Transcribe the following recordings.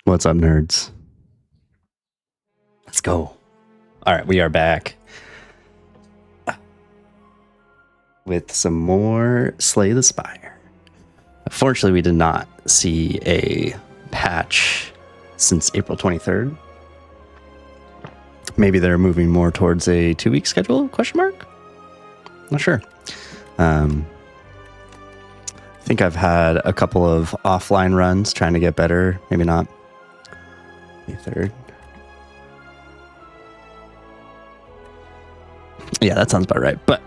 What's up, nerds? Let's go. All right, we are back with some more Slay the Spire. Unfortunately, we did not see a patch since April 23rd. Maybe they're moving more towards a 2-week schedule? Question mark? Not sure. I think I've had a couple of offline runs trying to get better. Maybe not. 23rd. Yeah, that sounds about right. But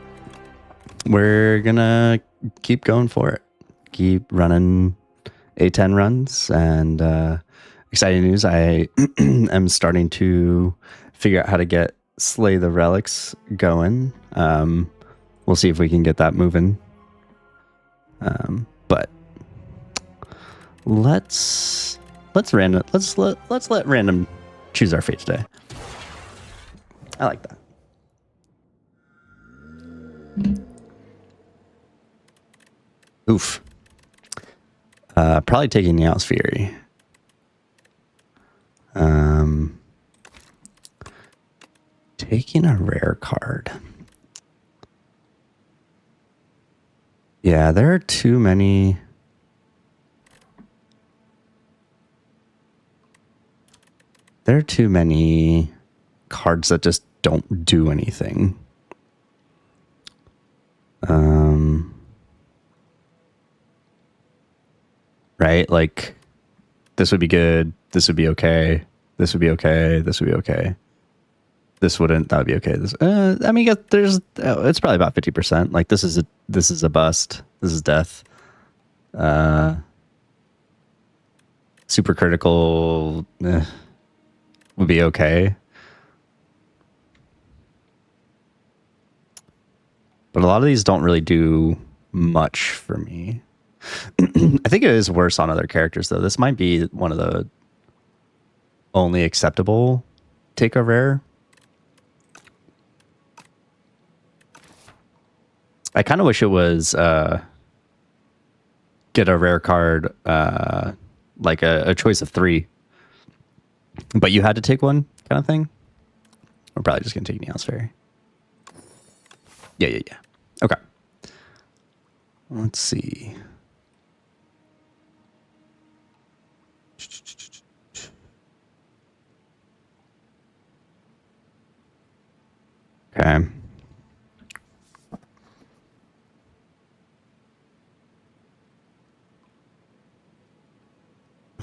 we're gonna keep going for it. Keep running A10 runs, and exciting news, I am starting to figure out how to get Slay the Relics going. We'll see if we can get that moving. But let's let random choose our fate today. I like that. Oof. Probably taking the Owl's Fury. Taking a rare card. Yeah, there are too many. There are too many cards that just don't do anything. Right? Like, this would be good. This would be okay. This would be okay. This would be okay. This wouldn't. That would be okay. This. I mean, there's. It's probably about 50%. Like, this is a bust. This is death. Super critical would be okay. But a lot of these don't really do much for me. I think it is worse on other characters, though. This might be one of the only acceptable take a rare. I kind of wish it was get a rare card, like a choice of 3, but you had to take one kind of thing. We're probably just going to take Neon's Fairy. Yeah. Okay. Let's see. Okay.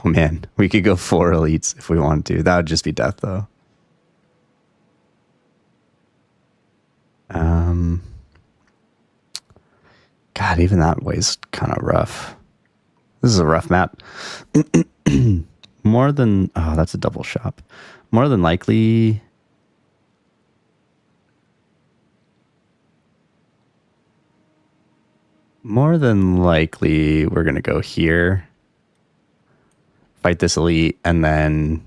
Oh man, we could go 4 elites if we wanted to. That would just be death, though. God, even that way's kind of rough. This is a rough map. More than... Oh, that's a double shop. More than likely... we're going to go here. Fight this elite, and then...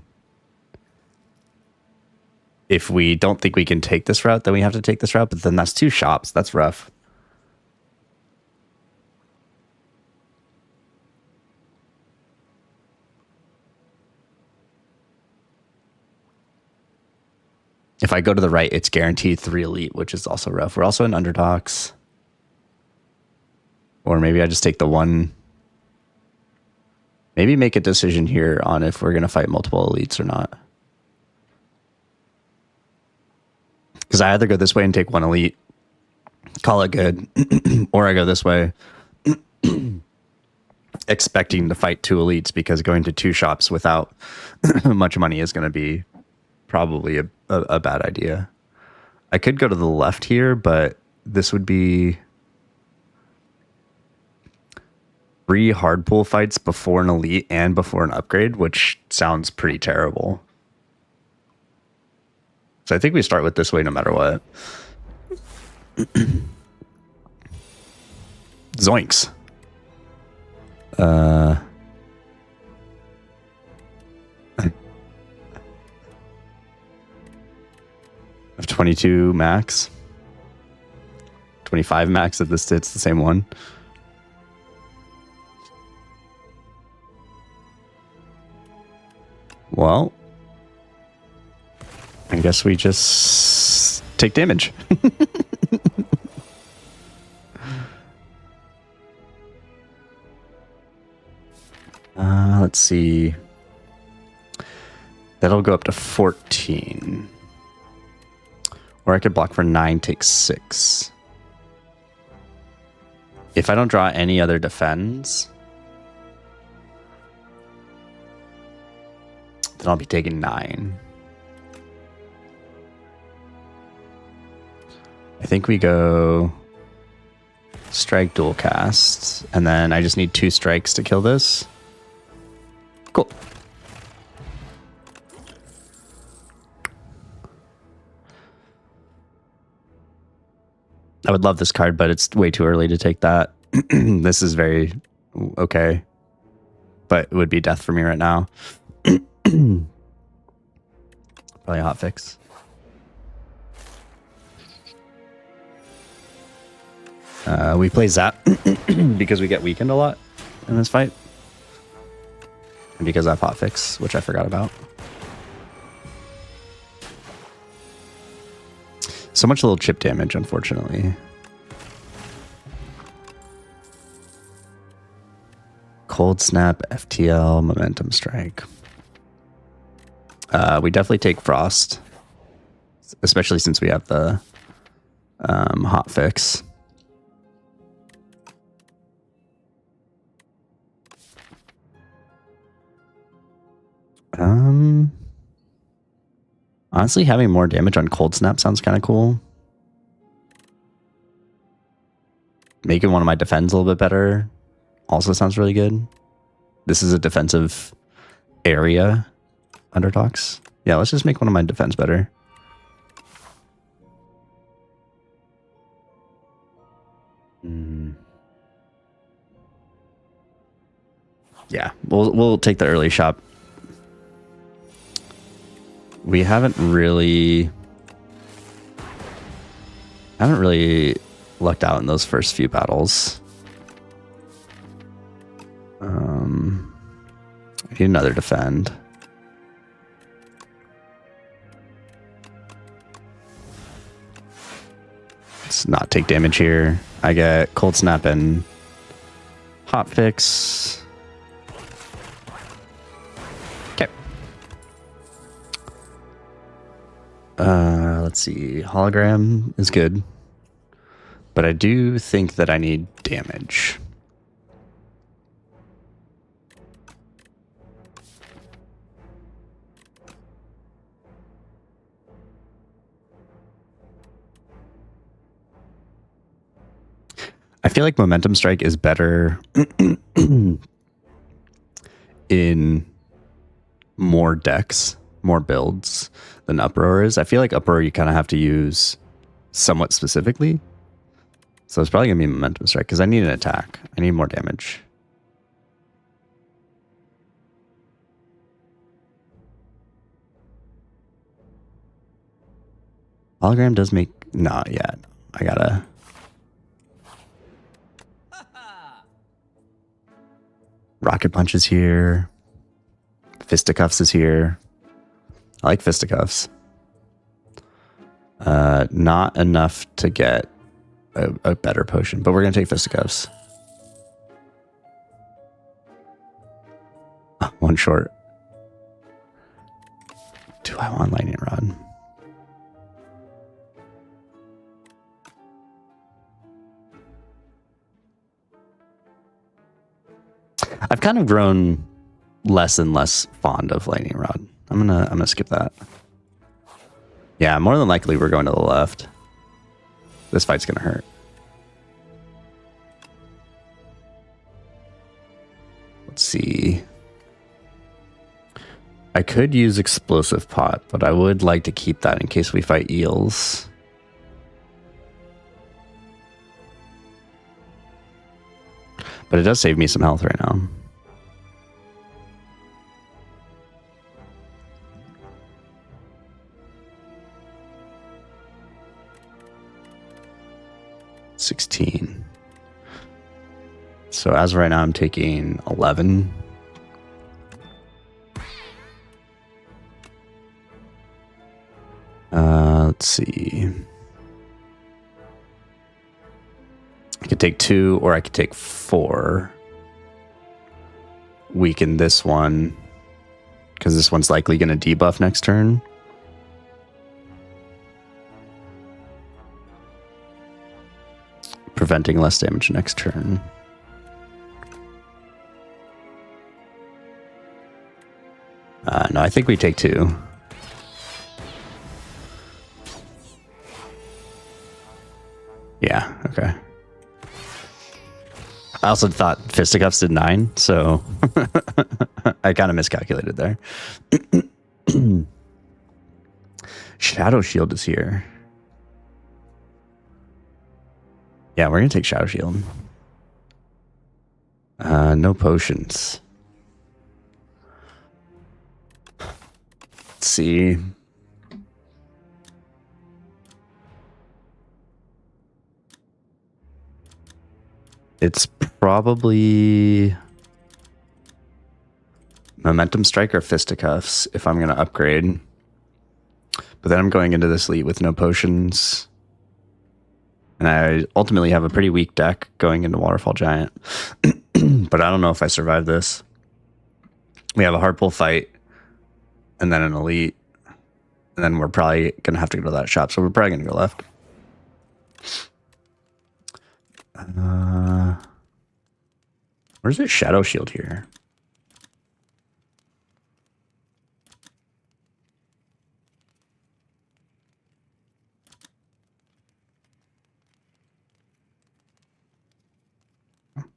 if we don't think we can take this route, then we have to take this route, but then that's 2 shops. That's rough. If I go to the right, it's guaranteed 3 elite, which is also rough. We're also in underdogs. Or maybe I just take the 1. Maybe make a decision here on if we're going to fight multiple elites or not. Because I either go this way and take 1 elite, call it good, or I go this way, expecting to fight 2 elites, because going to 2 shops without much money is going to be probably a bad idea. I could go to the left here, but this would be 3 hard pull fights before an elite and before an upgrade, which sounds pretty terrible. So I think we start with this way no matter what. Zoinks. Of 22 max. 25 max if this hits the same one. Well, I guess we just take damage. Let's see. That'll go up to 14. Or I could block for 9, take 6. If I don't draw any other defends, then I'll be taking 9. I think we go strike, dual cast, and then I just need 2 strikes to kill this. Cool. I would love this card, but it's way too early to take that. This is very okay, but it would be death for me right now. Probably a hot fix. We play Zap because we get weakened a lot in this fight. And because I have hot fix, which I forgot about. So much little chip damage, unfortunately. Cold Snap, FTL, Momentum Strike. We definitely take Frost, especially since we have the hot fix. Honestly, having more damage on Cold Snap sounds kind of cool. Making one of my defends a little bit better also sounds really good. This is a defensive area underdogs. Yeah, let's just make one of my defense better. Yeah, we'll take the early shot. We haven't really lucked out in those first few battles. I need another defend. Let's not take damage here. I get Cold Snap and Hot Fix. Okay. Let's see. Hologram is good. But I do think that I need damage. I feel like Momentum Strike is better in more decks, more builds than Uproar is. I feel like Uproar you kind of have to use somewhat specifically. So it's probably going to be Momentum Strike because I need an attack. I need more damage. Hologram does make... No, yeah. I gotta... Rocket Punch is here. Fisticuffs is here. I like Fisticuffs. Not enough to get a better potion, but we're going to take Fisticuffs. One short. Do I want Lightning Rod? I've kind of grown less and less fond of Lightning Rod. I'm gonna skip that. Yeah, more than likely we're going to the left. This fight's gonna hurt. Let's see. I could use Explosive Pot, but I would like to keep that in case we fight eels. But it does save me some health right now. $16. So as of right now, I'm taking 11. Let's see. I could take 2 or I could take 4. Weaken this one because this one's likely going to debuff next turn. Preventing less damage next turn. No, I think we take 2. Yeah, okay. I also thought fisticuffs did 9, so I kind of miscalculated there. Shadow Shield is here. Yeah, we're going to take Shadow Shield. No potions. Let's see. It's probably Momentum Strike or Fisticuffs if I'm going to upgrade. But then I'm going into this elite with no potions. And I ultimately have a pretty weak deck going into Waterfall Giant. But I don't know if I survive this. We have a hard pull fight and then an elite. And then we're probably going to have to go to that shop. So we're probably going to go left. Where's this Shadow Shield here?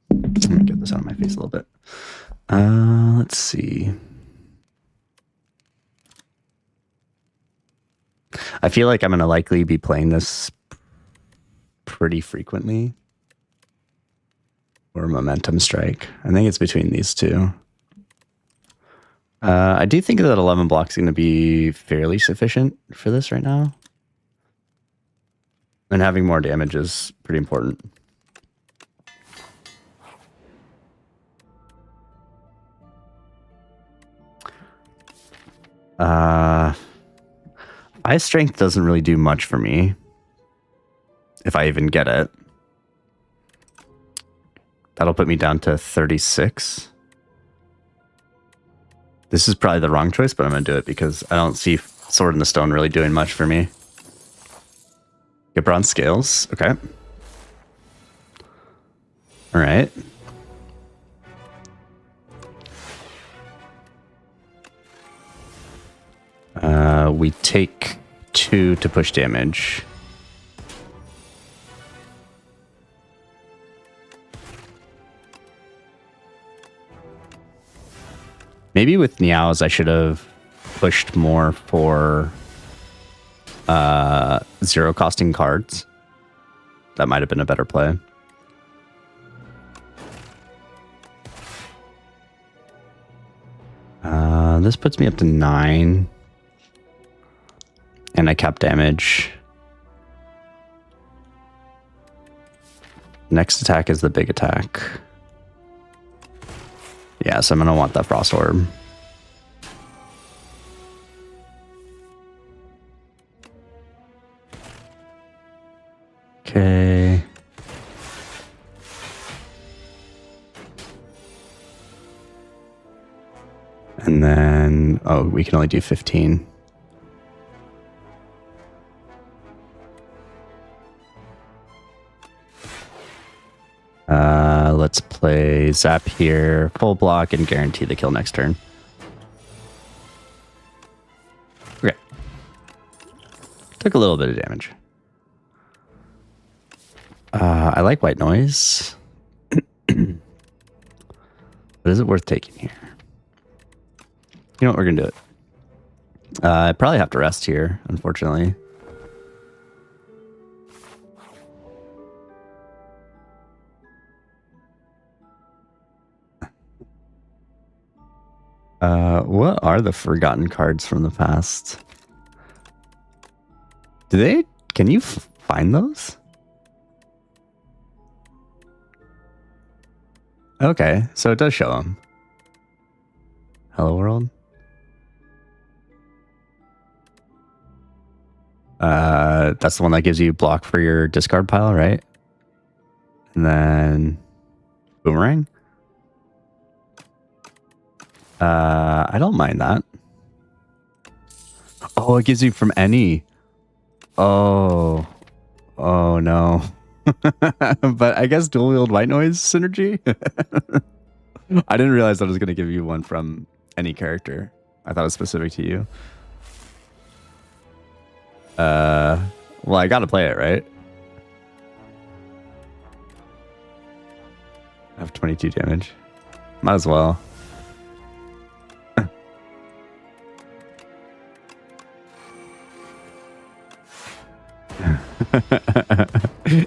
Let me get this out of my face a little bit. Let's see. I feel like I'm going to likely be playing this pretty frequently. Or Momentum Strike. I think it's between these two. I do think that 11 block is going to be fairly sufficient for this right now. And having more damage is pretty important. Ice Strength doesn't really do much for me. If I even get it. That'll put me down to 36. This is probably the wrong choice, but I'm going to do it because I don't see Sword in the Stone really doing much for me. Get bronze scales. Okay. All right. We take 2 to push damage. Maybe with Niao's I should have pushed more for 0 costing cards. That might have been a better play. This puts me up to 9. And I cap damage. Next attack is the big attack. Yeah, so I'm going to want that Frost Orb. Okay. And then, oh, we can only do 15. Let's play Zap here, full block, and guarantee the kill next turn. Okay. Took a little bit of damage. I like White Noise. But is it worth taking here? You know what? We're going to do it. I probably have to rest here, unfortunately. What are the forgotten cards from the past? Can you find those? Okay, so it does show them. Hello World. That's the one that gives you block for your discard pile, right? And then Boomerang. I don't mind that. Oh, it gives you from any. Oh no. But I guess dual wield white noise synergy. I didn't realize that I was going to give you one from any character. I thought it was specific to you. Well, I got to play it, right? I have 22 damage. Might as well.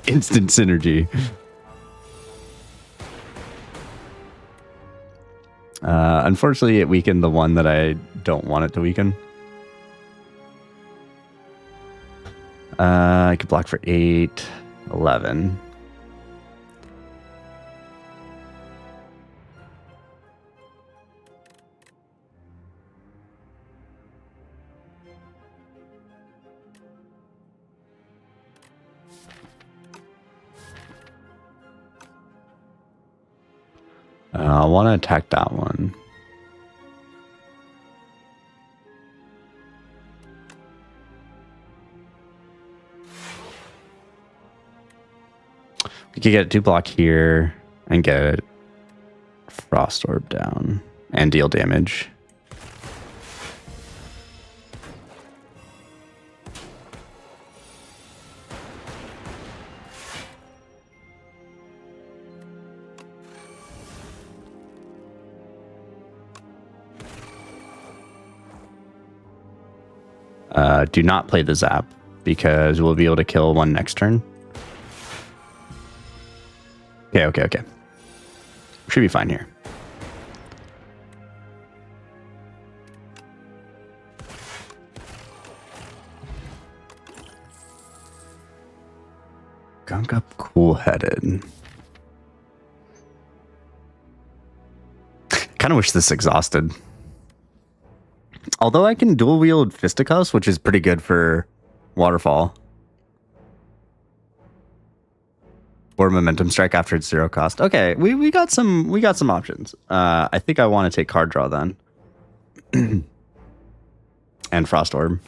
Instant synergy. Unfortunately, it weakened the one that I don't want it to weaken. I could block for 8, 11. I want to attack that one. We could get 2 block here and get Frost Orb down and deal damage. Do not play the Zap because we'll be able to kill one next turn. Okay. Should be fine here. Gunk Up Cool-Headed. Kind of wish this exhausted. Although I can dual wield Fisticuffs, which is pretty good for Waterfall. Or Momentum Strike after it's 0 cost. Okay, we got some options. I think I want to take Card Draw then. And Frost Orb.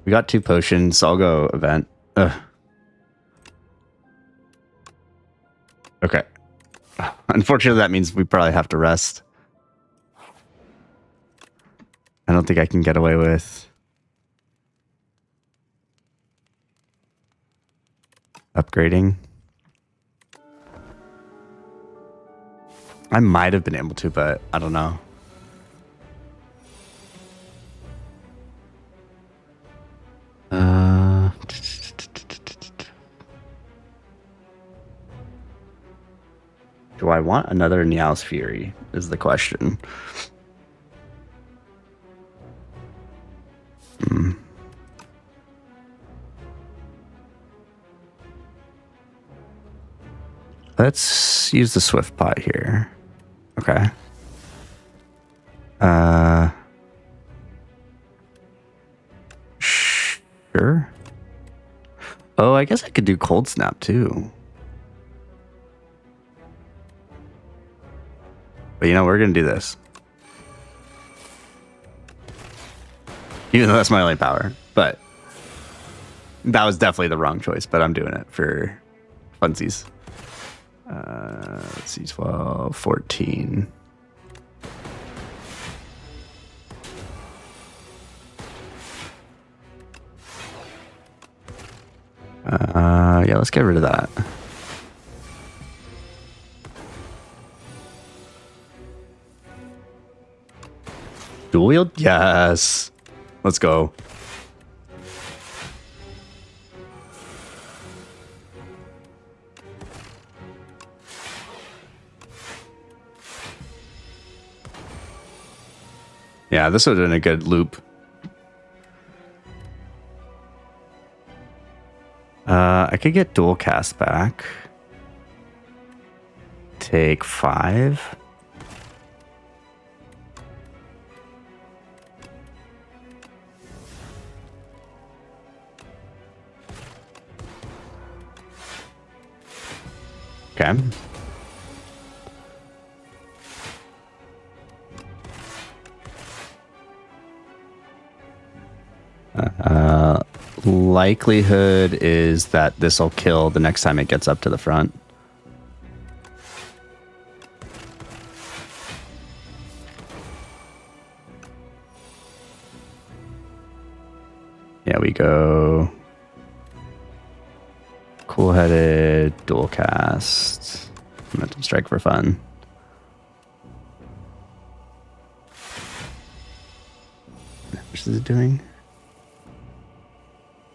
We got 2 potions, so I'll go Event. Okay. Unfortunately, that means we probably have to rest. I don't think I can get away with upgrading. I might have been able to, but I don't know. Do I want another Niao's Fury is the question. Let's use the Swift Pot here. Okay. Sure. Oh, I guess I could do Cold Snap too. But you know, we're going to do this. Even though that's my only power. But that was definitely the wrong choice. But I'm doing it for funsies. Let's see, 12, 14. Yeah, let's get rid of that. Dual wield? Yes. Let's go. Yeah, this would have been a good loop. I could get dual cast back. Take 5. Okay. Likelihood is that this will kill the next time it gets up to the front. Yeah, we go cool-headed, dual cast, mental strike for fun. What is it doing?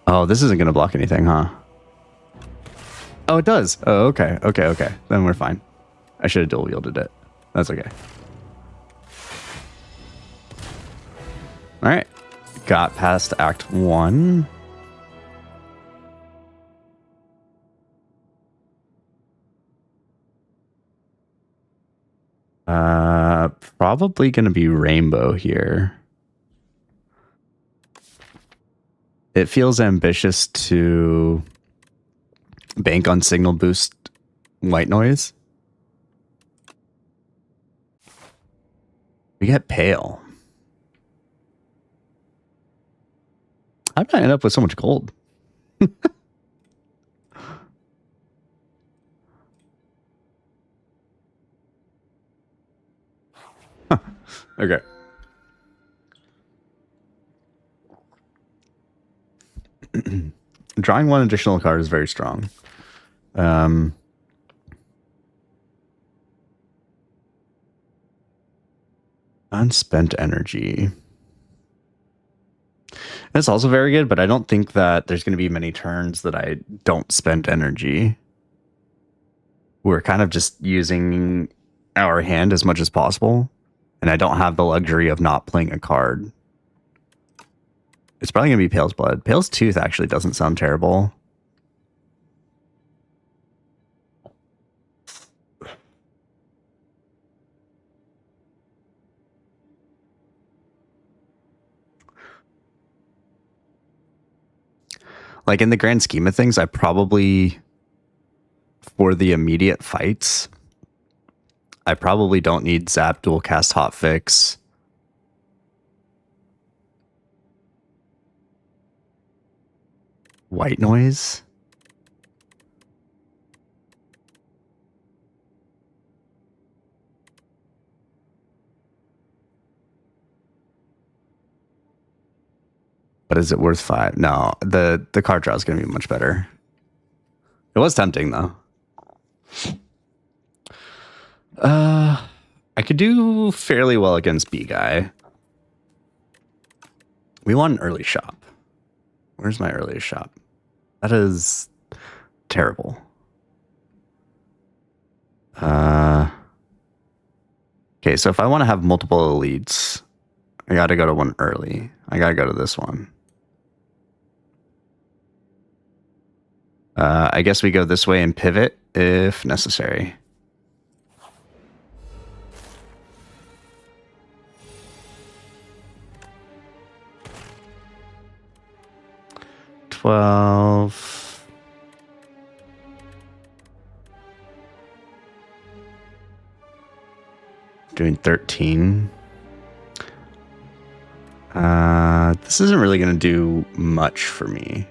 Oh, this isn't going to block anything, huh? Oh, it does. Oh, okay. Okay. Then we're fine. I should have dual wielded it. That's okay. All right. Got past Act 1. Probably going to be rainbow here. It feels ambitious to bank on signal boost white noise. We get pale. How did I end up with so much gold? Okay. Drawing one additional card is very strong. Unspent energy. That's also very good, but I don't think that there's going to be many turns that I don't spend energy. We're kind of just using our hand as much as possible, and I don't have the luxury of not playing a card. It's probably going to be Pale's Blood. Pale's Tooth actually doesn't sound terrible. Like, in the grand scheme of things, I probably, for the immediate fights, I probably don't need Zap, Dual Cast, Hotfix. White Noise. But is it worth 5? No, the card draw is going to be much better. It was tempting, though. I could do fairly well against B-Guy. We want an early shop. Where's my earliest shop? That is terrible. Okay, so if I want to have multiple elites, I got to go to one early. I got to go to this one. I guess we go this way and pivot if necessary. Doing 13. This isn't really going to do much for me.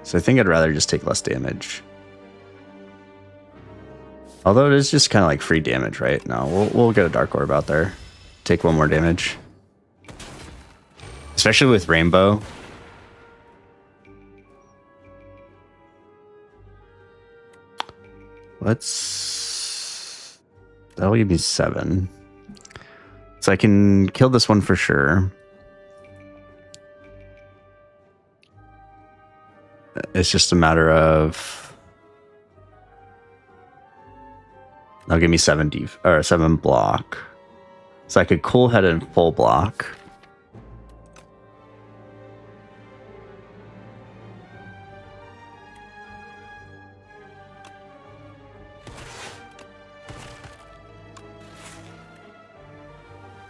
So I think I'd rather just take less damage. Although it is just kind of like free damage, right? No, we'll get a Dark Orb out there. Take 1 more damage. Especially with Rainbow. That'll give me 7. So I can kill this one for sure. It's just a matter of... That'll give me 7 block. So I could cool head and full block.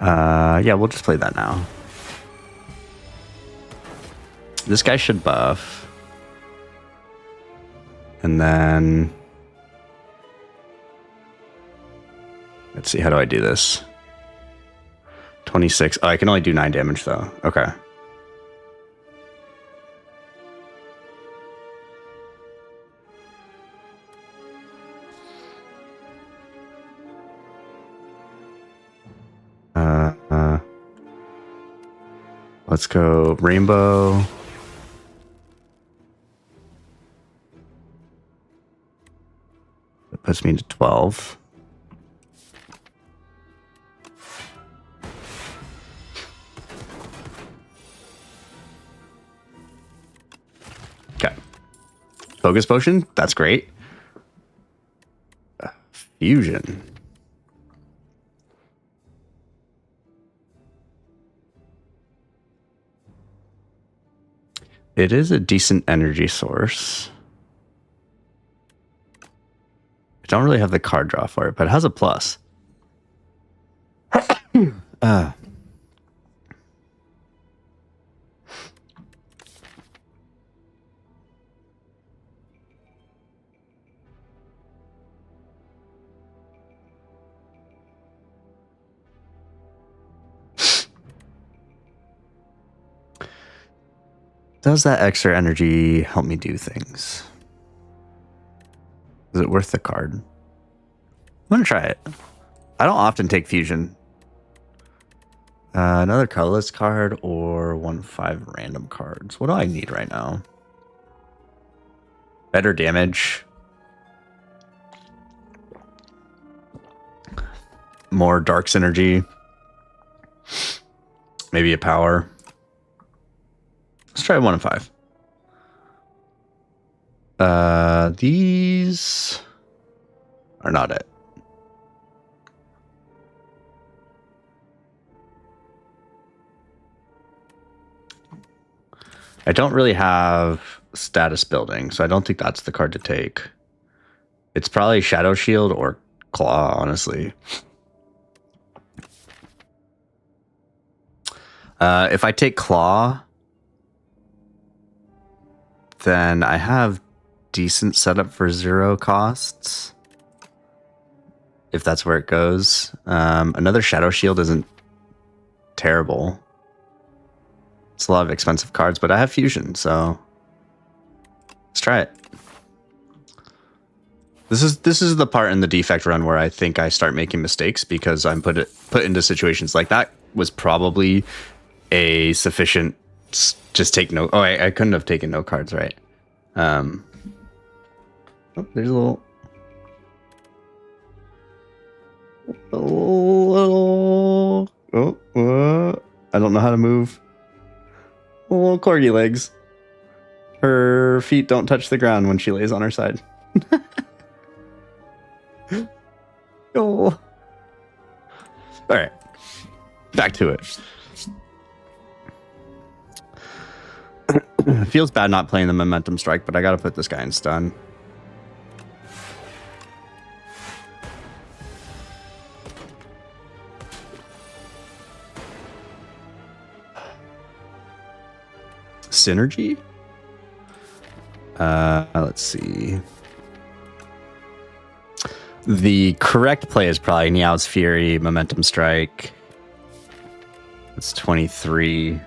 Yeah, we'll just play that now. This guy should buff. And then... let's see, how do I do this? 26. Oh, I can only do 9 damage, though. Okay. Let's go rainbow. That puts me to 12. Okay. Focus potion. That's great. Fusion. It is a decent energy source. I don't really have the card draw for it, but it has a plus. Does that extra energy help me do things? Is it worth the card? I'm gonna try it. I don't often take fusion. Another colorless card or 1/5 random cards. What do I need right now? Better damage. More dark synergy. Maybe a power. Let's try 1 and 5. These are not it. I don't really have status building, so I don't think that's the card to take. It's probably Shadow Shield or Claw, honestly. If I take Claw, then I have decent setup for 0 costs. If that's where it goes. Another Shadow Shield isn't terrible. It's a lot of expensive cards, but I have Fusion, so let's try it. This is the part in the defect run where I think I start making mistakes because I'm put into situations like that was probably a sufficient just take no. Oh, I couldn't have taken no cards, right? Oh, there's a little. I don't know how to move. Little corgi legs. Her feet don't touch the ground when she lays on her side. Oh. All right. Back to it. It feels bad not playing the Momentum Strike, but I gotta put this guy in stun. Synergy? Let's see. The correct play is probably Niao's Fury, Momentum Strike. It's 23.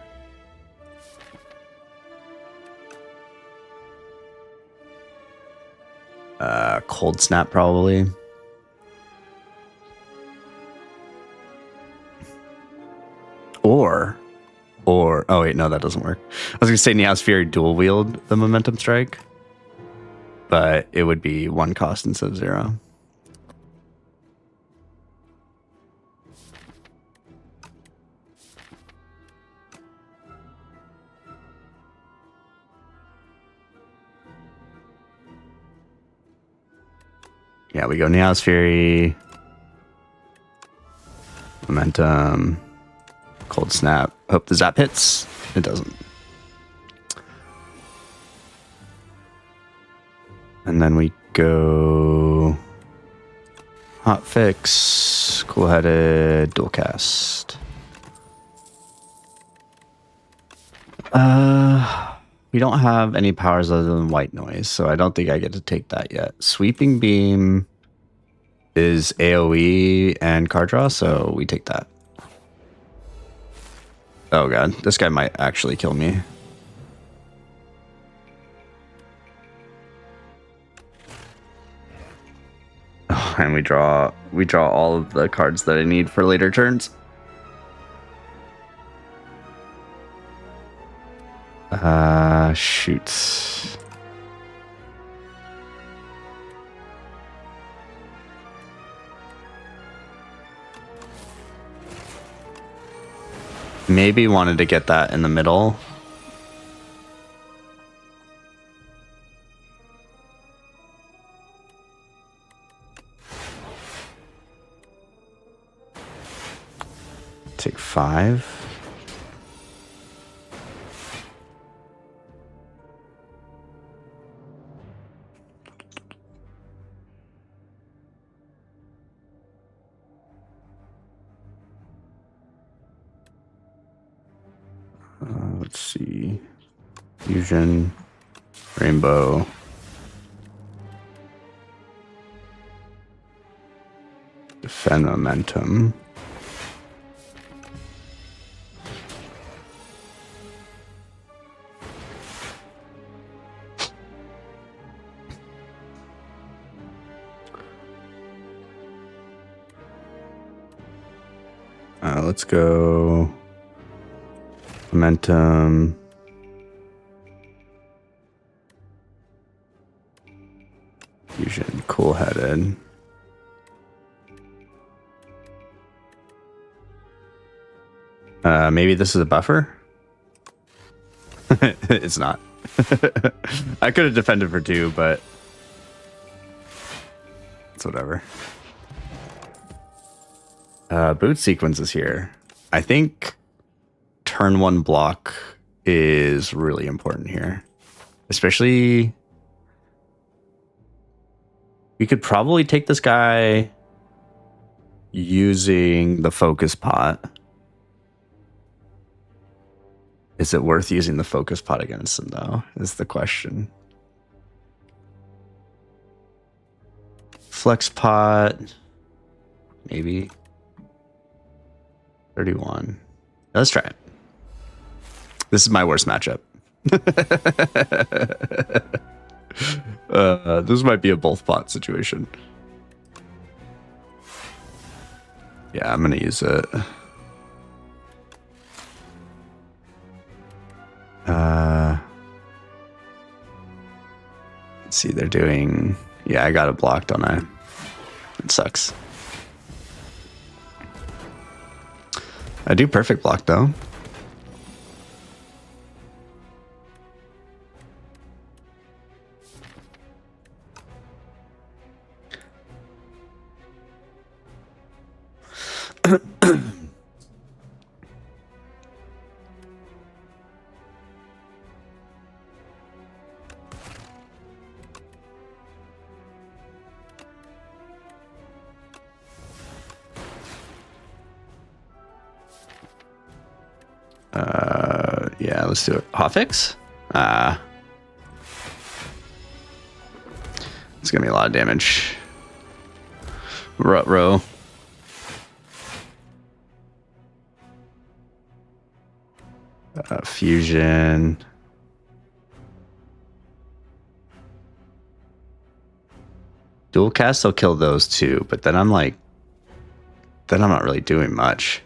Cold Snap, probably. Or, oh wait, no, that doesn't work. I was gonna say Niao's Fury dual wield the Momentum Strike, but it would be 1 cost instead of 0. Yeah, we go Niao's Fury, Momentum, Cold Snap. Hope the zap hits. It doesn't. And then we go Hot Fix, Cool Headed, Dual Cast. We don't have any powers other than white noise, so I don't think I get to take that yet. Sweeping beam is AoE and card draw, so we take that. Oh god, this guy might actually kill me. Oh, and we draw all of the cards that I need for later turns. Shoot. Maybe wanted to get that in the middle. Take 5. Let's see. Fusion, Rainbow. Defend momentum. Let's go momentum. Fusion, cool-headed. Maybe this is a buffer? It's not. I could have defended for 2, but it's whatever. Boot sequence is here. I think turn 1 block is really important here. Especially, we could probably take this guy using the focus pot. Is it worth using the focus pot against him, though, is the question. Flex pot, maybe. 31. Let's try it. This is my worst matchup. This might be a both pot situation. Yeah, I'm gonna use it. Let's see, they're doing... Yeah, I got it blocked, don't I? It sucks. I do perfect block, though. Yeah, let's do it. Hotfix? It's gonna be a lot of damage. Rut row. Fusion. Dual cast, I'll kill those two, but then I'm like, then I'm not really doing much.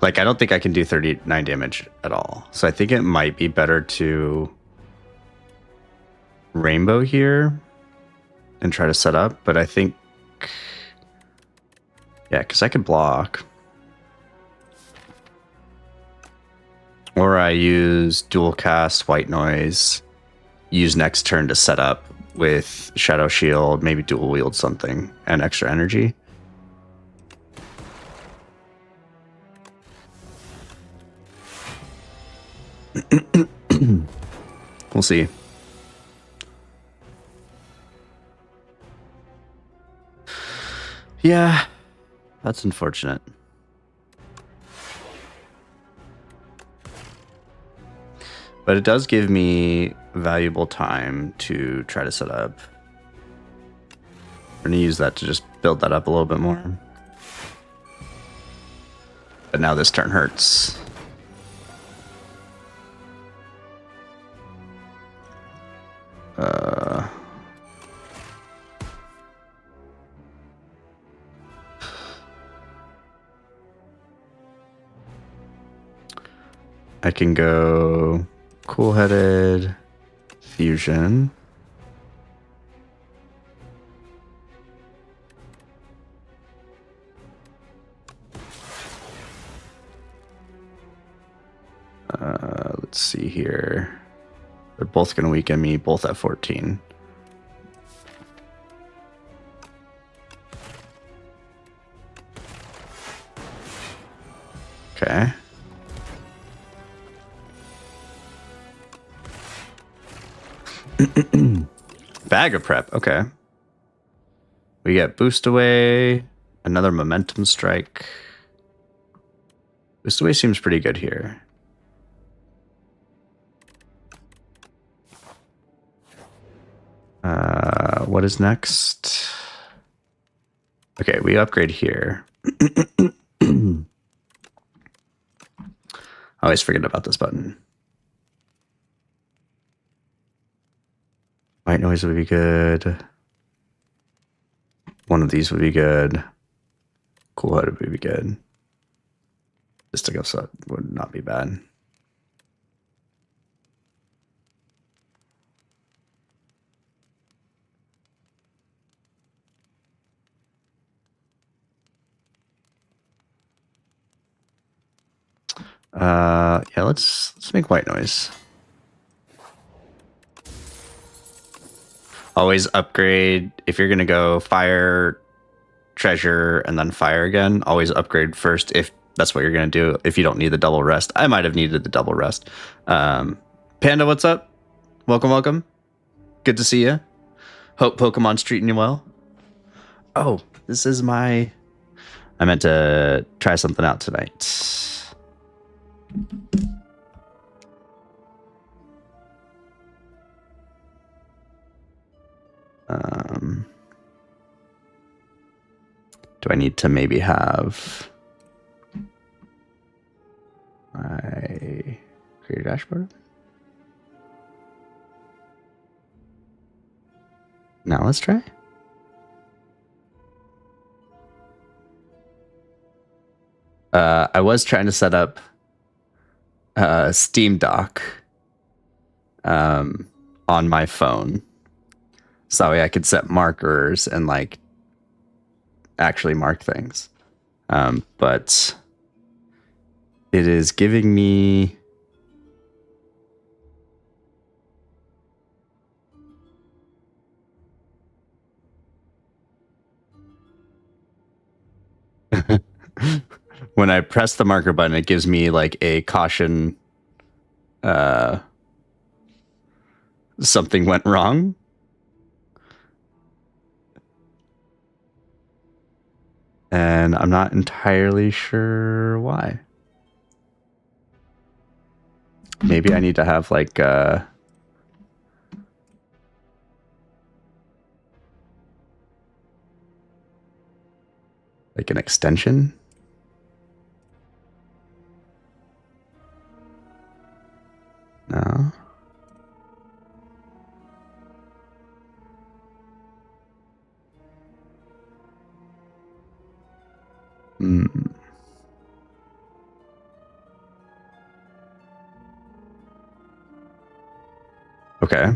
Like, I don't think I can do 39 damage at all. So I think it might be better to rainbow here and try to set up. But I think, yeah, because I could block. Or I use dual cast, white noise, use next turn to set up with shadow shield, maybe dual wield something and extra energy. We'll see. Yeah. that's unfortunate. But it does give me valuable time to try to set up. We're going to use that to just build that up a little bit more. But now this turn hurts. I can go cool-headed fusion. Let's see here. They're both going to weaken me, both at 14. Okay. Bag of prep. Okay. We get boost away, another momentum strike. Boost away seems pretty good here. What is next? Okay, we upgrade here. I always forget about this button. White noise would be good. One of these would be good. Cool head would be good. Mystic Upset would not be bad. Yeah, let's make white noise. Always upgrade if you're gonna go fire, treasure, and then fire again. Always upgrade first if that's what you're gonna do. If you don't need the double rest, I might have needed the double rest. Panda, what's up? Welcome, welcome. Good to see you. Hope Pokemon's treating you well. Oh, this is my. I meant to try something out tonight. Do I need to maybe have my creator dashboard? Now let's try. I was trying to set up Steam Dock on my phone, so that way I could set markers and like actually mark things. But it is giving me when I press the marker button, it gives me like a caution. Something went wrong. And I'm not entirely sure why. Maybe I need to have like an extension. No. Okay.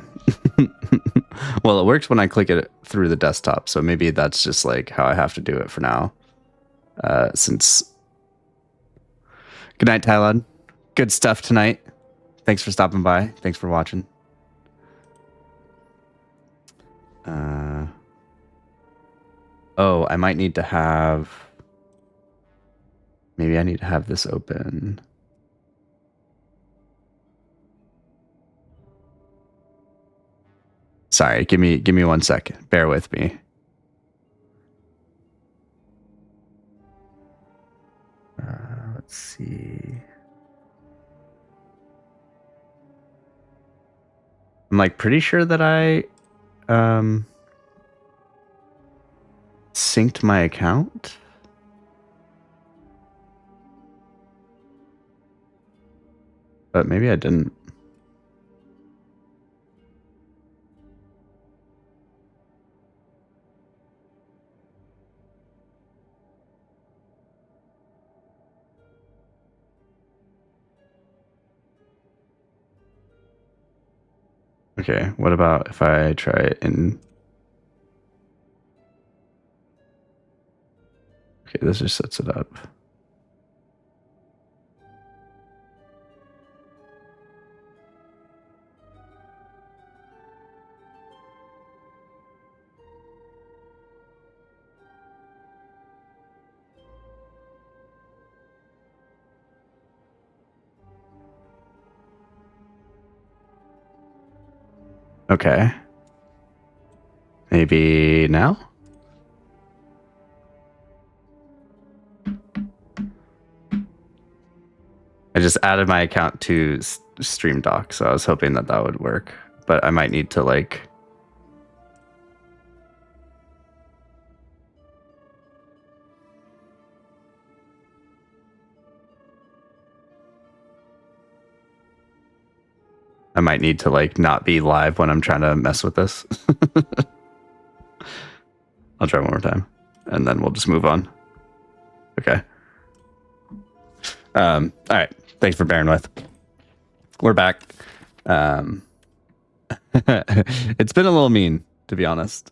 Well, it works when I click it through the desktop, so maybe that's just like how I have to do it for now. Since good night, Tylon. Good stuff tonight. Thanks for stopping by. Thanks for watching. Oh, I might need to have. Maybe I need to have this open. Sorry, give me 1 second. Bear with me. see. I'm like pretty sure that I synced my account. But maybe I didn't. Okay, what about if I try it in... Okay, this just sets it up. Okay. Maybe now? I just added my account to Stream Dock, so I was hoping that that would work. But I might need to like... I might need to like not be live when I'm trying to mess with this. I'll try one more time and then we'll just move on. Okay. All right. Thanks for bearing with. We're back. It's been a little mean, to be honest.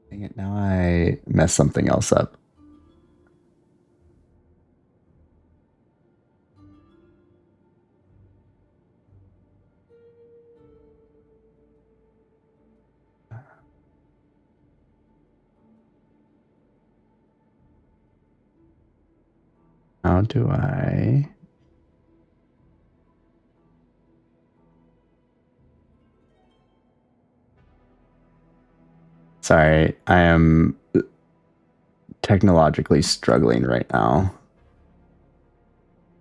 Dang it, now I messed something else up. How do I... Sorry, I am technologically struggling right now.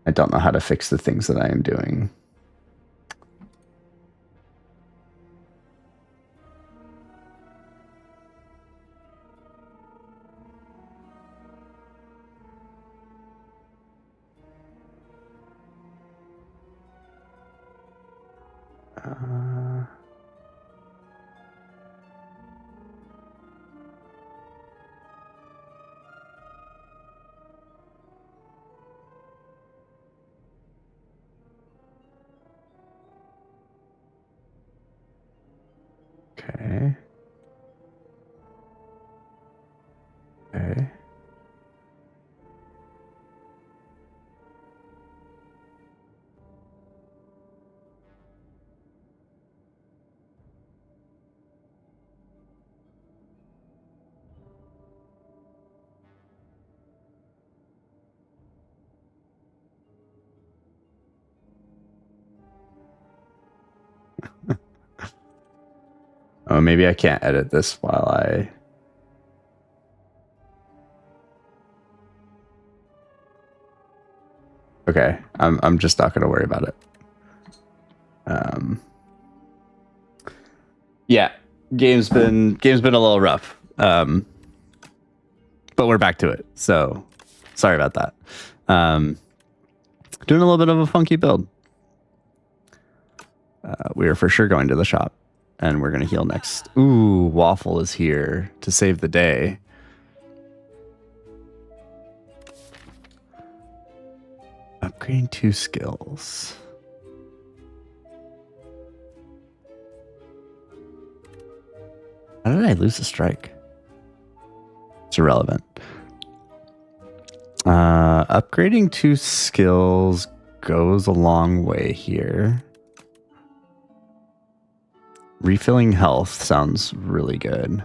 I don't know how to fix the things that I am doing. Okay. Okay. Oh, maybe I can't edit this while I... Okay, I'm just not gonna worry about it. Yeah, game's been a little rough. But we're back to it. So sorry about that. Doing a little bit of a funky build. We are for sure going to the shop and we're going to heal next. Ooh, Waffle is here to save the day. Upgrading 2 skills. How did I lose a strike? It's irrelevant. Upgrading 2 skills goes a long way here. Refilling health sounds really good.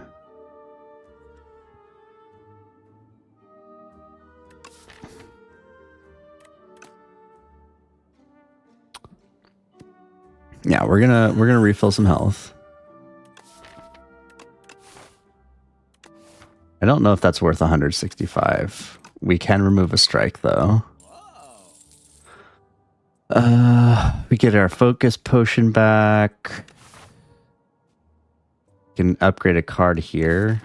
Yeah, we're gonna refill some health. I don't know if that's worth 165. We can remove a strike though. We get our focus potion back. Can upgrade a card here.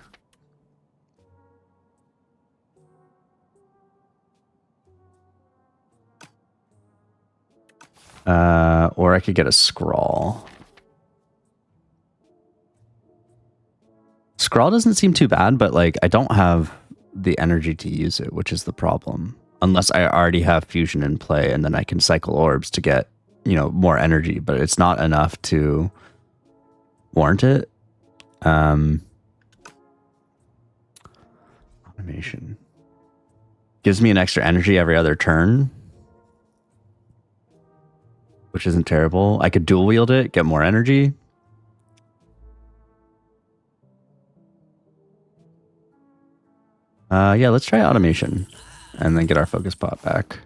Or I could get a scrawl. Scrawl doesn't seem too bad, but like I don't have the energy to use it, which is the problem. Unless I already have fusion in play, and then I can cycle orbs to get, you know, more energy, but it's not enough to warrant it. Automation gives me an extra energy every other turn, which isn't terrible. I could dual wield it, get more energy. Yeah, let's try automation and then get our focus pot back.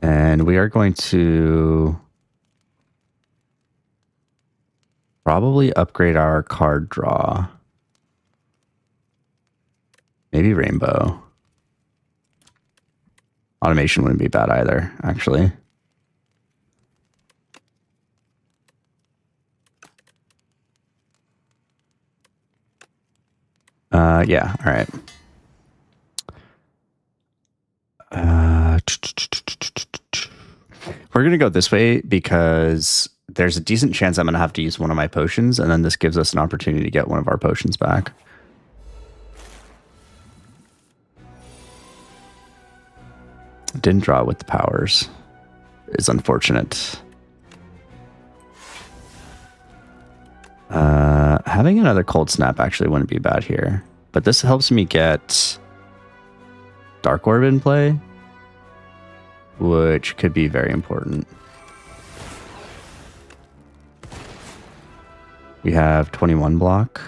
And we are going to probably upgrade our card draw. Maybe rainbow. Automation wouldn't be bad either, actually. Yeah, all right. We're going to go this way because there's a decent chance I'm going to have to use one of my potions, and then this gives us an opportunity to get one of our potions back. Didn't draw with the powers. It's unfortunate. Having another cold snap actually wouldn't be bad here, but this helps me get Dark Orb in play, which could be very important. We have 21 block.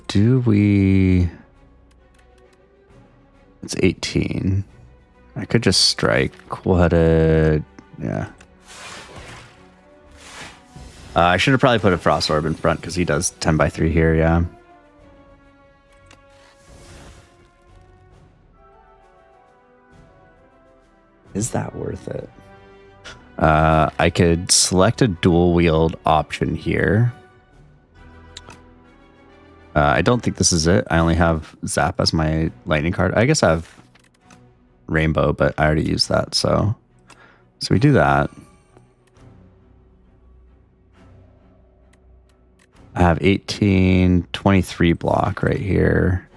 Do we... It's 18. I could just strike. Yeah. I should have probably put a Frost Orb in front because he does 10 by 3 here, yeah. Is that worth it? I could select a dual wield option here. I don't think this is it. I only have Zap as my lightning card. I guess I have Rainbow, but I already used that, so we do that. I have 18, 23 block right here.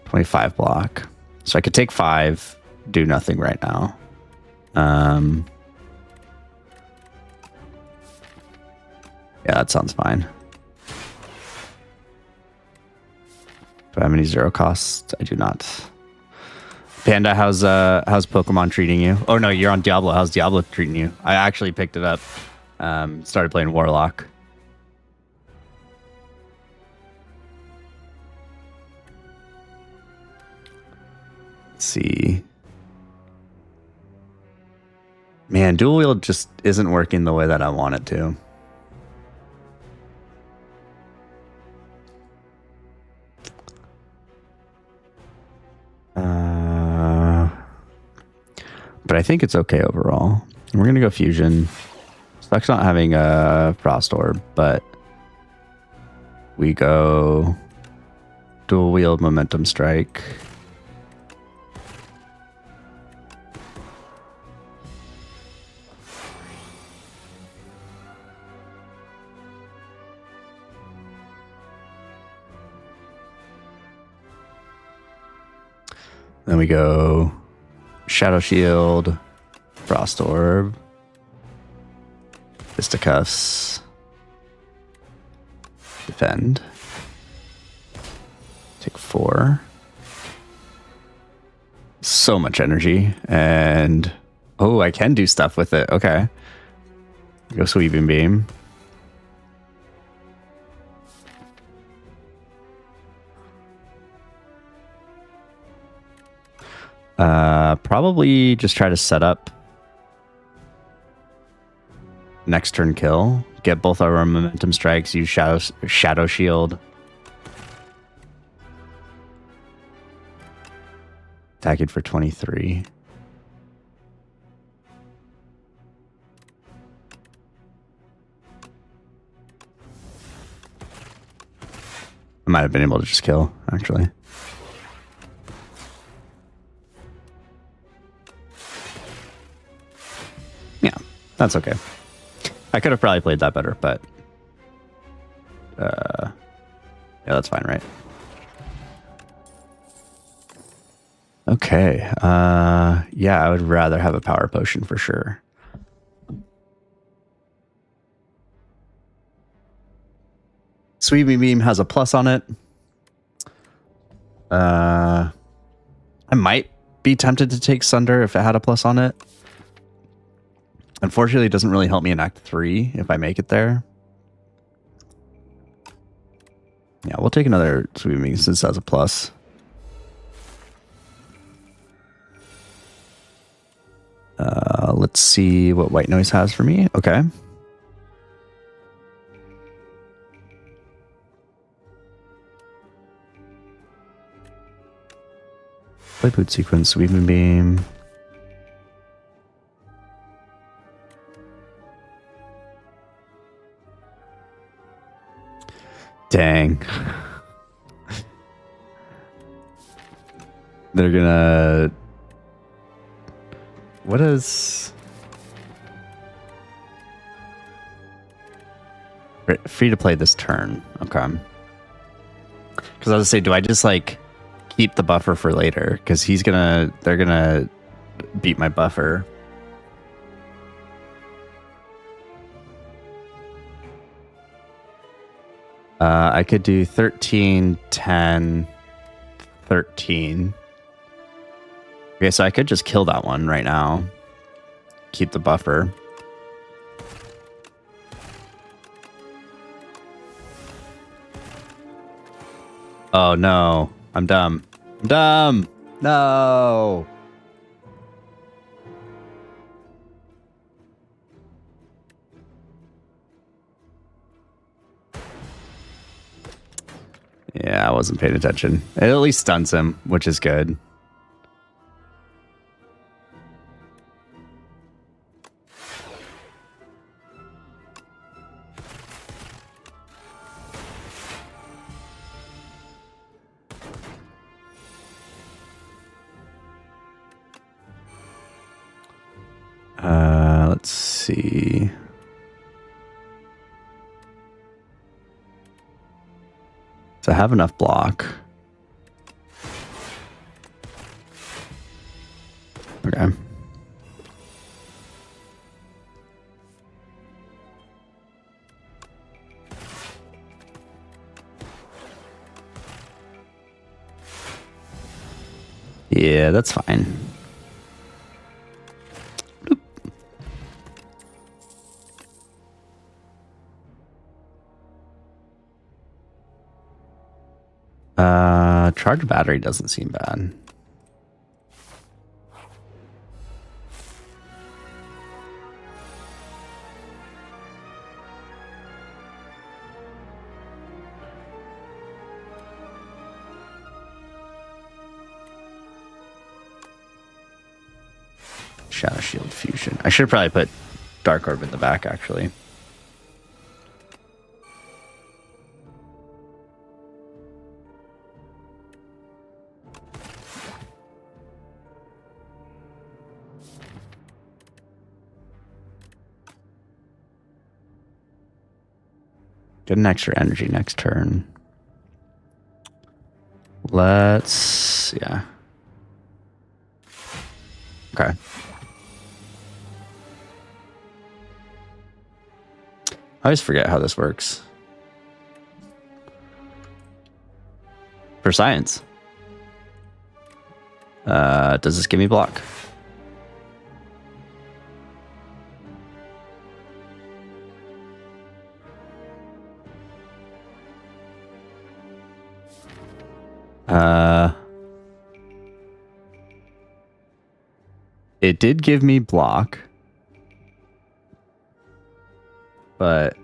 25 block. So I could take 5, do nothing right now. Yeah, that sounds fine. Do I have any zero costs? I do not. Panda, how's Pokemon treating you? Oh no, you're on Diablo. How's Diablo treating you? I actually picked it up. Started playing Warlock. Let's see. Man, dual wield just isn't working the way that I want it to. But I think it's okay overall. We're going to go Fusion. Sucks not having a Frost Orb, but we go dual wield Momentum Strike. Then we go Shadow Shield, Frost Orb, Fisticuffs, Defend, take 4. So much energy, and oh, I can do stuff with it. Okay, go Sweeping Beam. Probably just try to set up next turn kill. Get both our momentum strikes. Use shadow shield. Attacking for 23. I might have been able to just kill, actually. Yeah, that's okay. I could have probably played that better, but yeah, that's fine, right? Okay. Yeah, I would rather have a power potion for sure. Sweeping beam has a plus on it. I might be tempted to take Sunder if it had a plus on it. Unfortunately, it doesn't really help me in Act 3 if I make it there. Yeah, we'll take another Sweeping beam since it has a plus. Let's see what White Noise has for me. Okay. Play boot sequence, Sweeping beam. Dang. They're gonna... What is... Free to play this turn. Okay. Because I was gonna say, do I just like keep the buffer for later? Because they're gonna beat my buffer. I could do 13, 10, 13. Okay, so I could just kill that one right now. Keep the buffer. Oh no, I'm dumb. I'm dumb. No. Yeah, I wasn't paying attention. It at least stuns him, which is good. Let's see. So I have enough block. Okay. Yeah, that's fine. Charge battery doesn't seem bad. Shadow Shield Fusion. I should probably put Dark Orb in the back, actually. Get an extra energy next turn. Yeah. Okay. I always forget how this works. For science. Does this give me block? It did give me block, but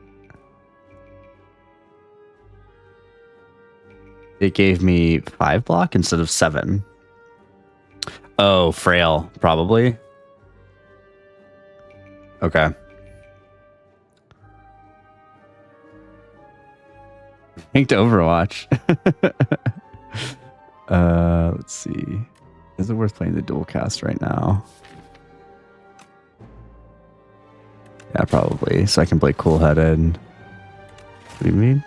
it gave me 5 block instead of 7. Oh, frail, probably. Okay. Ranked Overwatch. Let's see. Is it worth playing the dual cast right now? Yeah, probably. So I can play cool headed. What do you mean?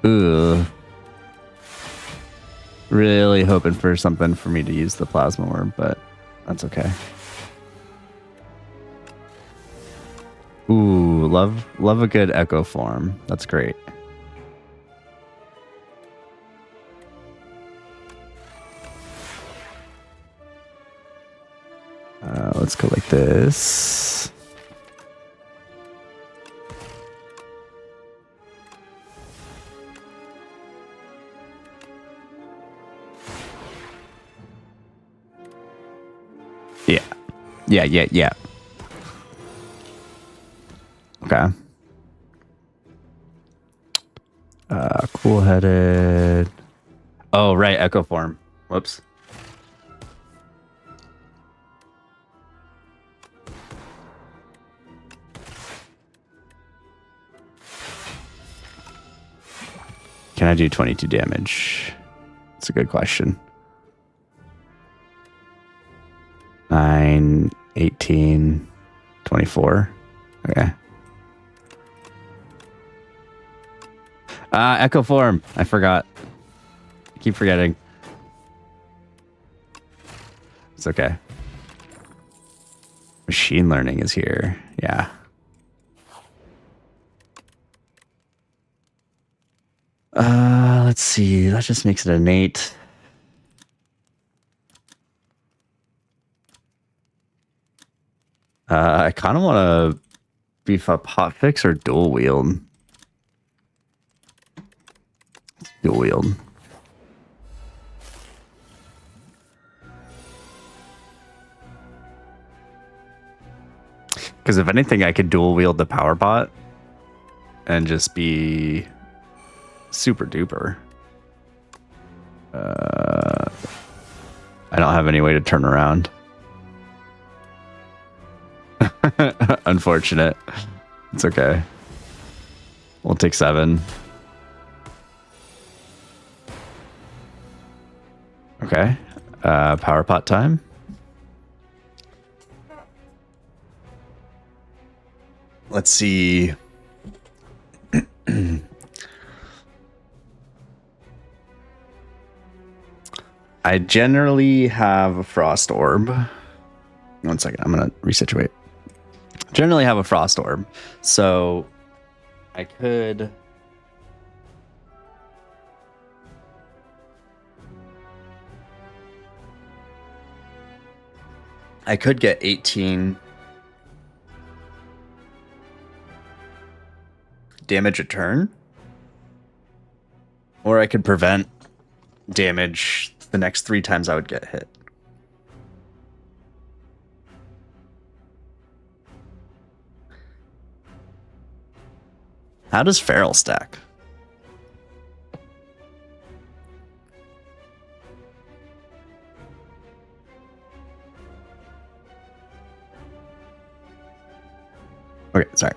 Ooh. Really hoping for something for me to use the plasma orb, but that's okay. Ooh, love a good echo form. That's great. Let's go like this. Yeah. Okay. Cool headed. Oh, right. Echo form. Whoops. Can I do 22 damage? That's a good question. 9, 18, 24. Okay. Echo form. I forgot. I keep forgetting. It's okay. Machine learning is here. Yeah. Let's see. That just makes it an 8. I kind of want to beef up hotfix or dual wield. Dual wield. Because if anything, I could dual wield the power bot and just be super duper. I don't have any way to turn around. Unfortunate. It's okay. We'll take 7. Okay. Power pot time. Let's see. I generally have a frost orb. 1 second. I'm going to resituate. Generally have a frost orb. So I could get 18 damage a turn, or I could prevent damage the next 3 times I would get hit. How does Feral stack? Okay, sorry.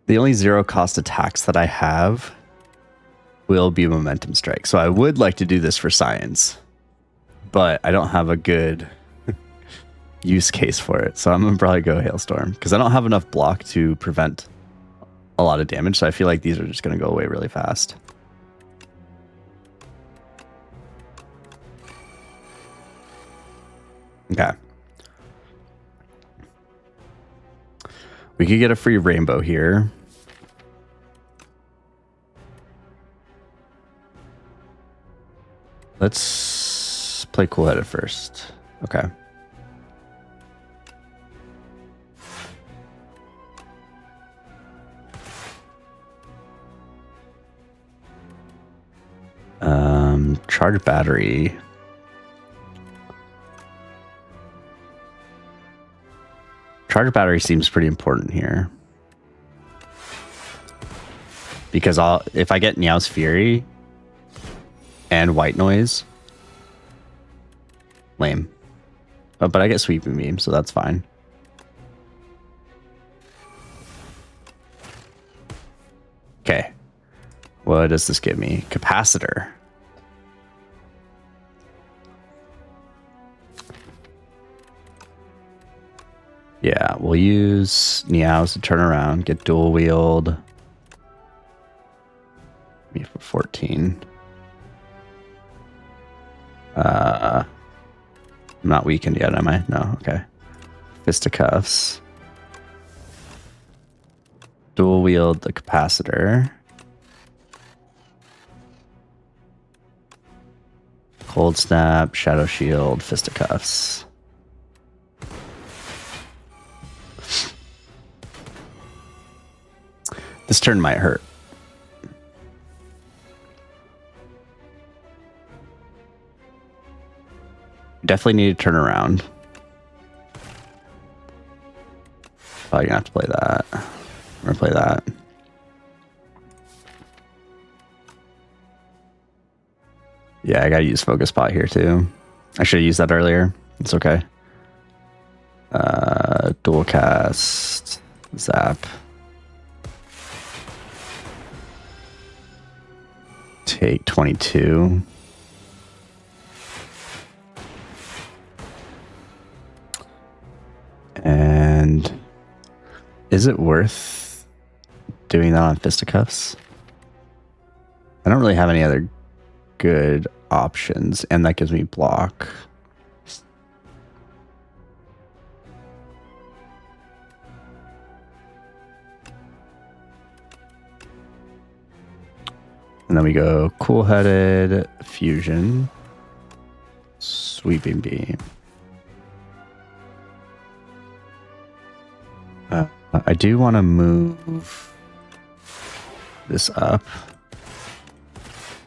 The only 0 cost attacks that I have will be Momentum Strike. So I would like to do this for science, but I don't have a good use case for it. So I'm going to probably go Hailstorm because I don't have enough block to prevent a lot of damage. So I feel like these are just going to go away really fast. Okay. We could get a free rainbow here. Let's play cool headed first. Okay. charge battery. Charge battery seems pretty important here. Because if I get Meow's Fury and White Noise, lame. Oh, but I get Sweeping Beam, so that's fine. Okay. What does this give me? Capacitor. Yeah, we'll use Meows to turn around, get dual wield. Me for 14. I'm not weakened yet, am I? No, okay. Fisticuffs. Dual wield the capacitor. Cold snap, shadow shield, fisticuffs. This turn might hurt. Definitely need to turn around. Probably gonna have to play that. I'm gonna play that. Yeah, I gotta use focus pot here too. I should have used that earlier. It's okay. Dual cast, zap. Take 22. And is it worth doing that on fisticuffs? I don't really have any other good options, and that gives me block. And then we go cool-headed, fusion, sweeping beam. I do want to move this up.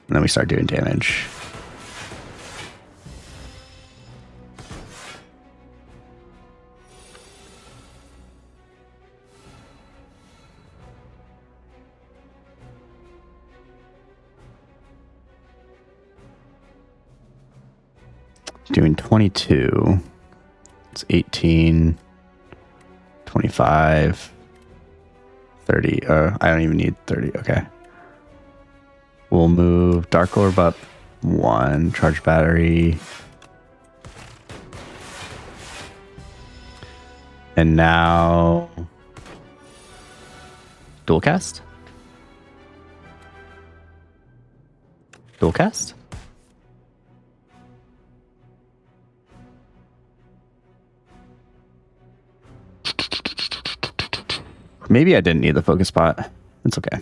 And then we start doing damage. Doing 22. It's 18. 25. 30. I don't even need 30. Okay. We'll move Dark Orb up 1. Charge battery. And now dual cast? Dual cast? Maybe I didn't need the focus pot. It's okay.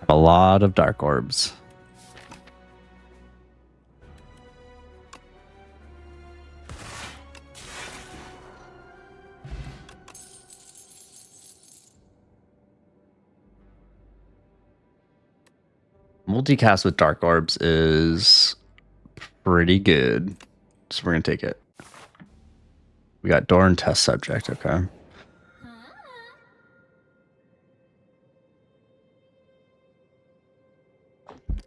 A lot of dark orbs. Multicast with dark orbs is pretty good. So we're going to take it. We got Dorn test subject. Okay.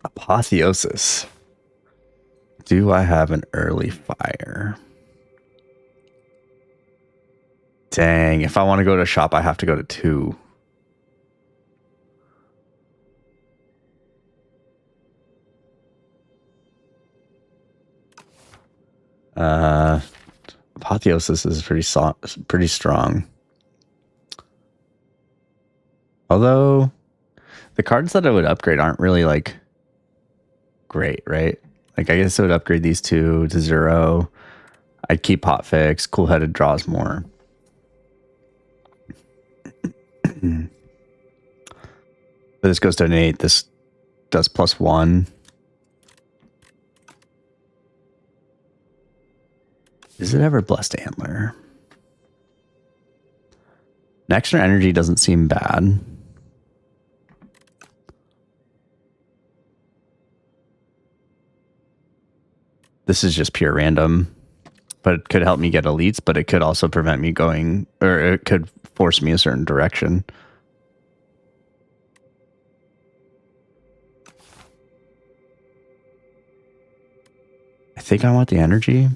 Apotheosis. Do I have an early fire? Dang, if I want to go to shop, I have to go to 2. Apotheosis is pretty strong. Although the cards that I would upgrade aren't really like great, right? Like I guess I would upgrade these two to 0. I'd keep hotfix. Cool-headed draws more. But this goes to an 8. This does +1. Is it ever Blessed Antler? An extra energy doesn't seem bad. This is just pure random, but it could help me get elites, but it could also prevent me going, or it could force me a certain direction. I think I want the energy.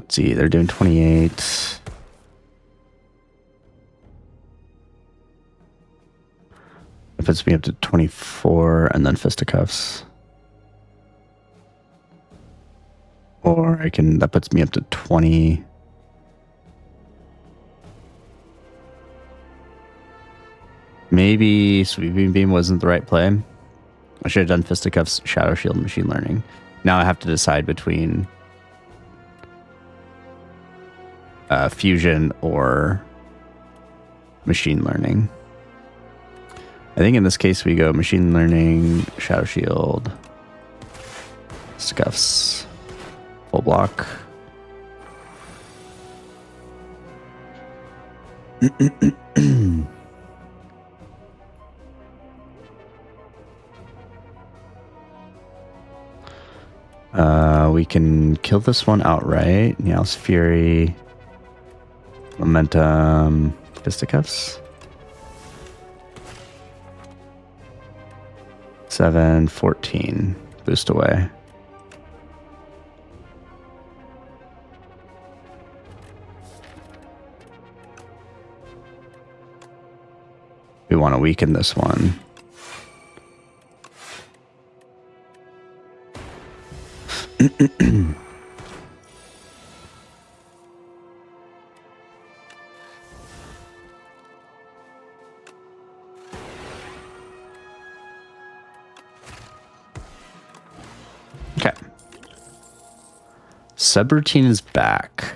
Let's see, they're doing 28. It puts me up to 24 and then fisticuffs. Or that puts me up to 20. Maybe Sweeping Beam wasn't the right play. I should have done fisticuffs, Shadow Shield, Machine Learning. Now I have to decide between Fusion or Machine Learning. I think in this case we go Machine Learning, Shadow Shield, Scuffs, full block. We can kill this one outright. Meow's Fury, Momentum, Fisticuffs. 7, 14. Boost away. We want to weaken this one. Okay. Subroutine is back.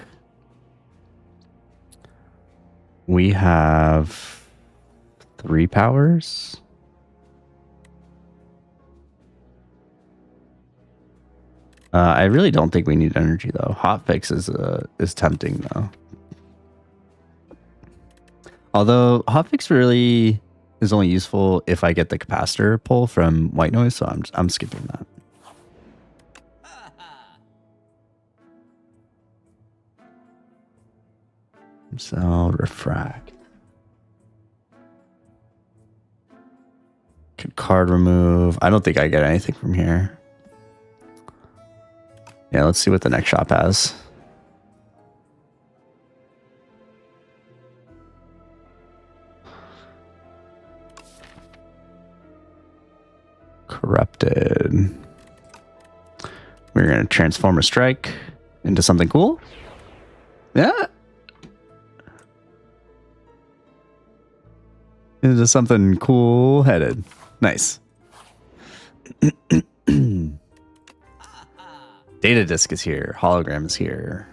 We have 3 powers. I really don't think we need energy though. Hotfix is tempting though. Although Hotfix really is only useful if I get the capacitor pull from White Noise, so I'm skipping that. So refract. Could card remove. I don't think I get anything from here. Yeah, let's see what the next shop has. Corrupted. We're going to transform a strike into something cool. Yeah. Into something cool headed. Nice. Data disk is here. Hologram is here.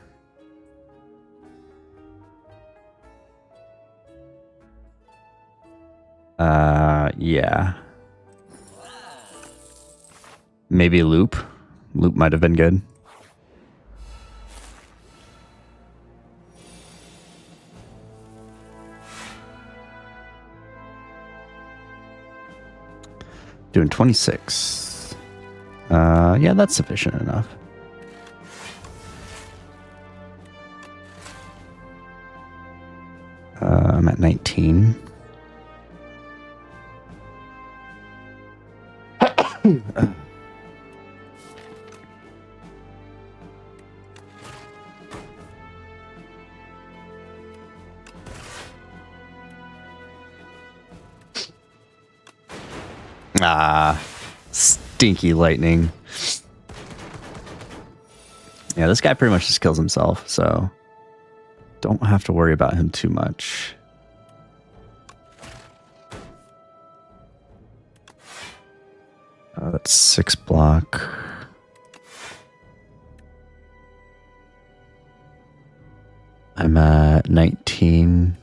Yeah. Maybe loop. Loop might have been good. Doing 26. Yeah, that's sufficient enough. I'm at 19. Stinky lightning. Yeah, this guy pretty much just kills himself, so don't have to worry about him too much. That's 6 block. I'm at 19.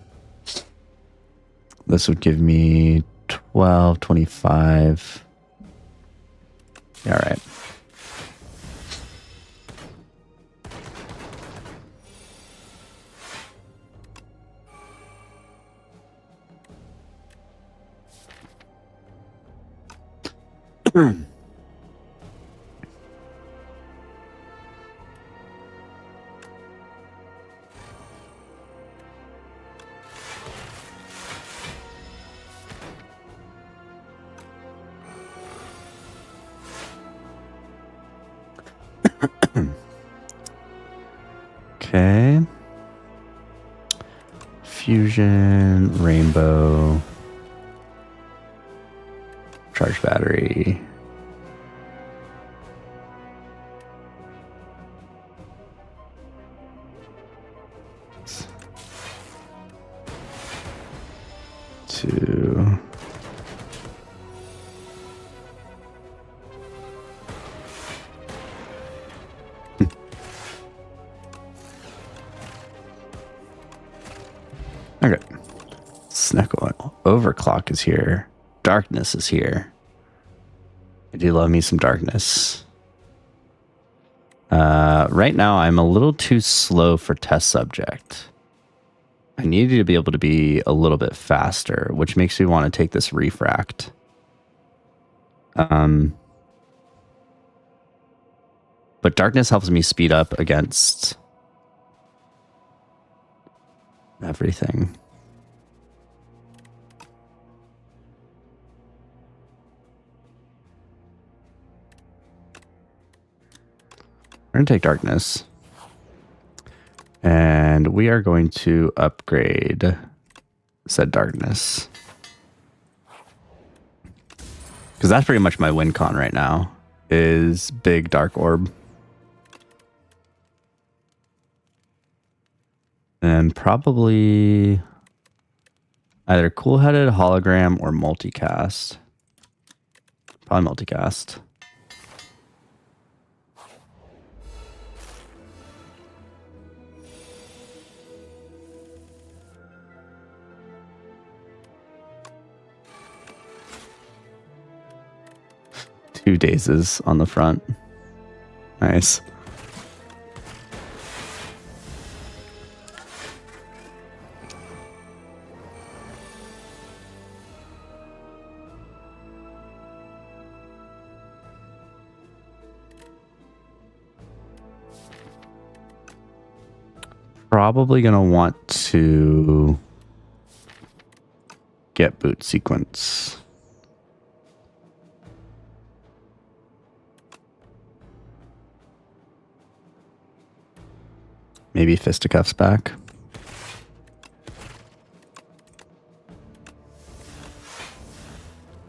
This would give me 12, 25. Yeah, all right. Okay. Fusion, rainbow, charge battery. Two. Okay. Snack oil. Overclock is here. Darkness is here. I do love me some darkness. Right now, I'm a little too slow for test subject. I need you to be able to be a little bit faster, which makes me want to take this refract. But darkness helps me speed up against everything. We're going to take darkness. And we are going to upgrade said darkness. Because that's pretty much my win con right now, is big dark orb. And probably either cool-headed, hologram, or multicast. Probably multicast. Two dazes on the front. Nice. Probably gonna want to get boot sequence. Maybe fisticuffs back.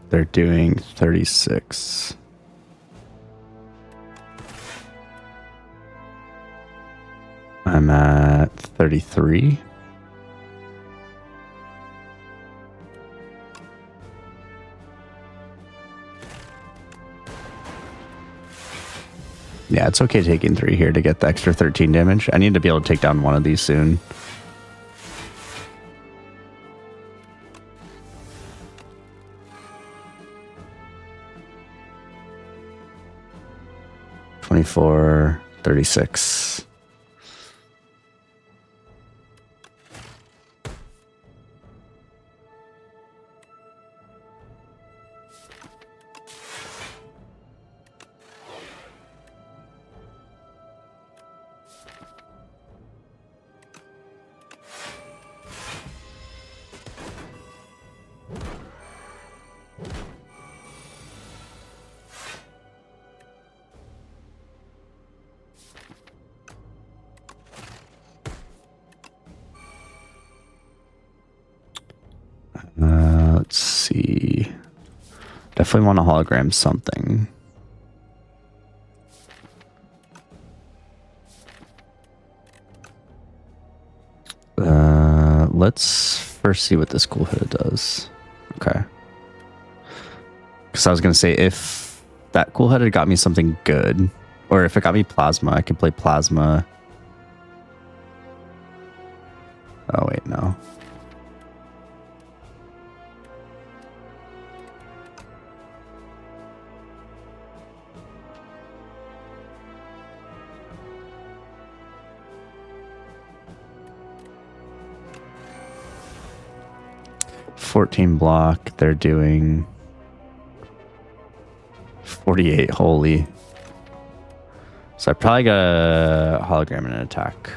They're doing 36. I'm at 33. Yeah, it's okay taking 3 here to get the extra 13 damage. I need to be able to take down one of these soon. $24, $36. Let's see. Definitely want to hologram something. let's first see what this cool headed does. Okay. Because I was going to say, if that cool headed got me something good, or if it got me plasma, I could play plasma. Oh, wait, no. $14 block. They're doing 48. Holy. So I probably got a hologram and an attack.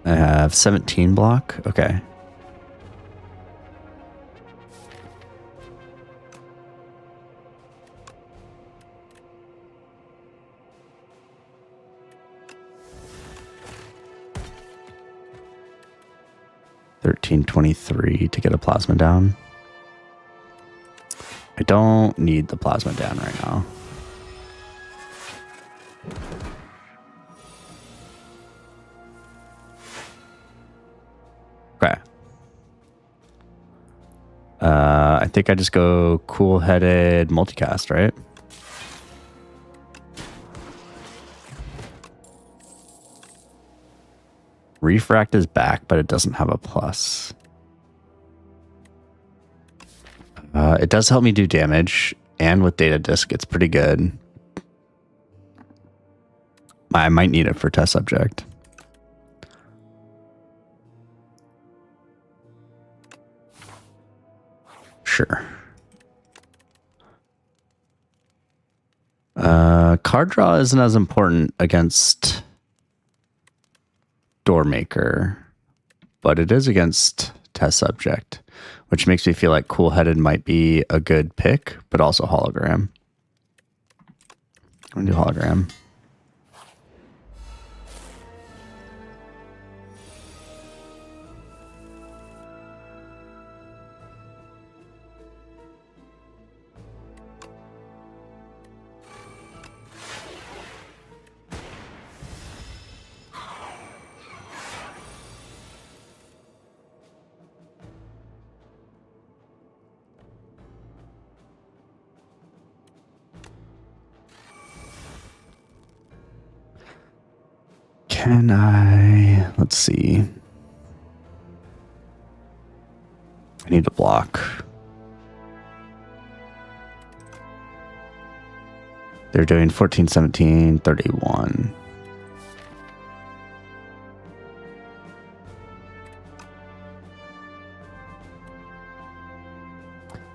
I have 17 block. Okay. $13.23 to get a plasma down. I don't need the plasma down right now. Okay. I think I just go cool-headed multicast, right? Refract is back, but it doesn't have a plus. It does help me do damage, and with data disk, it's pretty good. I might need it for test subject. Sure. Card draw isn't as important against Doormaker, but it is against test subject, which makes me feel like cool-headed might be a good pick, but also hologram. I'm gonna do hologram. Can I... Let's see. I need to block. They're doing 14, 17, 31.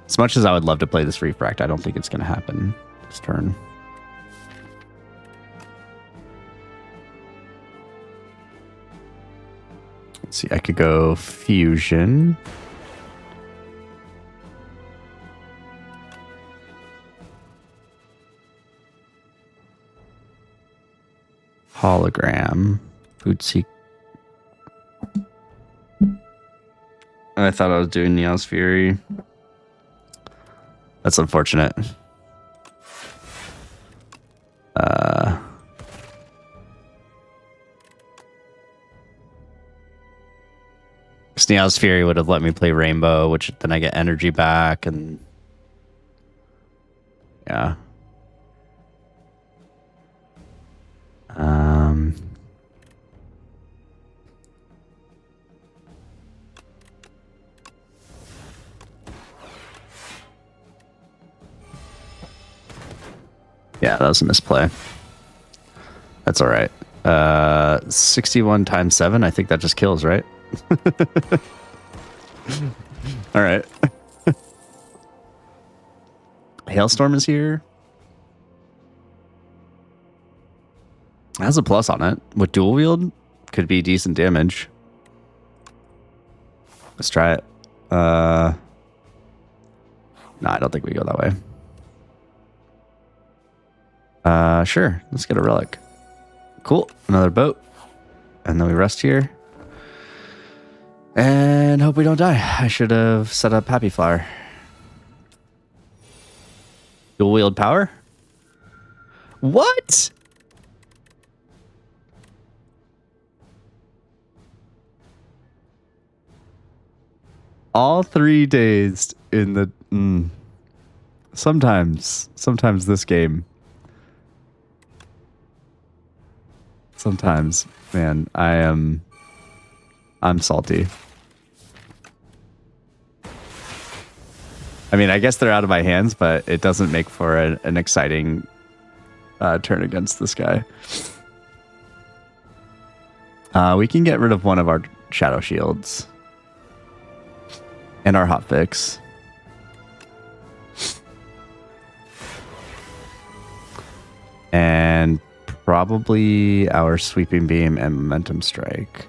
As much as I would love to play this refract, I don't think it's going to happen this turn. Let's see, I could go fusion. Hologram. Bootsy. I thought I was doing Neos Fury. That's unfortunate. Neos Fury would have let me play Rainbow, which then I get energy back, and yeah. Yeah, that was a misplay. That's all right. 61 times 7. I think that just kills, right? All right. Hailstorm is here. It has a plus on it. With dual wield, could be decent damage. Let's try it. No, I don't think we go that way. Sure. Let's get a relic. Cool. Another boat. And then we rest here. And hope we don't die. I should have set up Happy Flower. Dual wield power? What? All 3 days in the... Sometimes this game. Sometimes, man, I'm salty. I mean, I guess they're out of my hands, but it doesn't make for an exciting turn against this guy. We can get rid of one of our shadow shields. And our hotfix. And probably our sweeping beam and momentum strike.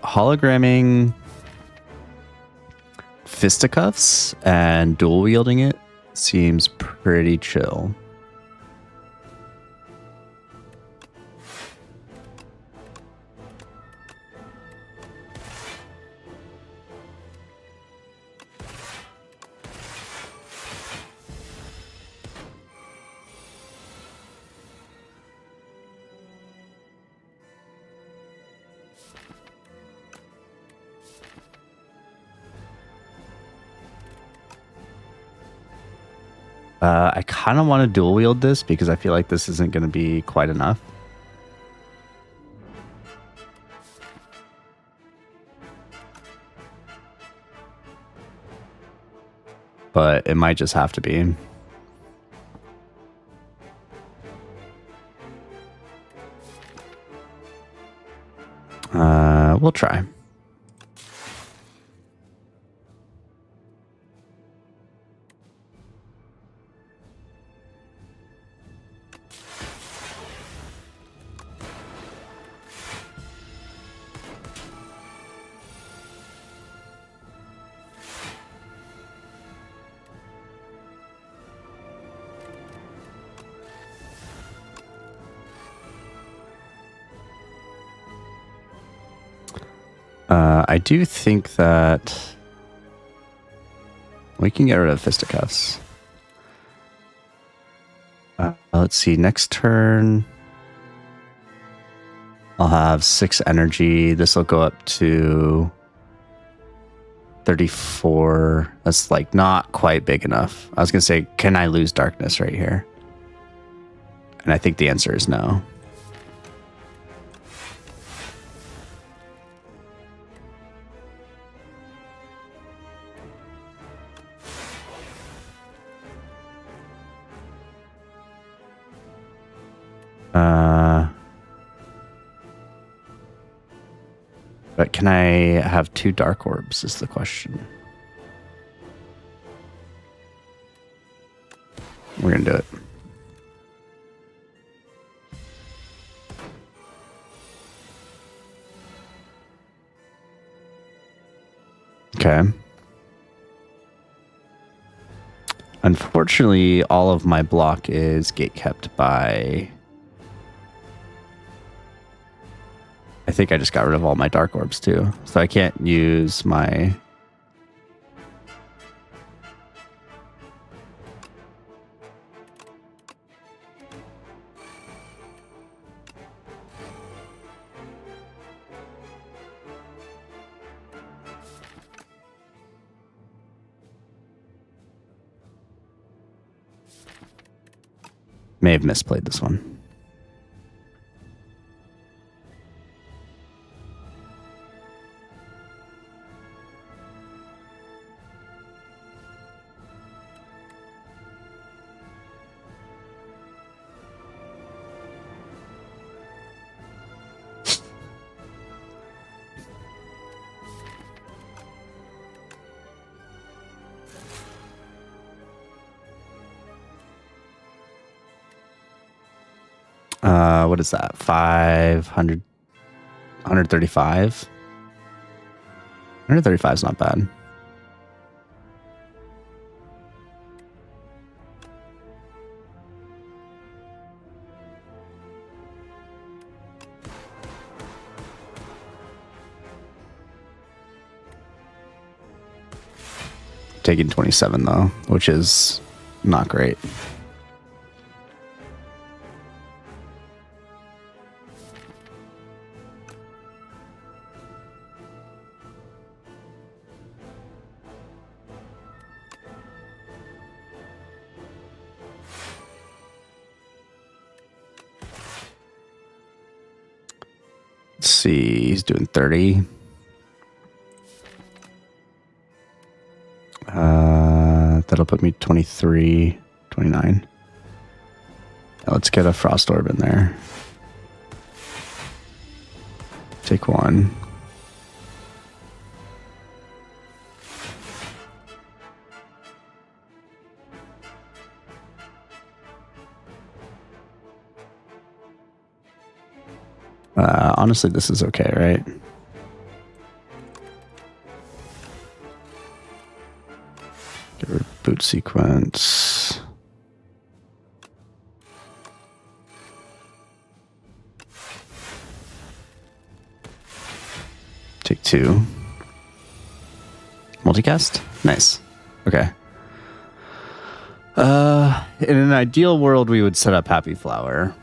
Hologramming fisticuffs and dual wielding it seems pretty chill. I kind of want to dual wield this because I feel like this isn't going to be quite enough. But it might just have to be. We'll try. I do think that we can get rid of fisticuffs. Let's see. Next turn, I'll have 6 energy. This will go up to 34. That's like not quite big enough. I was going to say, can I lose darkness right here? And I think the answer is no. But can I have 2 dark orbs is the question. We're going to do it. Okay. Unfortunately, all of my block is gate kept by... I think I just got rid of all my dark orbs too. So I can't use my... May have misplayed this one. What is that? 500, 135? 135 is not bad. Taking 27 though, which is not great. Let's see, he's doing 30. That'll put me 23, 29. Now let's get a Frost Orb in there. Take one. Honestly, this is okay, right? Get rid of boot sequence. Take two. Multicast? Nice. Okay. In an ideal world, we would set up Happy Flower.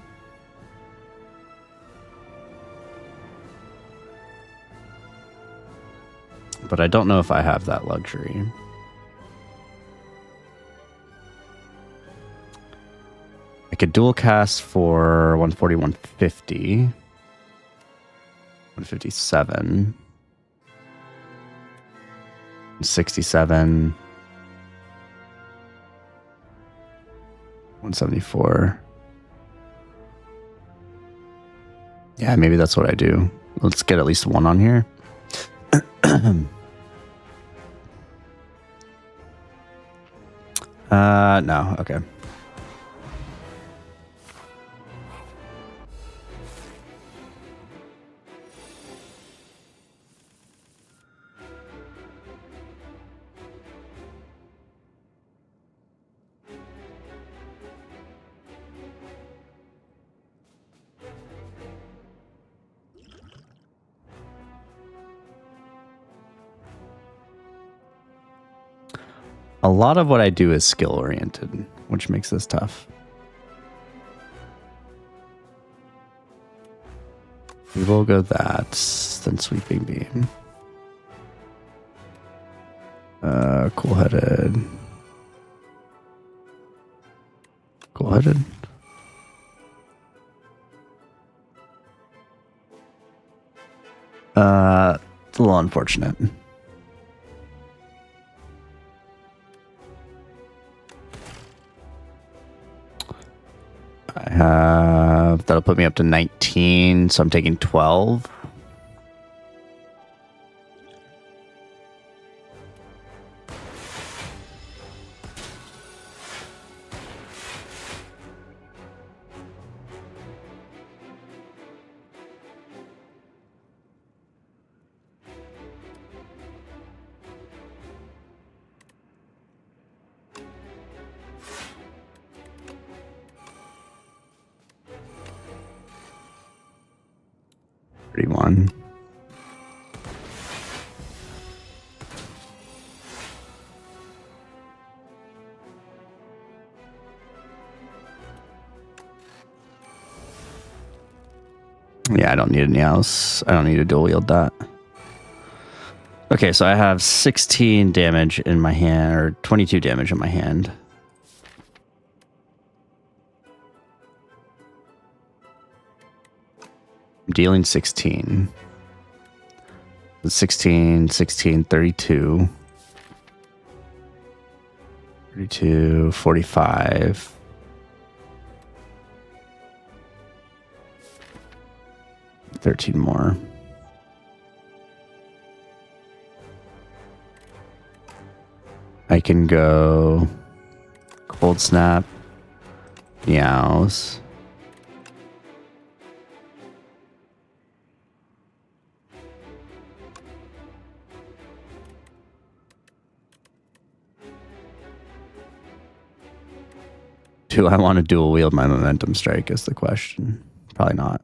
But I don't know if I have that luxury. I could dual cast for 140, 150. 157. 67. 174. Yeah, maybe that's what I do. Let's get at least one on here. No, okay. A lot of what I do is skill oriented, which makes this tough. We will go that, then Sweeping Beam. Cool-headed. Cool-headed. It's a little unfortunate. I have, that'll put me up to 19, so I'm taking 12. One. Yeah, I don't need any else. I don't need to dual wield that. Okay, so I have 16 damage in my hand, or 22 damage in my hand. I'm dealing 16. 16, 16, 32. 32, 45. $13 more. I can go Cold Snap, Meows. Do I want to dual wield my momentum strike is the question. Probably not.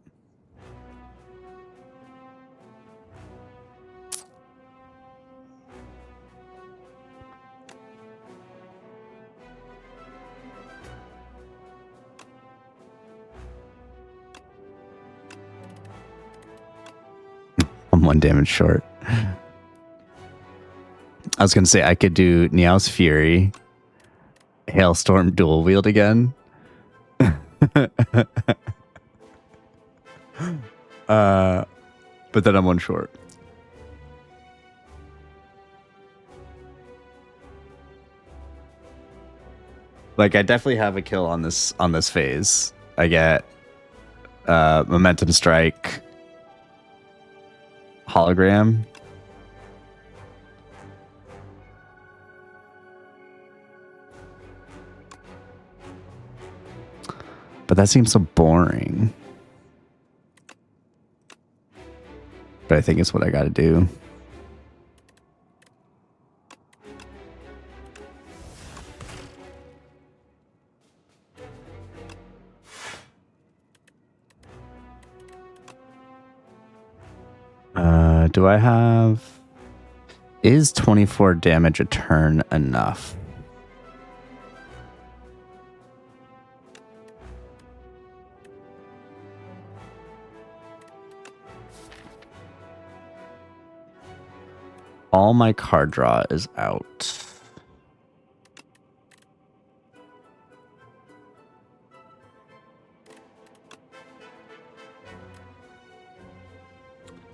I'm 1 damage short. I was going to say I could do Niao's Fury, Hailstorm dual wield again. But then I'm 1 short. Like, I definitely have a kill on this phase. I get Momentum Strike, Hologram. But that seems so boring. But I think it's what I gotta do. Do I have... Is 24 damage a turn enough? All my card draw is out.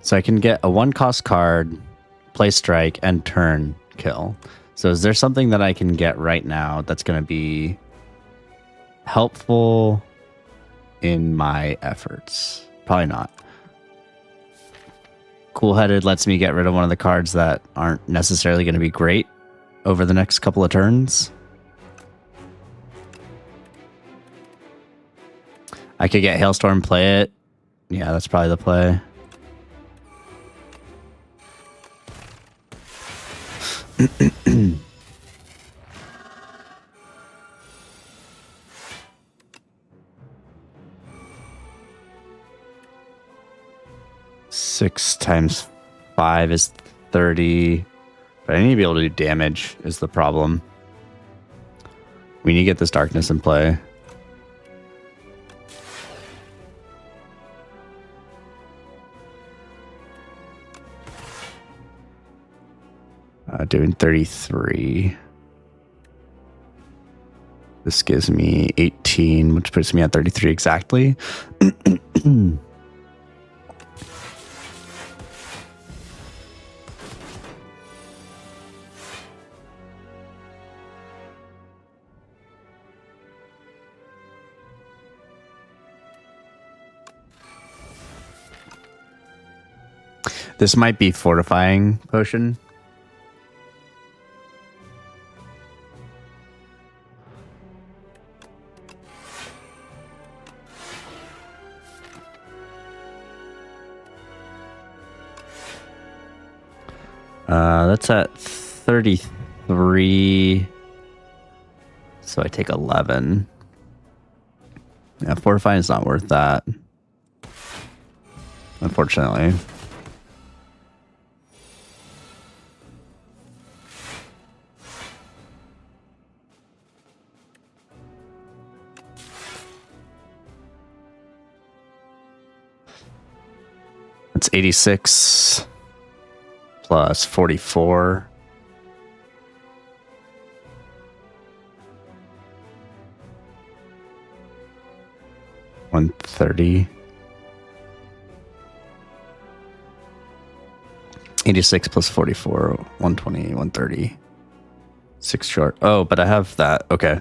So I can get a 1-cost card, play strike, and turn kill. So is there something that I can get right now that's going to be helpful in my efforts? Probably not. Cool-Headed lets me get rid of one of the cards that aren't necessarily going to be great over the next couple of turns. I could get Hailstorm, play it. Yeah, that's probably the play. Six times 5 is 30. But I need to be able to do damage is the problem. We need to get this darkness in play. Doing 33. This gives me 18, which puts me at 33 exactly. This might be fortifying potion. That's at 33. So I take 11. Yeah, fortifying is not worth that. Unfortunately. It's 86 plus 44. $130. 86 plus 44, 120, 130. 6 short. Oh, but I have that. Okay.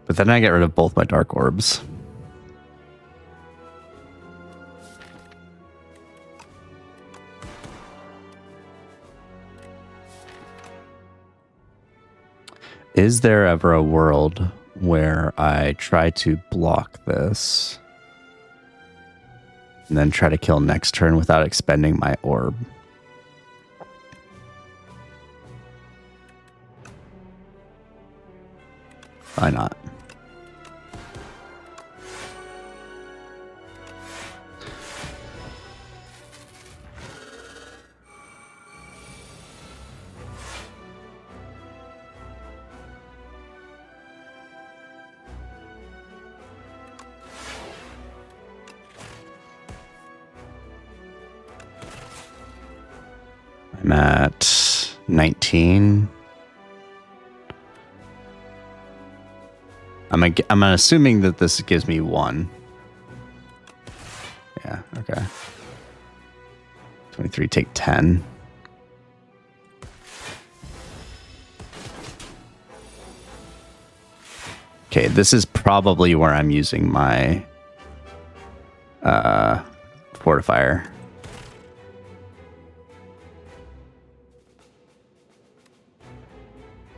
But then I get rid of both my dark orbs. Is there ever a world where I try to block this and then try to kill next turn without expending my orb? Why not? I'm at 19. I'm assuming that this gives me 1. Yeah, okay. 23, take 10. Okay, this is probably where I'm using my fortifier.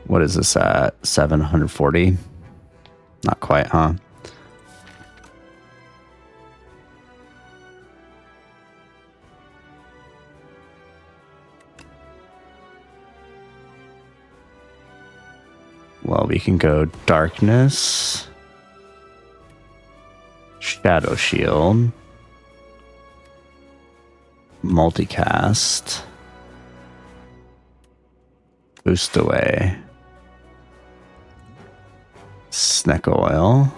What is this at? 740? Not quite, huh? Well, we can go darkness, shadow shield, multicast, boost away, snack oil.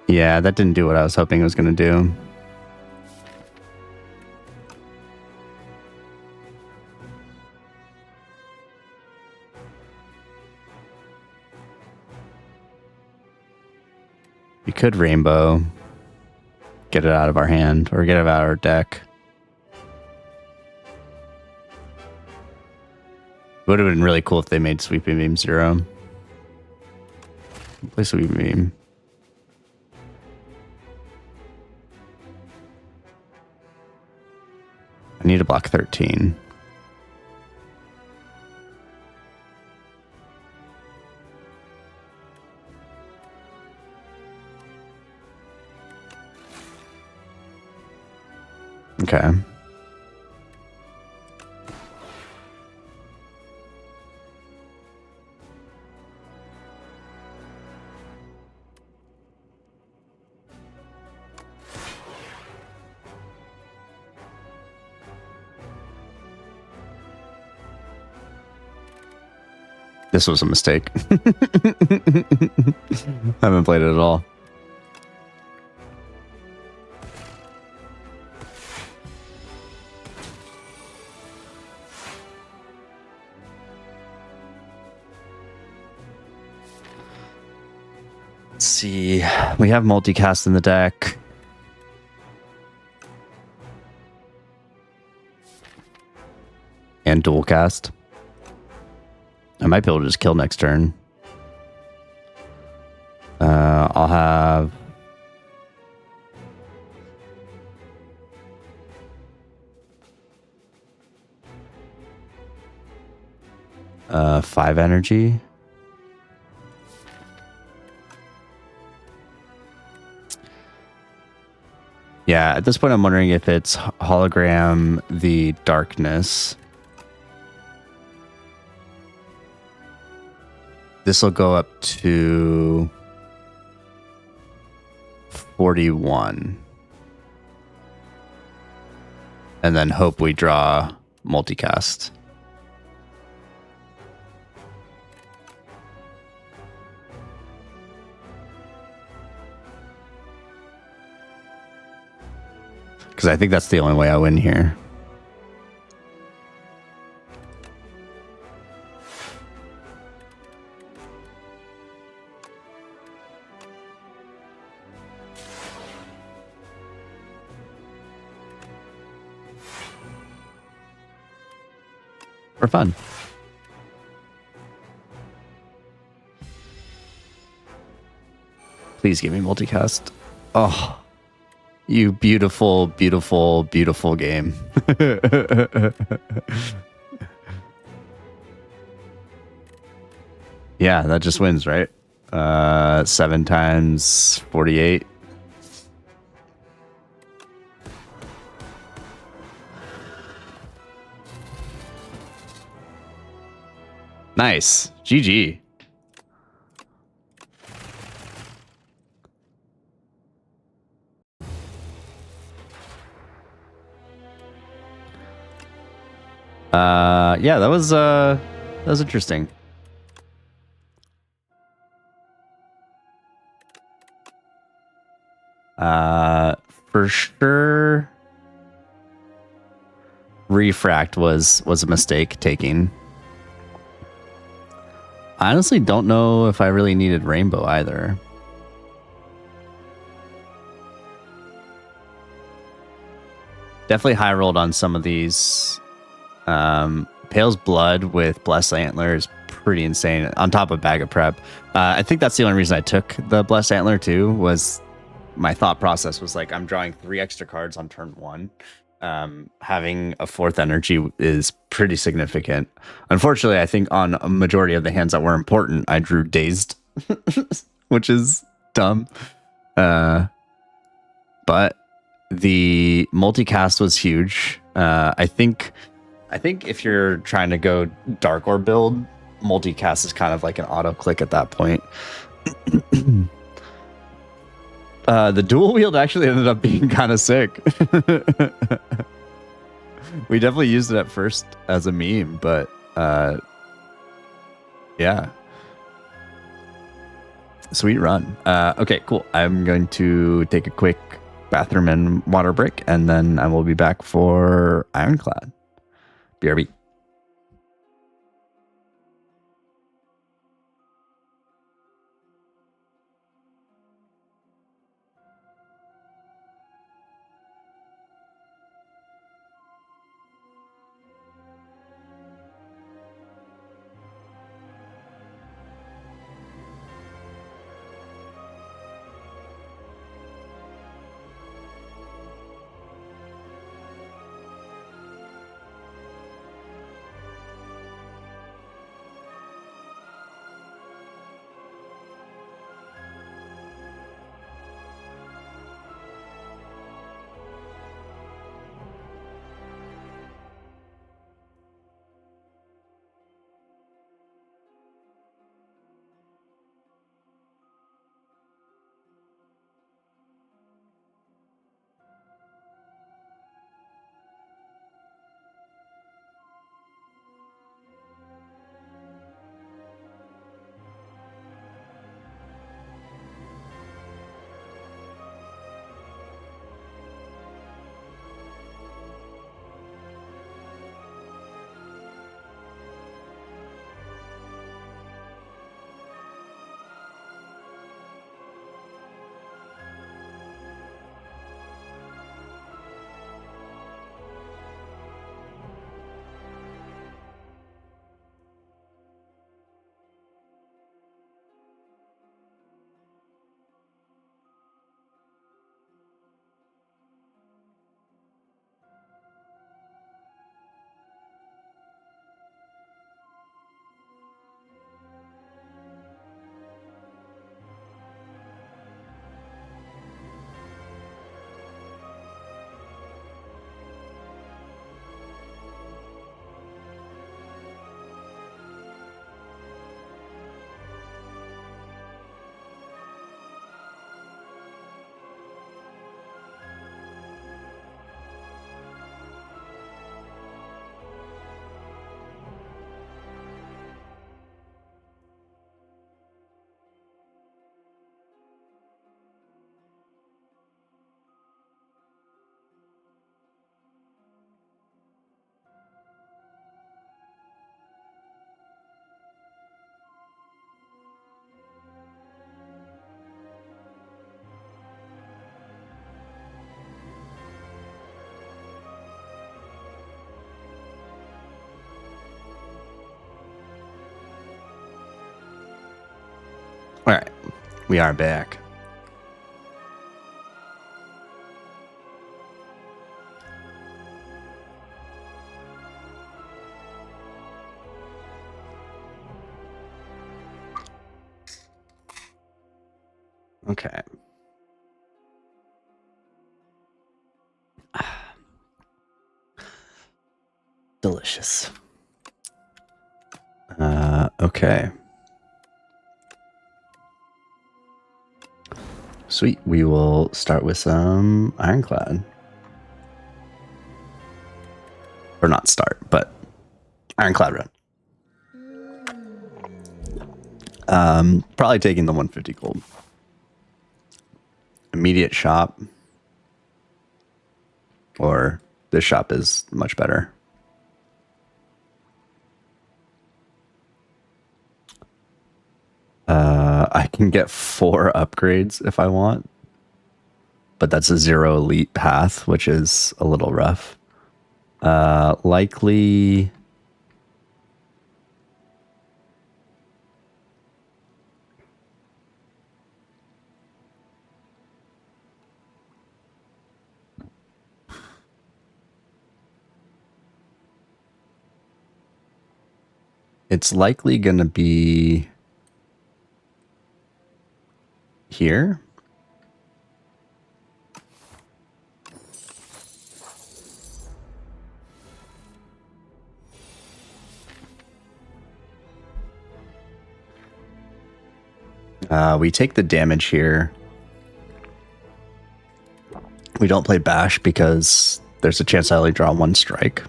Yeah, that didn't do what I was hoping it was going to do. We could rainbow, get it out of our hand, or get it out of our deck. It would have been really cool if they made Sweeping Beam 0. Play Sweeping Beam. I need to block 13. Okay. This was a mistake. I haven't played it at all. Let's see. We have multicast in the deck. And dual cast. I might be able to just kill next turn. I'll have... five energy. Yeah, at this point I'm wondering if it's hologram the darkness. This will go up to 41. And then hope we draw multicast. Because I think that's the only way I win here. For fun. Please give me multicast. Oh, you beautiful, beautiful, beautiful game. Yeah, that just wins, right? 7 times 48. Nice. GG. Yeah, that was interesting. For sure refract was a mistake taking. I honestly don't know if I really needed rainbow either. Definitely high rolled on some of these. Pale's Blood with Blessed Antler is pretty insane on top of Bag of Prep. I think that's the only reason I took the Blessed Antler too, was my thought process was like, I'm drawing 3 extra cards on turn 1. Having a 4th energy is pretty significant. Unfortunately, I think on a majority of the hands that were important, I drew Dazed, which is dumb. But the multicast was huge. I think if you're trying to go Dark Orb build, multicast is kind of like an auto click at that point. The dual wield actually ended up being kind of sick. We definitely used it at first as a meme, but yeah. Sweet run. Okay, cool. I'm going to take a quick bathroom and water break, and then I will be back for Ironclad. BRB. All right, we are back. Okay. Delicious. Okay. Sweet. We will start with some Ironclad. Or not start, but Ironclad run. Probably taking the 150 gold. Immediate shop. Or this shop is much better. I can get 4 upgrades if I want. But that's a 0 elite path, which is a little rough. Likely... It's likely going to be here. We take the damage here. We don't play bash because there's a chance I only draw 1 strike.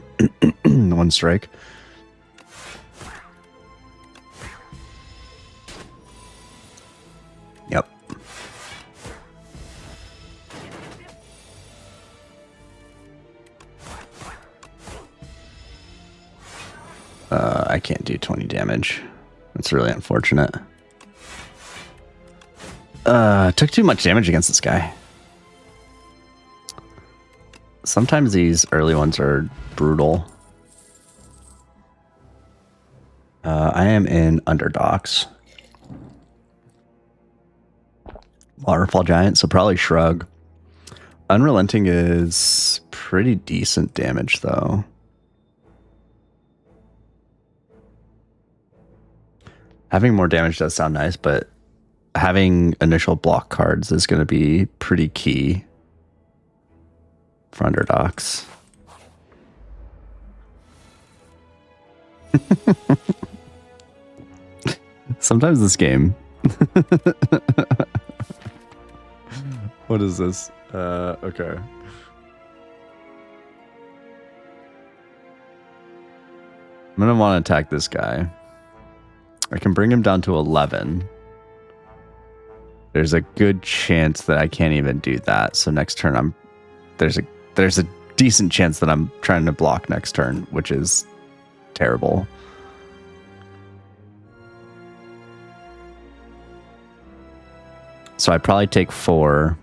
1 strike. Yep. I can't do 20 damage. That's really unfortunate. Took too much damage against this guy. Sometimes these early ones are brutal. I am in Underdogs. Waterfall Giant, so probably Shrug. Unrelenting is pretty decent damage, though. Having more damage does sound nice, but having initial block cards is going to be pretty key for Underdogs. Sometimes this game... What is this? Okay. I'm going to want to attack this guy. I can bring him down to 11. There's a good chance that I can't even do that. So next turn there's a decent chance that I'm trying to block next turn, which is terrible. So I probably take 4.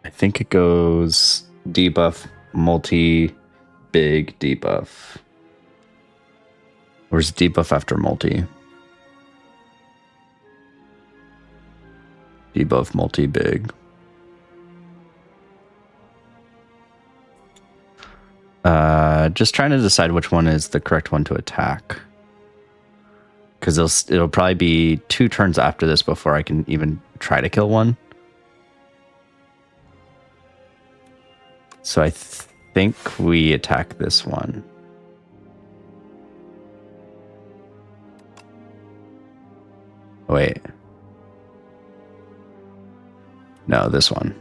I think it goes debuff, multi, big, debuff. Where's debuff after multi? Debuff, multi, big. Just trying to decide which one is the correct one to attack. Because it'll probably be 2 turns after this before I can even try to kill one. So I think we attack this one. Wait. No, this one.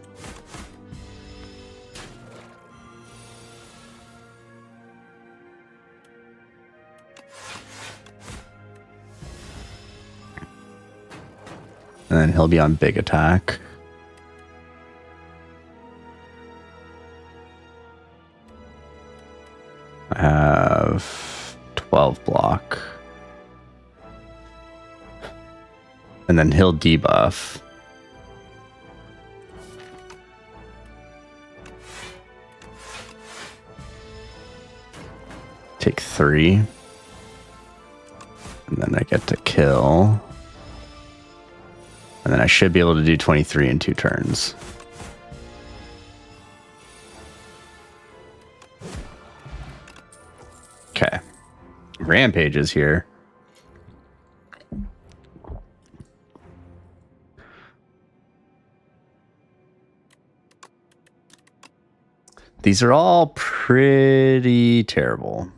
And then he'll be on big attack. I have 12 block. And then he'll debuff. Take 3. And then I get to kill. And then I should be able to do 23 in 2 turns. Rampage is here. These are all pretty terrible.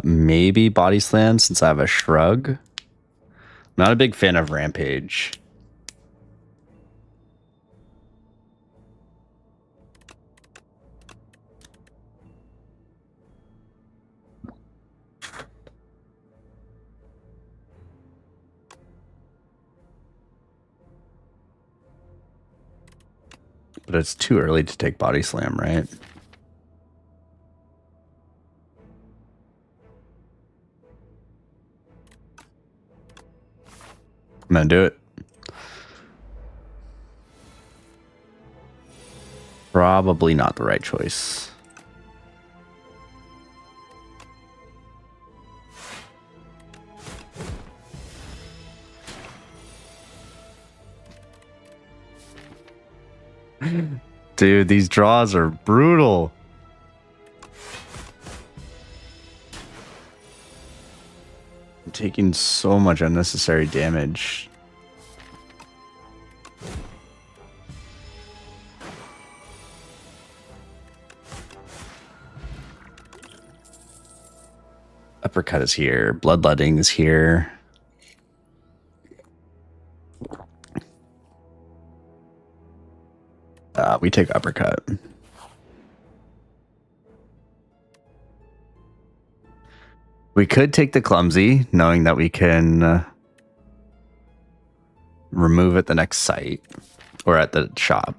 Maybe Body Slam since I have a Shrug. Not a big fan of Rampage. But it's too early to take Body Slam, right? I'm gonna do it. Probably not the right choice. Dude, these draws are brutal. I'm taking so much unnecessary damage. Uppercut is here. Bloodletting is here. We take uppercut. We could take the clumsy, knowing that we can remove at the next site or at the shop.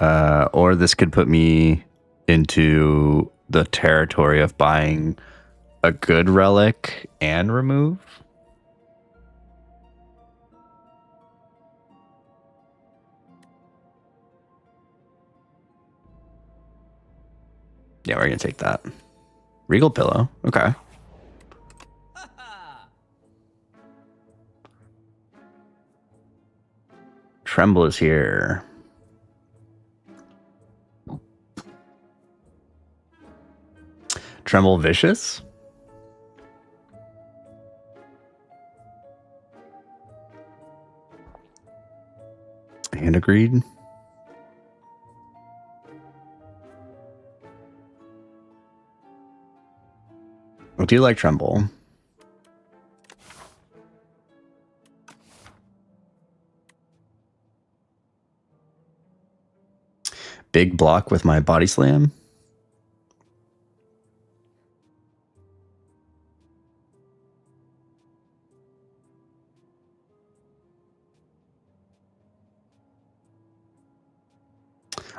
Or this could put me into the territory of buying a good relic and remove. Yeah, we're gonna take that. Regal Pillow. Okay. Tremble is here. Tremble Vicious. And agreed. I do like Tremble. Big block with my Body Slam.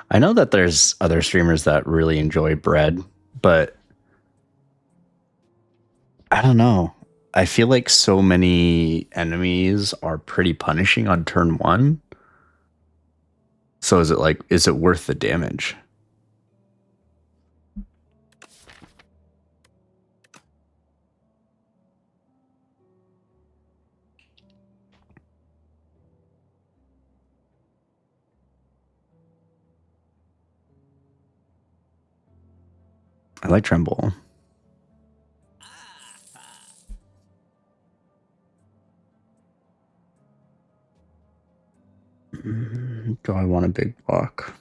I know that there's other streamers that really enjoy bread, but I don't know. I feel like so many enemies are pretty punishing on turn one. So is it worth the damage? I like Tremble. Do I want a big block?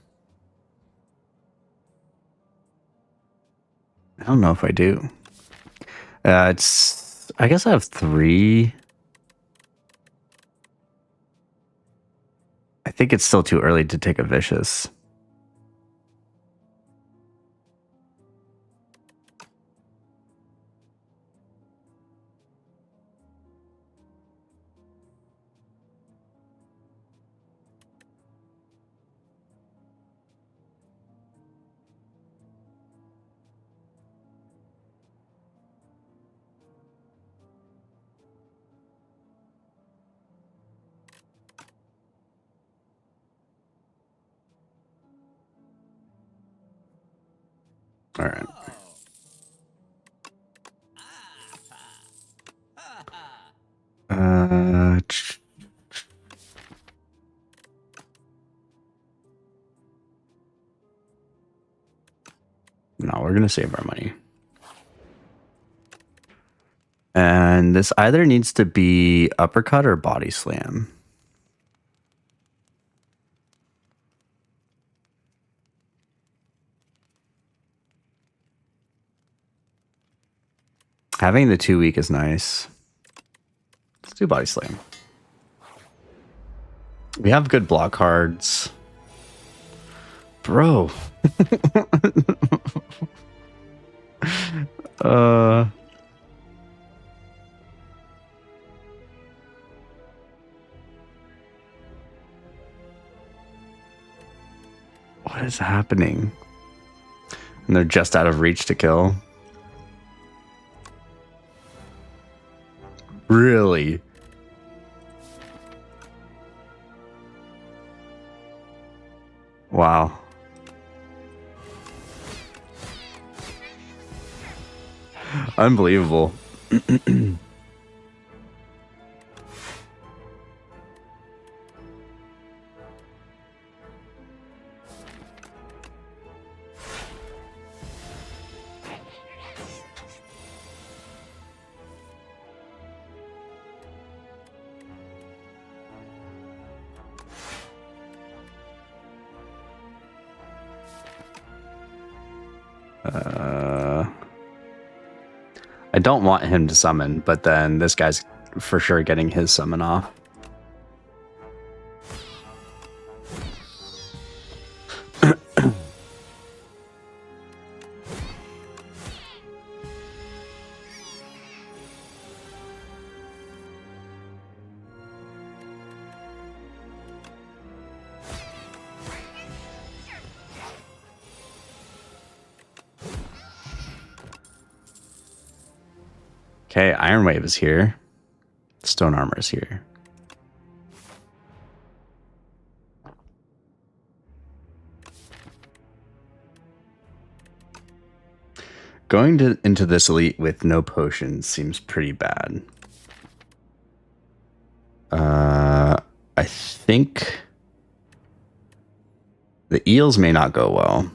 I don't know if I do. I guess I have 3. I think it's still too early to take a Vicious. All right. No, we're gonna save our money. And this either needs to be uppercut or body slam. Having the 2 week is nice. Let's do body slam. We have good block cards. Bro. What is happening? And they're just out of reach to kill. Really? Wow. Unbelievable. I don't want him to summon, but then this guy's for sure getting his summon off. Okay, Iron Wave is here. Stone Armor is here. Going into this elite with no potions seems pretty bad. I think the eels may not go well.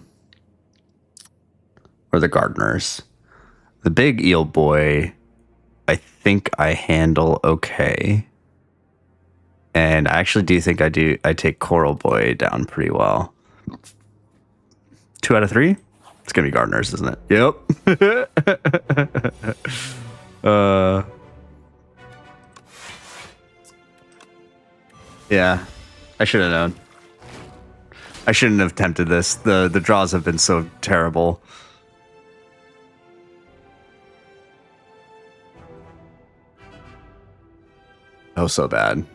Or the gardeners. The big eel boy, I think I handle okay. And I actually do think I take Coral Boy down pretty well. 2 out of 3? It's gonna be gardeners, isn't it? Yep. Yeah. I should have known. I shouldn't have tempted this. The draws have been so terrible. Oh, so bad.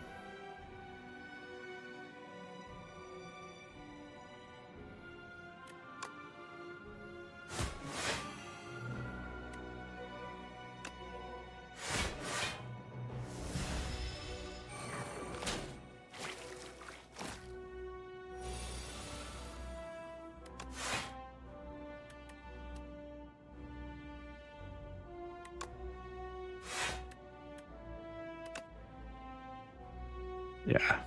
Yeah.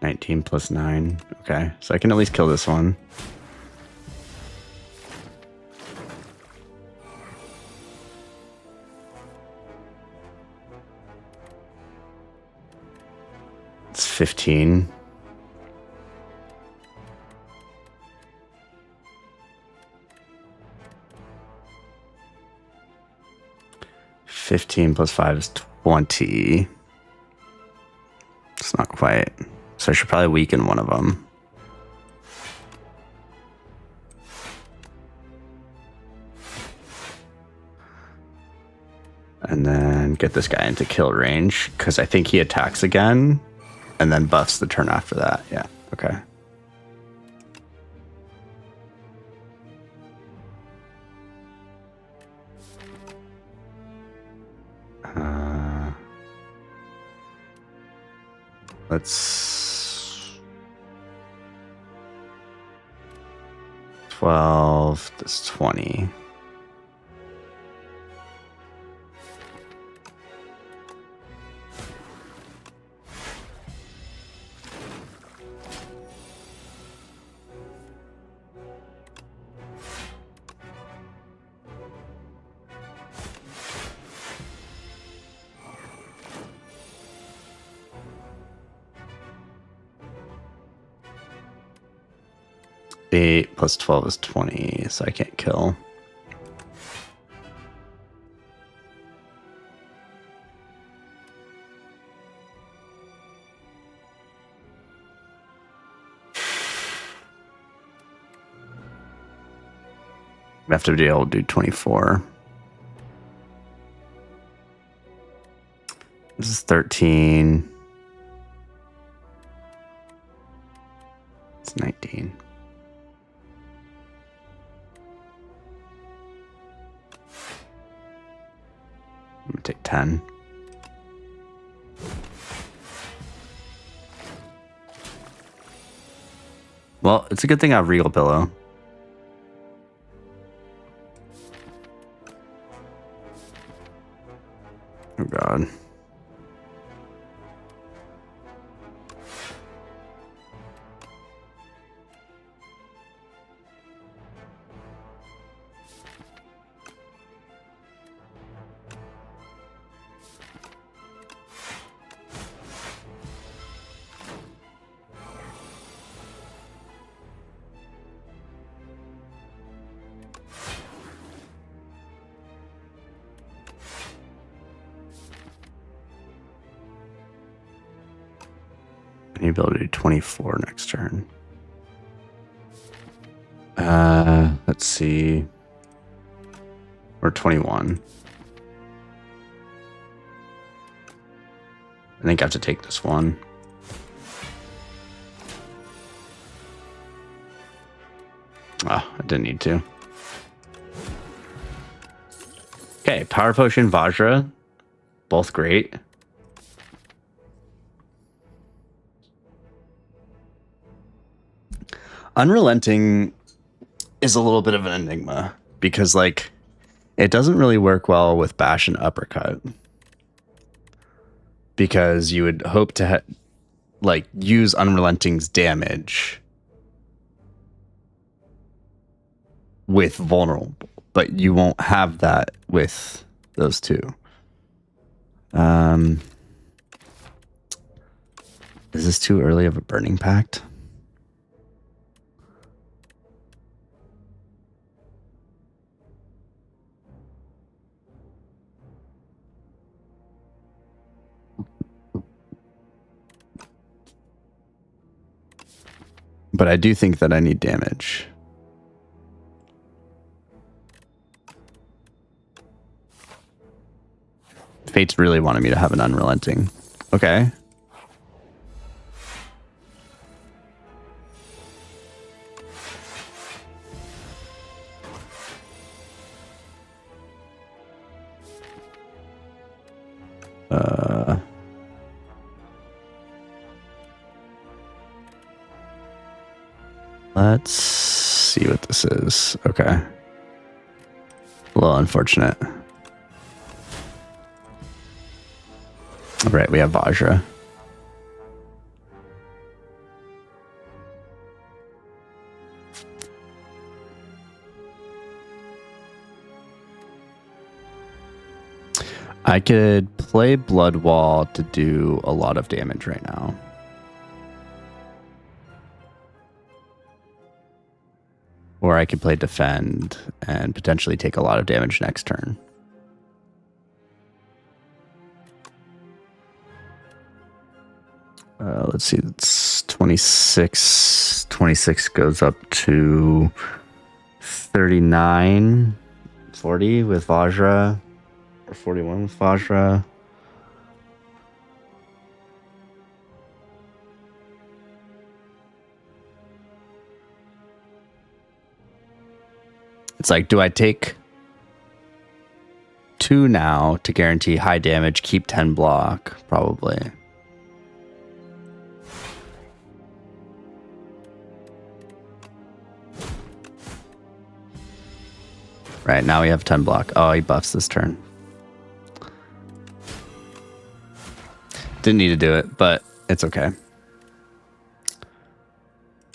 19 plus 9. Okay, so I can at least kill this one. It's 15. +5 is 20. It's not quite. So I should probably weaken one of them. And then get this guy into kill range, because I think he attacks again and then buffs the turn after that. Yeah, okay. Let's 12, this 20. 8 plus 12 is 20, so I can't kill. I have to be able to do 24. This is 13. It's 19. I'm gonna take 10. Well, it's a good thing I have Regal Pillow. Oh god. I need to be able to do 24 next turn. Let's see. Or 21. I think I have to take this one. Oh, I didn't need to. Okay, Power Potion, Vajra. Both great. Unrelenting is a little bit of an enigma because, like, it doesn't really work well with Bash and Uppercut. Because you would hope to, use Unrelenting's damage with Vulnerable, but you won't have that with those two. Is this too early of a Burning Pact? But I do think that I need damage. Fate's really wanted me to have an Unrelenting. Okay. Let's see what this is. Okay. A little unfortunate. All right, we have Vajra. I could play Blood Wall to do a lot of damage right now. Or I could play Defend and potentially take a lot of damage next turn. Let's see, it's 26. 26 goes up to 39, 40 with Vajra, or 41 with Vajra. It's like, do I take 2 now to guarantee high damage, keep 10 block? Probably. Right, now we have 10 block. Oh, he buffs this turn. Didn't need to do it, but it's okay.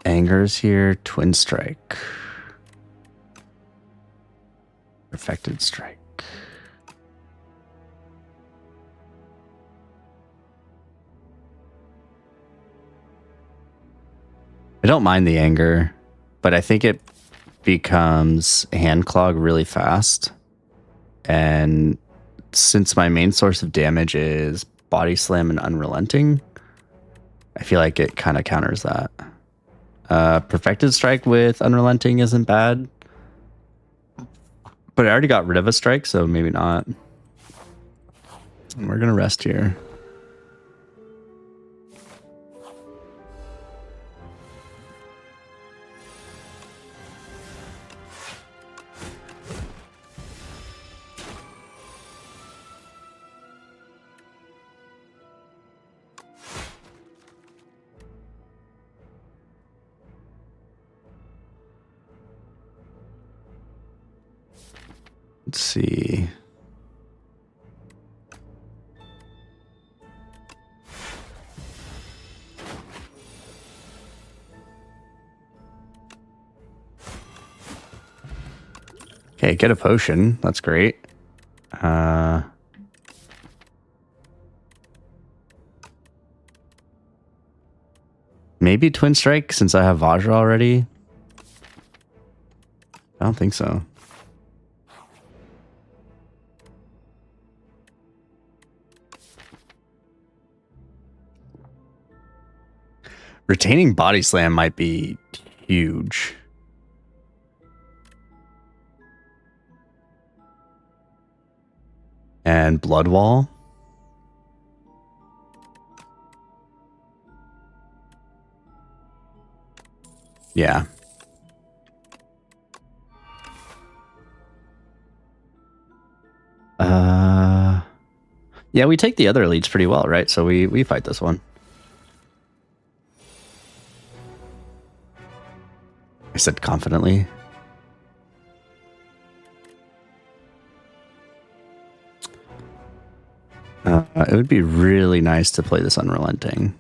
Anger's here, Twin Strike. Perfected Strike. I don't mind the anger. but I think it becomes hand clog really fast. And since my main source of damage is body slam and unrelenting, I feel like it kind of counters that. Perfected strike with unrelenting isn't bad, but I already got rid of a strike, so maybe not. And we're gonna rest here. Let's see. Okay, get a potion. That's great. Maybe Twin Strike since I have Vajra already. I don't think so. Retaining Body Slam might be huge. And Blood Wall. Yeah. Yeah, we take the other leads pretty well, right? So we fight this one. I said confidently. It would be really nice to play this Unrelenting.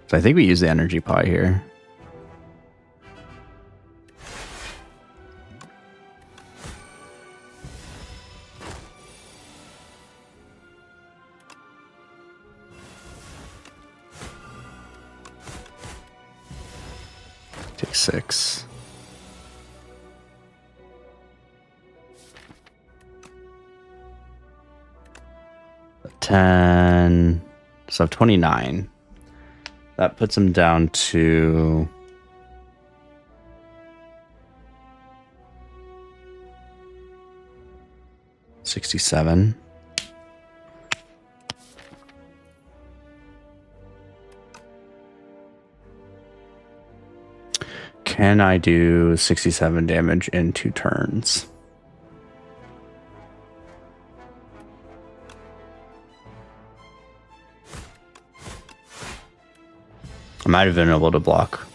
So I think we use the energy pie here. Take 6. $10. So 29. That puts him down to $67. Can I do 67 damage in 2 turns? I might have been able to block,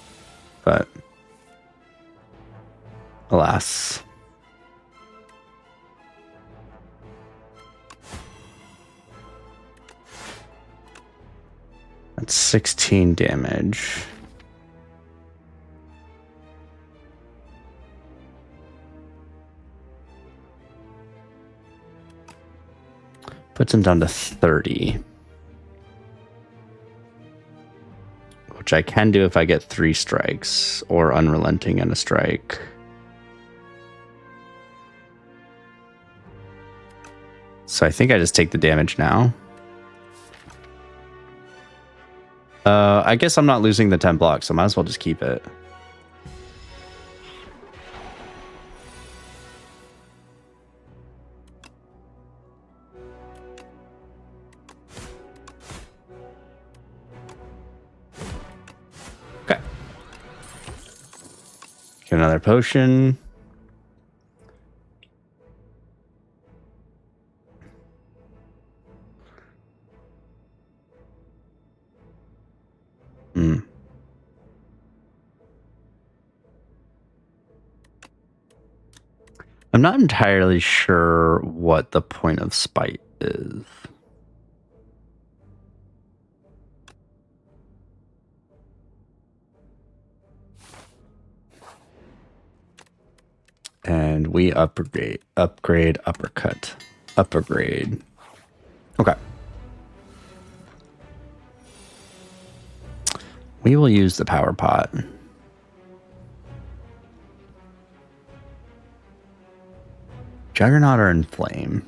but alas. That's 16 damage. Puts him down to 30. Which I can do if I get 3 strikes or Unrelenting and a strike. So I think I just take the damage now. I guess I'm not losing the 10 blocks, so I might as well just keep it. Okay. Get another potion. I'm not entirely sure what the point of Spite is. And we upgrade uppercut. Upgrade. Okay. We will use the power pot. Juggernaut or Inflame?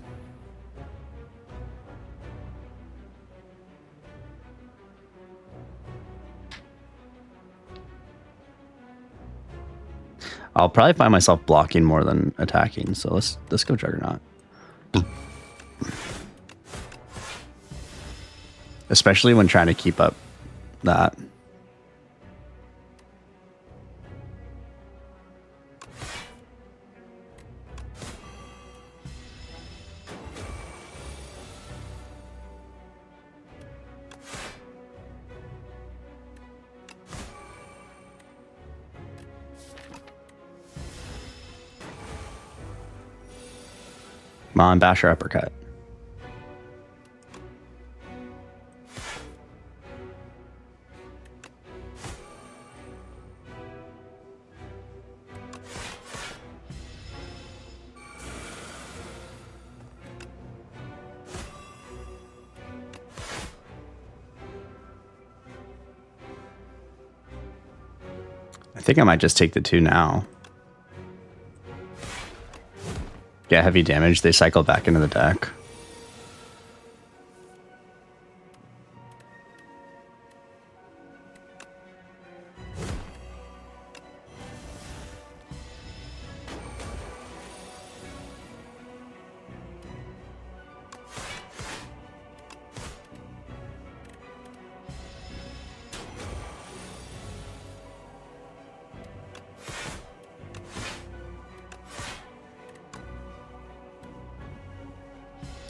I'll probably find myself blocking more than attacking, so let's go Juggernaut. Especially when trying to keep up that. Come on, Basher Uppercut. I think I might just take the 2 now. Get heavy damage, they cycle back into the deck.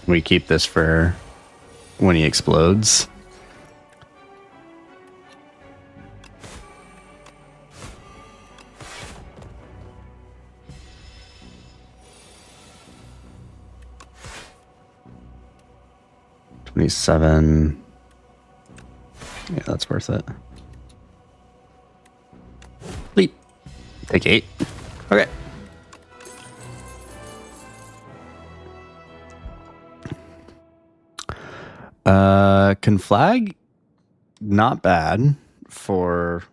We keep this for when he explodes. $27. Yeah, that's worth it. Leap. Take 8. Okay. Conflag, not bad for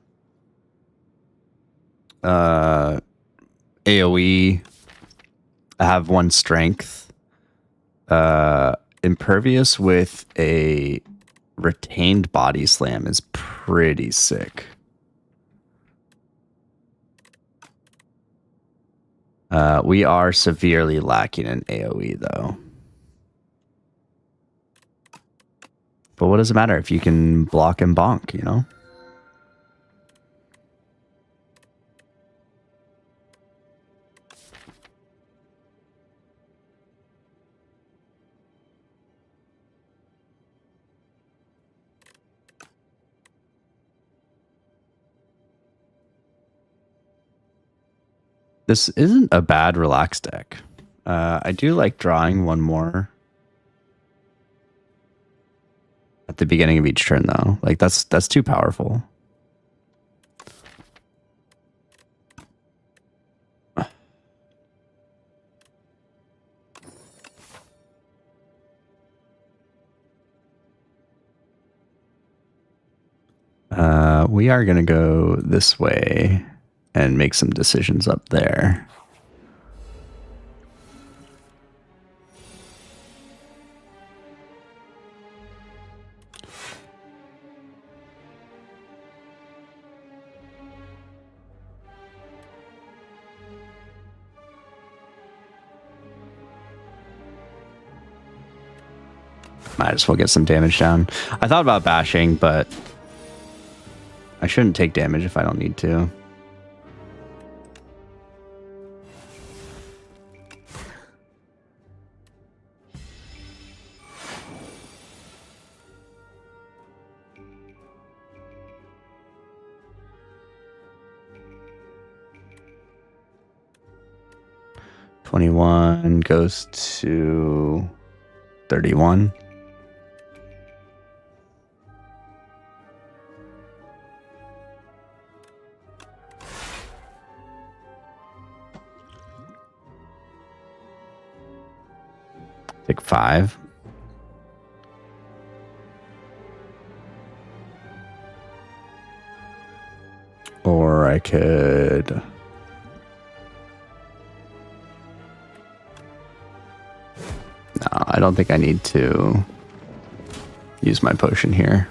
AoE. I have 1 strength. Impervious with a retained body slam is pretty sick. We are severely lacking in AoE though. But what does it matter if you can block and bonk, you know? This isn't a bad relax deck. I do like drawing 1 more at the beginning of each turn, though. Like that's too powerful. We are gonna go this way and make some decisions up there. Might as well get some damage down. I thought about bashing, but I shouldn't take damage if I don't need to. $21 goes to $31. Take 5. Or I could I don't think I need to use my potion here.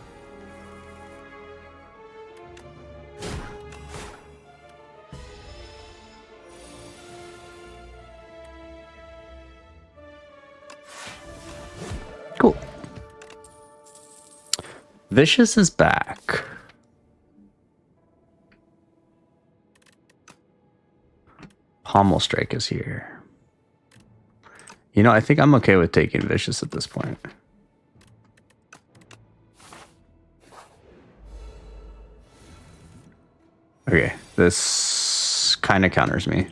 Cool. Vicious is back. Pommel Strike is here. You know, I think I'm okay with taking Vicious at this point. Okay, this kind of counters me.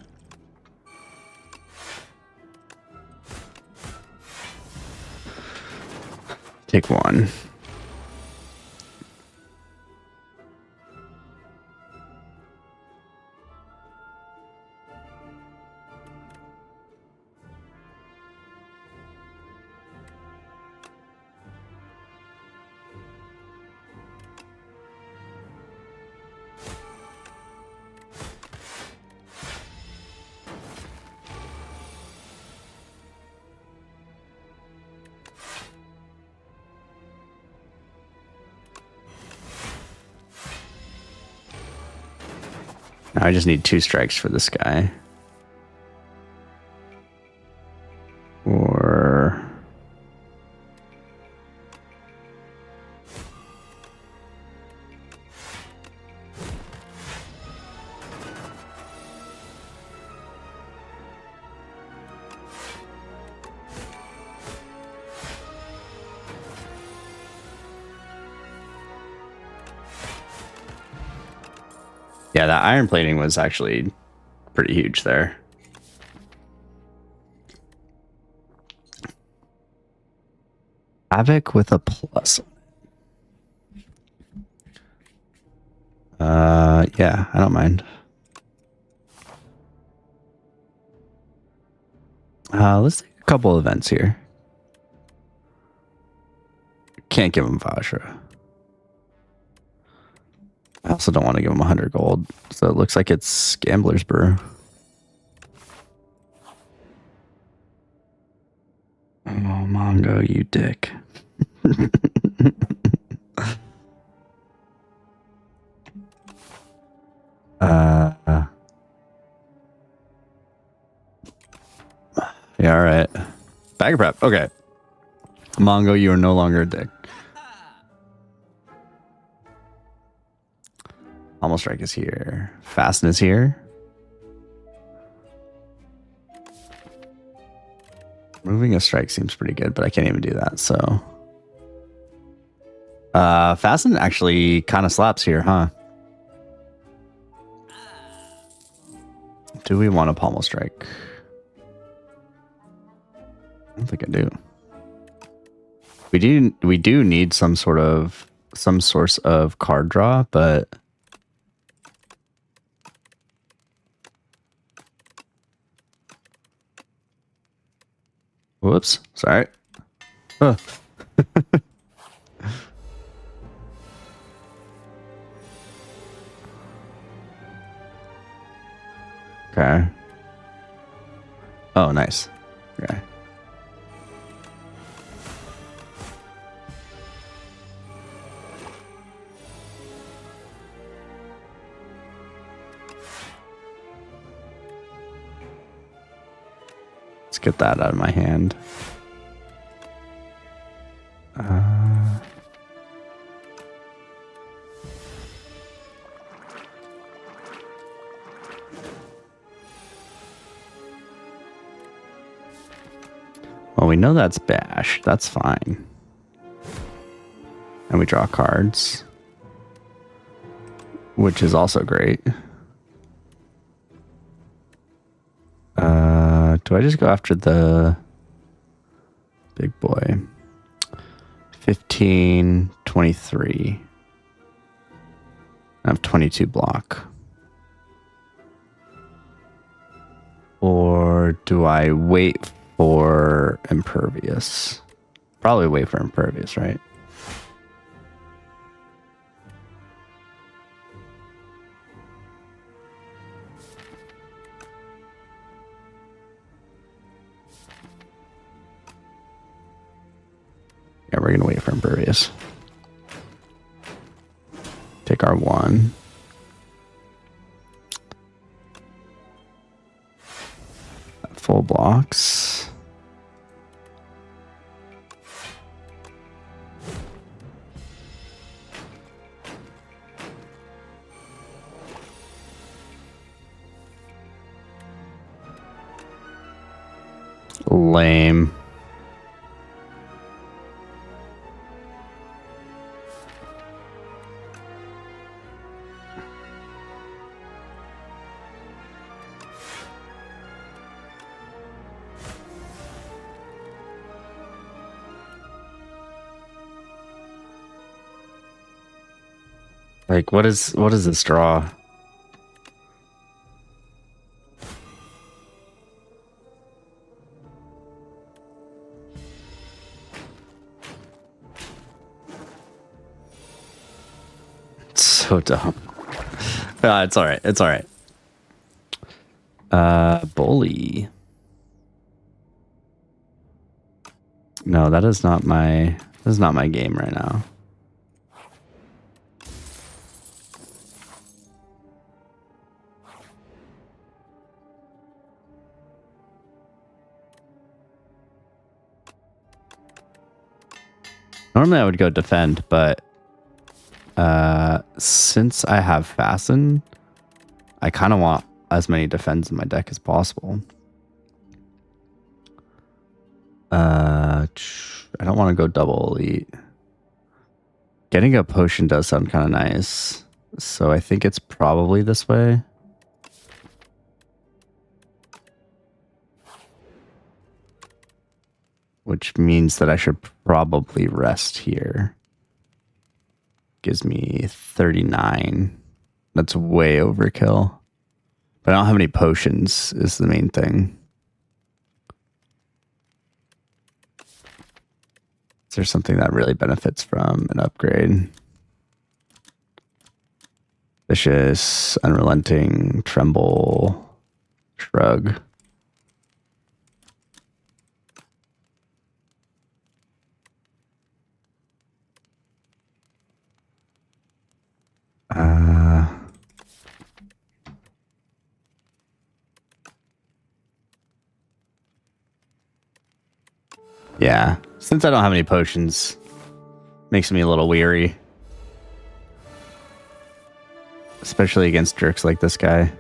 Take one. Now I just need 2 strikes for this guy. Or... yeah, that iron plating was actually pretty huge there. Havoc with a plus. Yeah, I don't mind. Let's take a couple events here. Can't give him Vajra. I also don't want to give him 100 gold. So it looks like it's Gambler's Brew. Oh, Mongo, you dick. Yeah, all right. Bag of prep. Okay. Mongo, you are no longer a dick. Almost Strike is here. Fasten is here. Moving a strike seems pretty good, but I can't even do that, so. Fasten actually kind of slaps here, huh? Do we want a Pommel Strike? I don't think I do. We do need some source of card draw, but whoops, sorry. Huh. Okay. Oh, nice. Okay. Let's get that out of my hand. Well, we know that's Bash. That's fine. And we draw cards, which is also great. Do I just go after the big boy? 15, 23. I have 22 block. Or do I wait for Impervious? Probably wait for Impervious, right? Yeah, we're gonna wait for Impervious. Take our 1. Full blocks. Lame. Like, what is this draw? It's so dumb. It's all right. It's all right. Bully. No, that is not my game right now. Normally I would go defend, but since I have Fasten, I kind of want as many defends in my deck as possible. I don't want to go double elite. Getting a potion does sound kind of nice, so I think it's probably this way. Which means that I should probably rest here. Gives me 39. That's way overkill. But I don't have any potions is the main thing. Is there something that really benefits from an upgrade? Vicious, Unrelenting, Tremble, Shrug. Yeah, since I don't have any potions, makes me a little weary. Especially against jerks like this guy.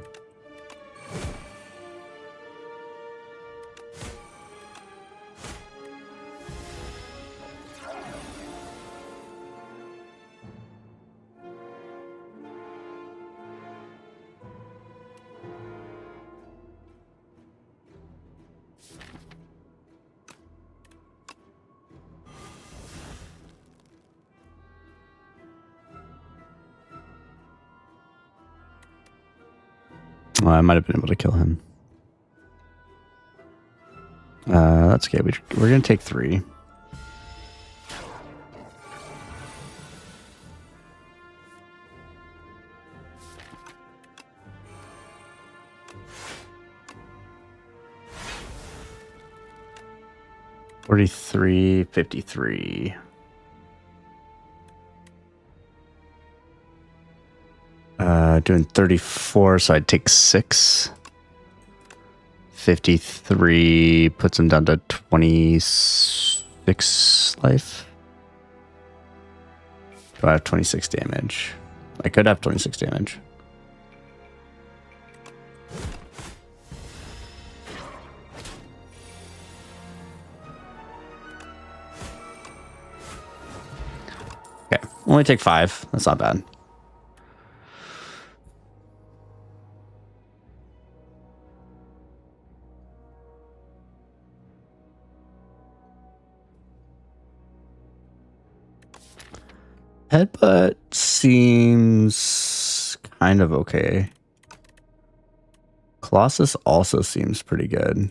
Oh, I might have been able to kill him. That's okay. We're going to take 3. $43, $53. Doing 34, so I'd take 6. 53 puts him down to 26 life. Do I have 26 damage? I could have 26 damage. Okay, only take 5. That's not bad. Headbutt seems kind of okay. Colossus also seems pretty good.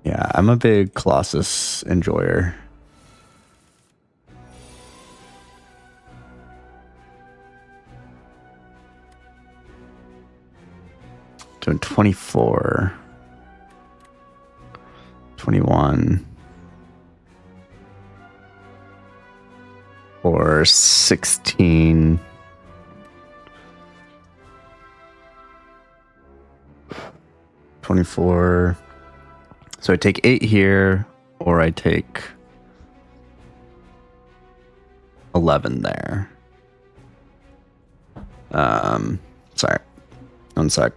Yeah, I'm a big Colossus enjoyer. Doing 24. 21. Or 16. 24. So I take 8 here, or I take 11 there. Sorry. 1 sec.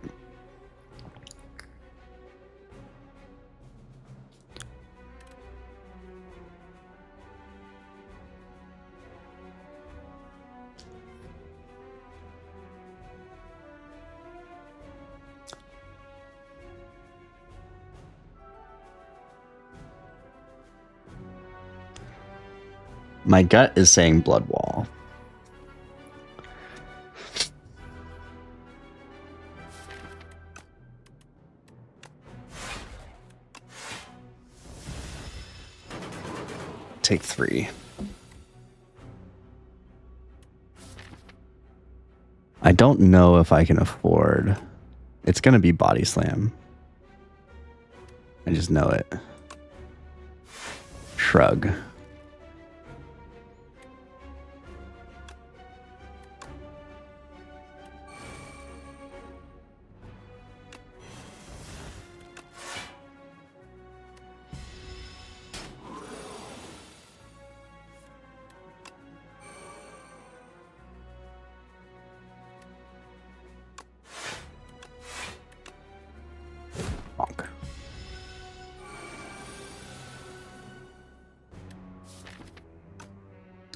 My gut is saying blood wall. Take 3. I don't know if I can afford. It's going to be body slam. I just know it. Shrug.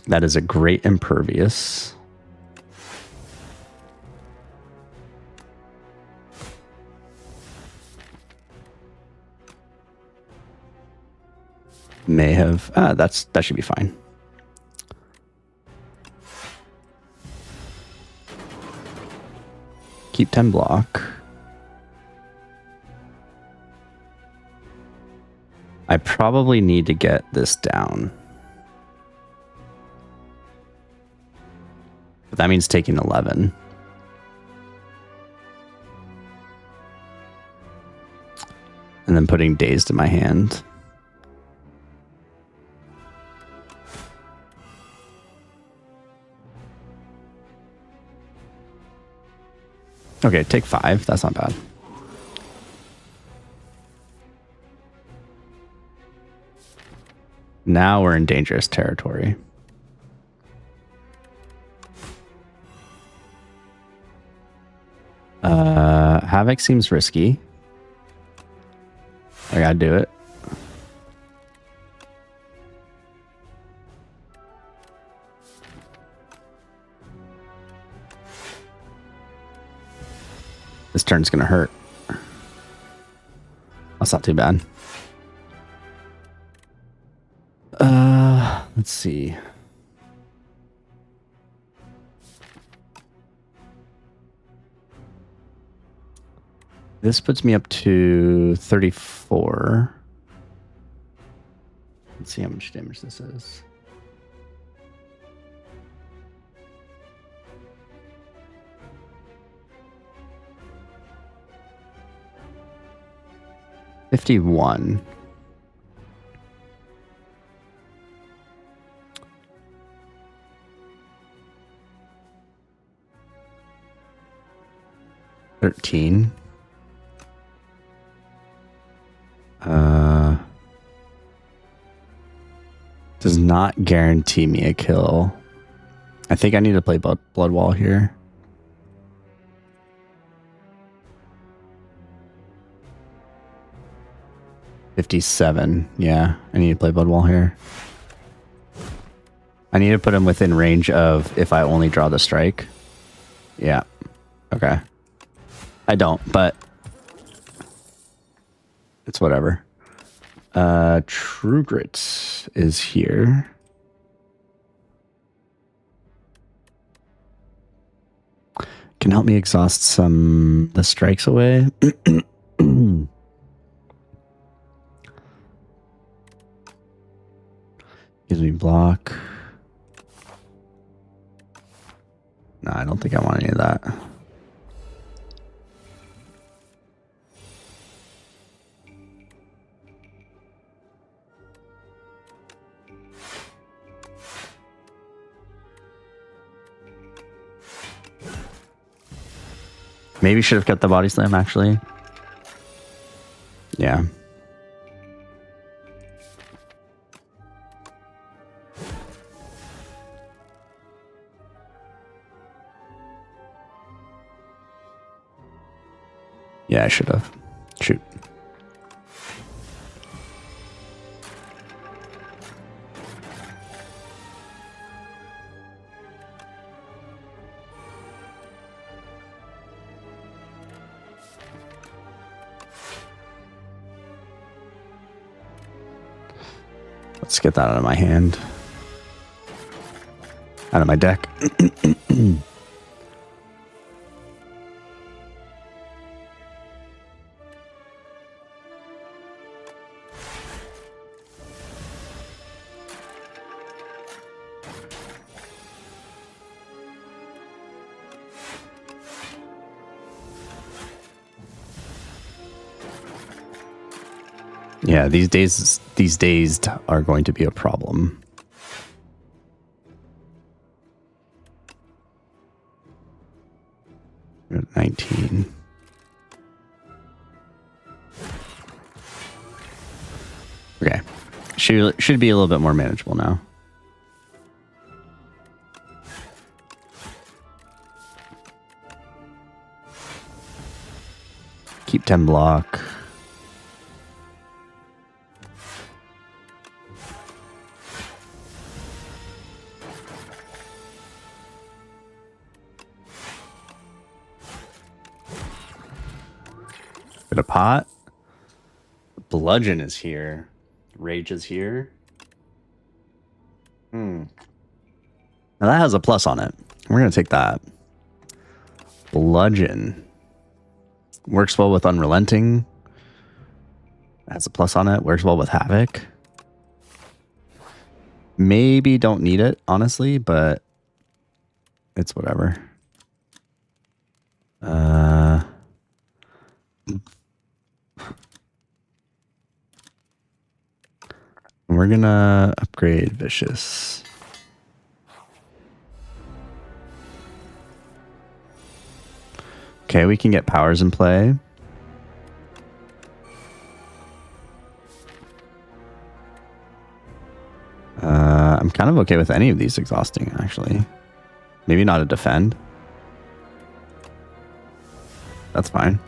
That is a great impervious. May have that should be fine. Keep 10 block. I probably need to get this down. But that means taking 11. And then putting dazed in my hand. Okay, take 5. That's not bad. Now we're in dangerous territory. Havoc seems risky. I gotta do it. This turn's gonna hurt. That's not too bad. Let's see. This puts me up to 34. Let's see how much damage this is. $51. $13. Does not guarantee me a kill. I think I need to play Blood Wall here. $57. Yeah, I need to play Blood Wall here. I need to put him within range of if I only draw the strike. Yeah. Okay. I don't, but it's whatever. True Grit is here. Can help me exhaust some the strikes away. Gives me block. No, I don't think I want any of that. Maybe should have kept the body slam, actually. Yeah. Yeah, I should have. Shoot. Let's get that out of my hand. Out of my deck. Yeah, these dazed are going to be a problem. We're at 19. Okay. Should be a little bit more manageable now. Keep 10 block. Get a pot. Bludgeon is here. Rage is here. Now that has a plus on it. We're going to take that. Bludgeon. Works well with Unrelenting. Has a plus on it. Works well with Havoc. Maybe don't need it, honestly, but it's whatever. We're gonna upgrade Vicious. Okay, we can get powers in play. I'm kind of okay with any of these exhausting, actually. Maybe not a defend. That's fine.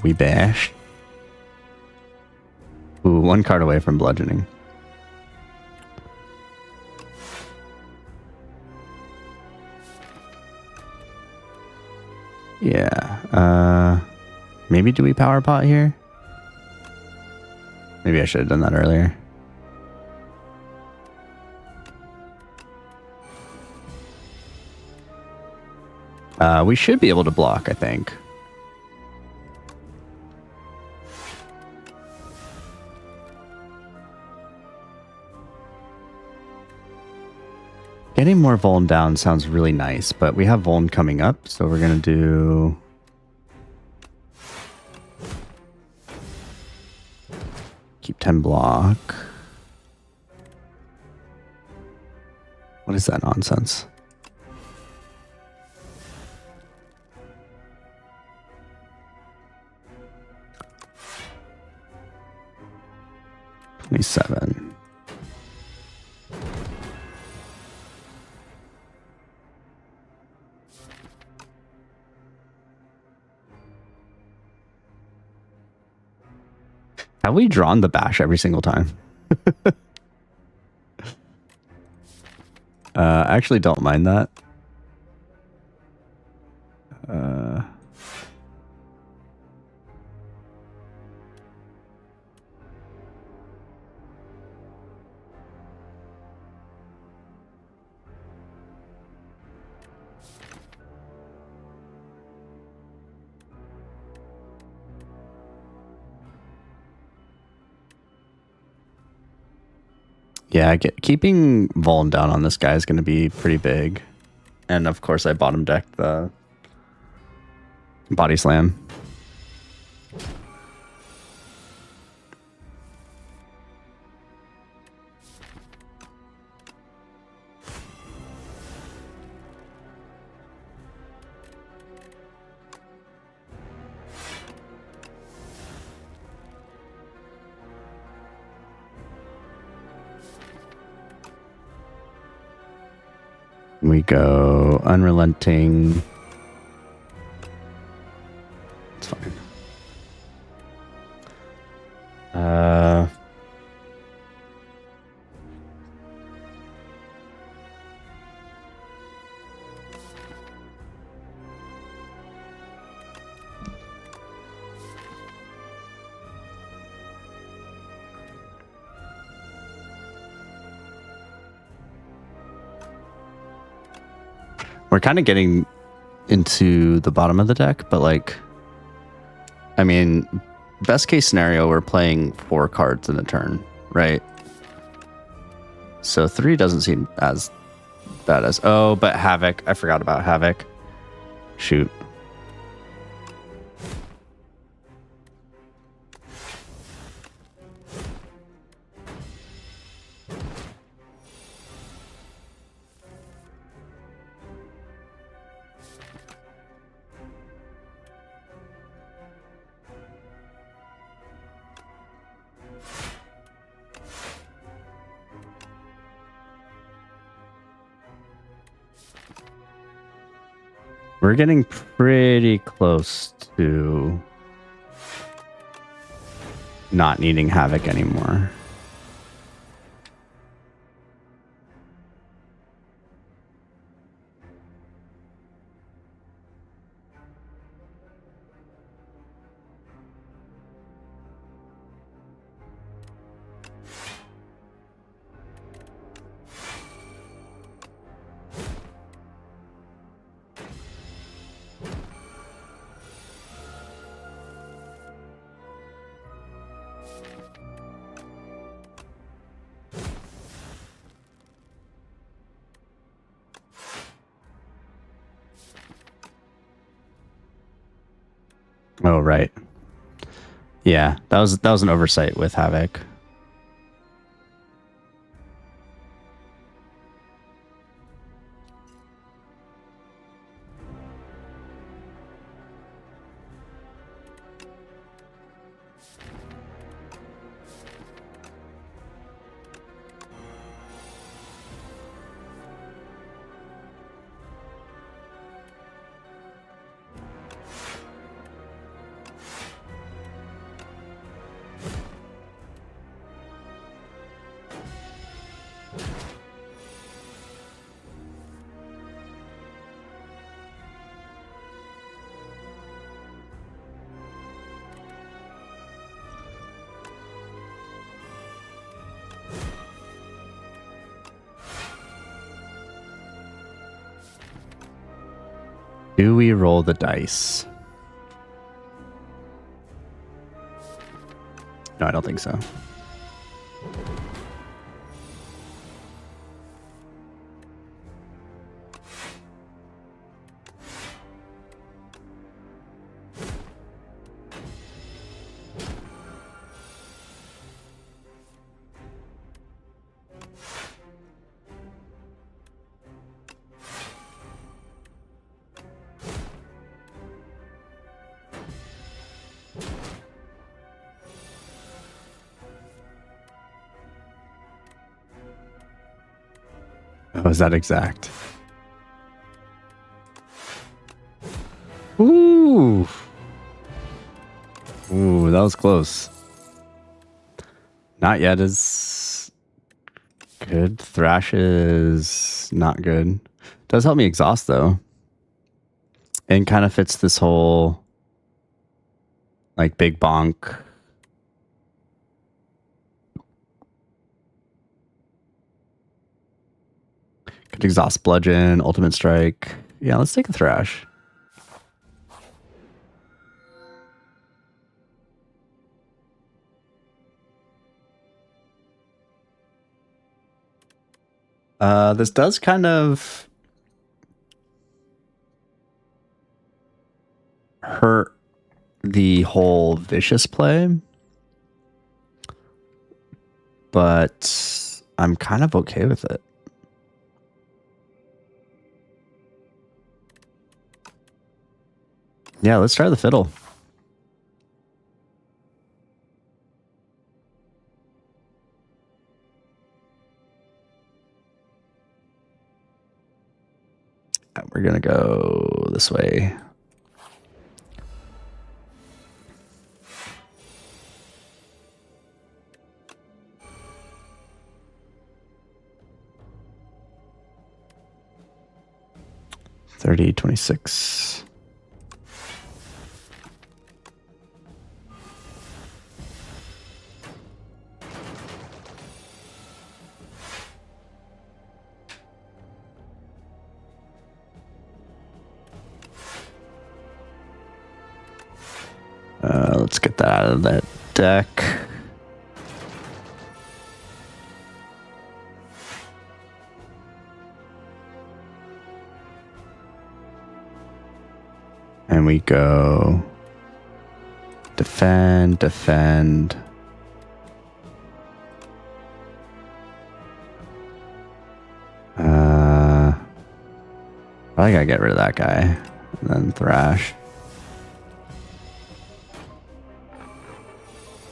We bash. Ooh, one card away from bludgeoning. Yeah. Maybe do we power pot here? Maybe I should have done that earlier. We should be able to block, I think. Getting more Vuln down sounds really nice, but we have Vuln coming up, so we're going to do... Keep 10 block. What is that nonsense? $27. Have we drawn the bash every single time? I actually don't mind that. Yeah, keeping Vuln down on this guy is going to be pretty big. And of course, I bottom decked the body slam. We go unrelenting. It's fine. We're kind of getting into the bottom of the deck, but like, I mean, best case scenario, we're playing 4 cards in a turn, right? So 3 doesn't seem as bad as, oh, but Havoc. I forgot about Havoc. Shoot. We're getting pretty close to not needing Havoc anymore. Oh, right. Yeah, that was an oversight with Havoc. Do we roll the dice? No, I don't think so. Oh, is that exact? Ooh. Ooh, that was close. Not yet is good. Thrash is not good. Does help me exhaust though. And kind of fits this whole like big bonk. Could exhaust bludgeon, ultimate strike. Yeah, let's take a thrash. This does kind of hurt the whole vicious play, but I'm kind of okay with it. Yeah, let's try the fiddle. We're gonna go this way. $30, $26. Let's get that out of that deck. And we go defend, defend. I gotta get rid of that guy. And then thrash.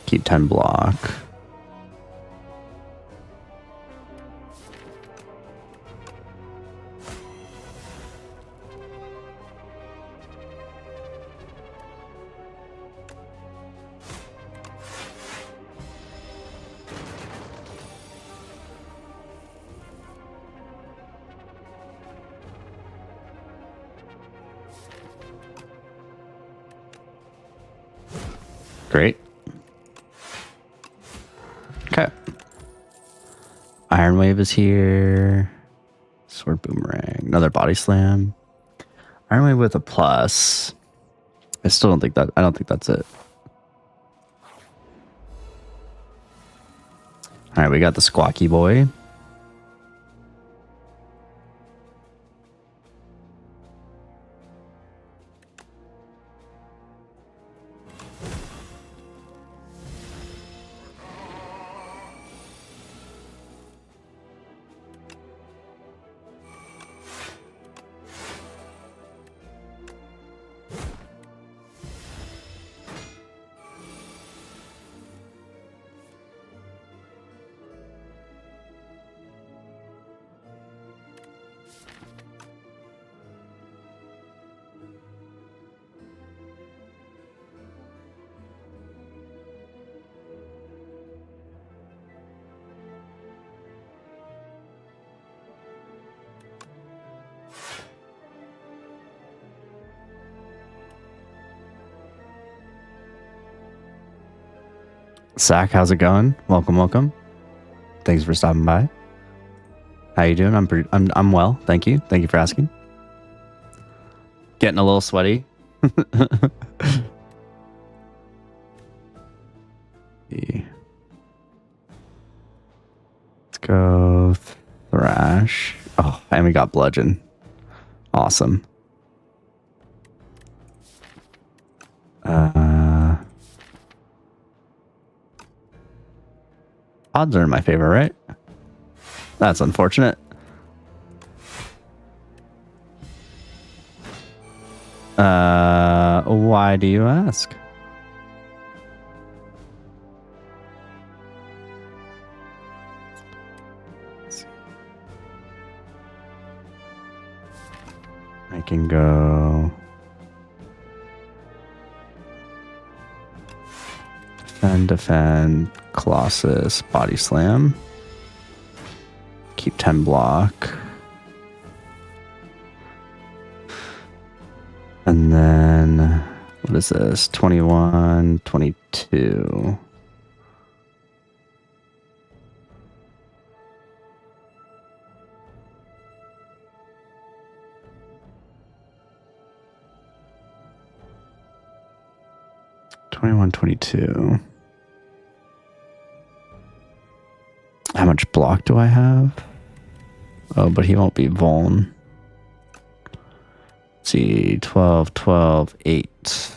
Keep 10 block. Great. Okay. Iron Wave is here. Sword Boomerang. Another Body Slam. Iron Wave with a plus. I don't think that's it. Alright, we got the Squawky Boy. Zach, how's it going? Welcome, welcome. Thanks for stopping by. How you doing? I'm well, thank you. Thank you for asking. Getting a little sweaty. Let's go thrash. Oh, and we got bludgeon. Awesome. Odds are in my favor, right? That's unfortunate. Why do you ask? I can go defend, Colossus, Body Slam. Keep 10 block. And then, what is this? 21, 22. How much block do I have? Oh, but he won't be vuln. Let's see, 12, 12, 8.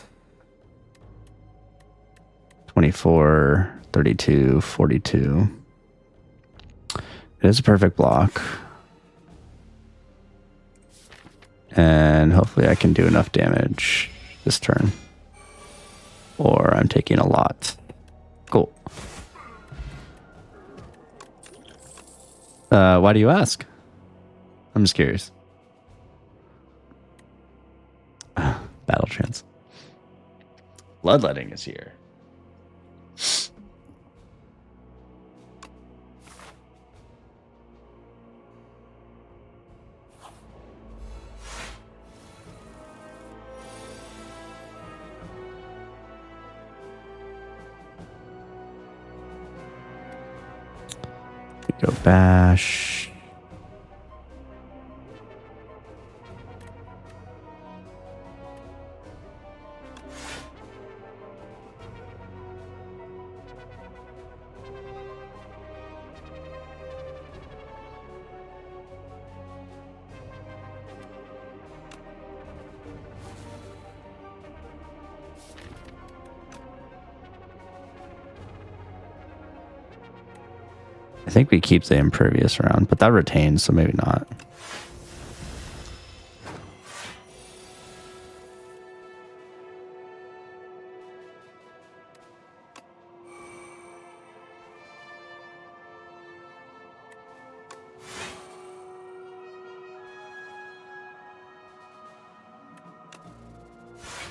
24, 32, 42. It is a perfect block. And hopefully I can do enough damage this turn. Or I'm taking a lot. Cool. Why do you ask? I'm just curious. Bloodletting is here. Go bash. I think we keep the impervious around, but that retains, so maybe not.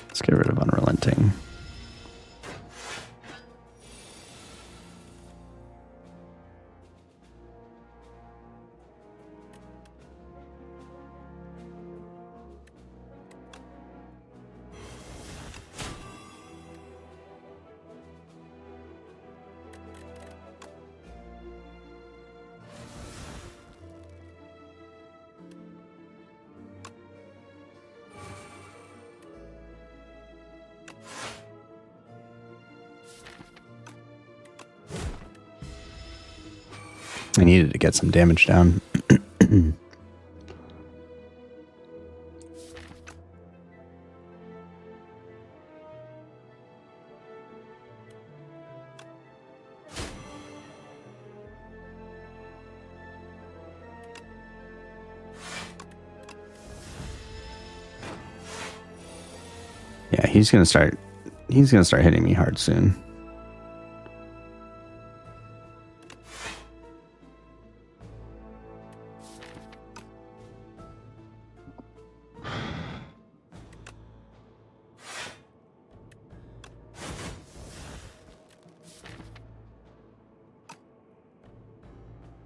Let's get rid of Unrelenting. I needed to get some damage down. Yeah, he's gonna start hitting me hard soon.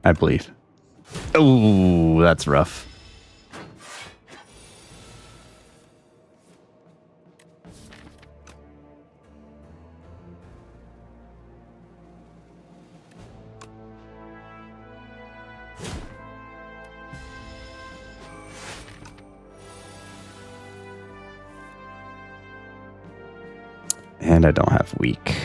I believe. Oh, that's rough. And I don't have weak.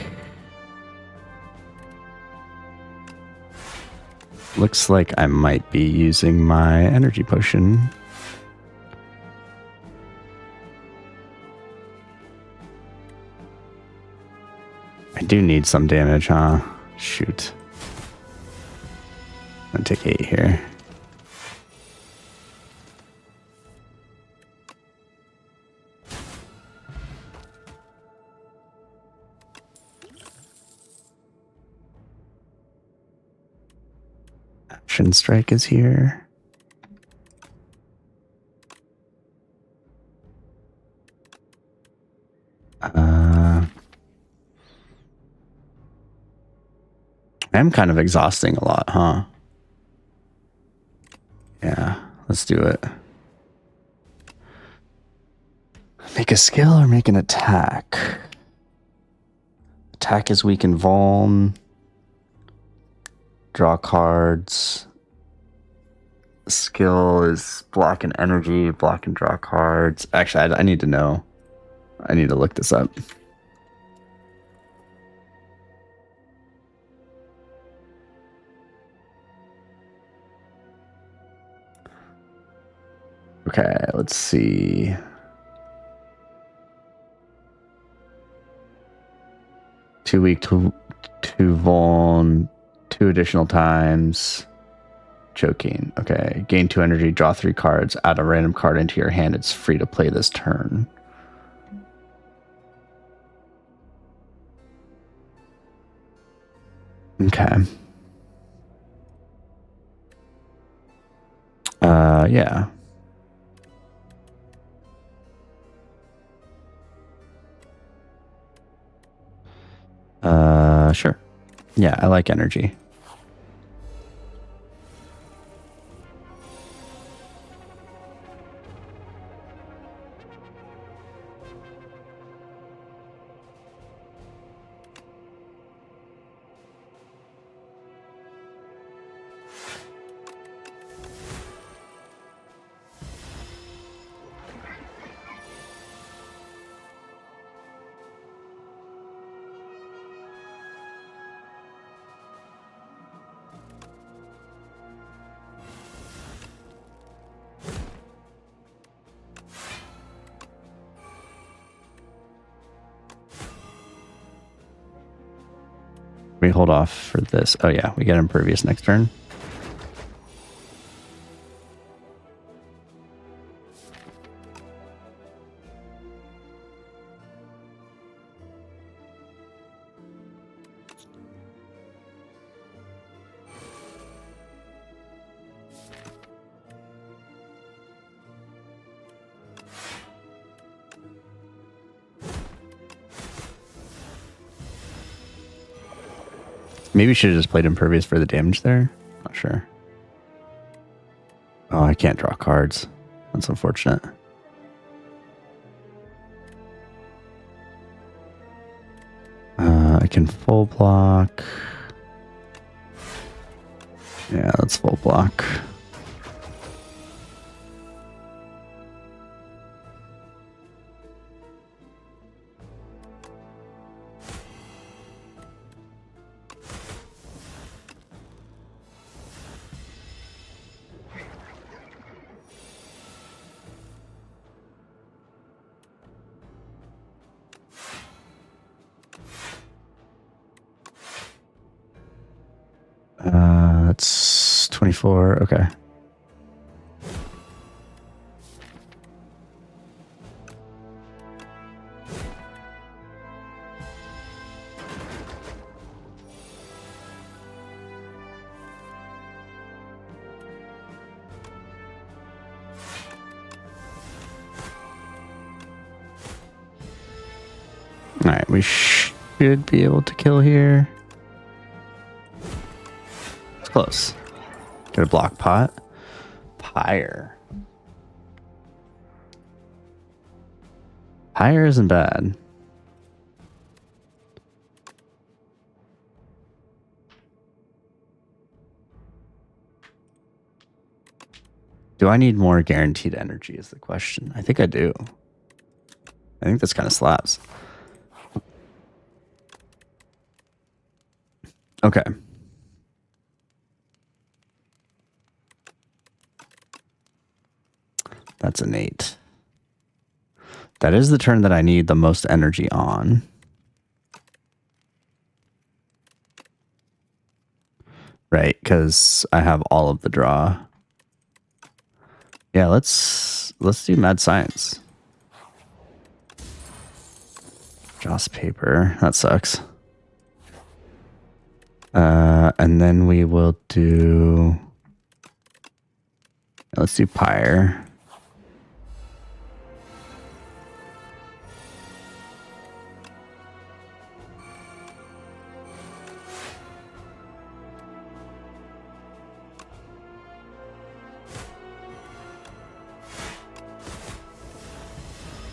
Looks like I might be using my energy potion. I do need some damage, huh? Shoot. I'm gonna take 8 here. Action Strike is here. I'm kind of exhausting a lot, huh? Yeah, let's do it. Make a skill or make an attack? Attack is weak and vuln. Draw cards. Skill is block and energy, block and draw cards. Actually, I need to know. I need to look this up. Okay, let's see. Too weak to vuln 2 additional times. Choking. Okay. Gain 2 energy, draw 3 cards, add a random card into your hand. It's free to play this turn. Okay. Yeah. Yeah, I like energy. We hold off for this. Oh yeah, we get impervious next turn. Maybe we should have just played impervious for the damage there. Not sure. Oh, I can't draw cards. That's unfortunate. I can full block. Yeah, let's full block. That's 24. Okay. All right, we should be able to kill here. It's close. Get a block pot. Pyre. Pyre isn't bad. Do I need more guaranteed energy is the question. I think I do. I think this kind of slaps. Okay. That's an 8. That is the turn that I need the most energy on. Right, because I have all of the draw. Yeah, let's do mad science. Joss paper. That sucks. And then we will do... Let's do pyre.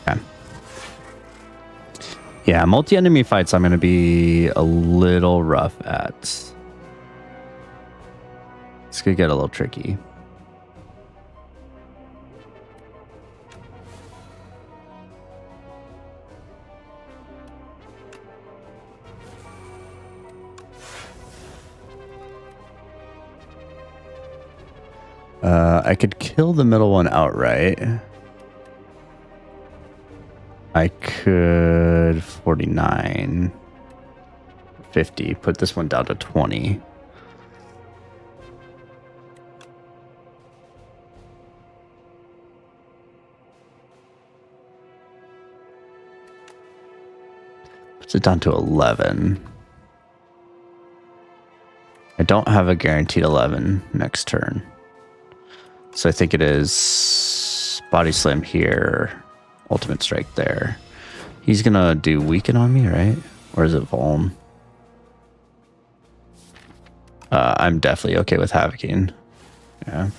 Okay. Yeah, multi-enemy fights I'm going to be a little rough at. It's going to get a little tricky. I could kill the middle one outright. I could 49, 50, put this one down to 20. Puts it down to 11. I don't have a guaranteed 11 next turn. So I think it is body slam here, ultimate strike there. He's gonna do weaken on me, right? Or is it Vuln? I'm definitely okay with Havocing. Yeah.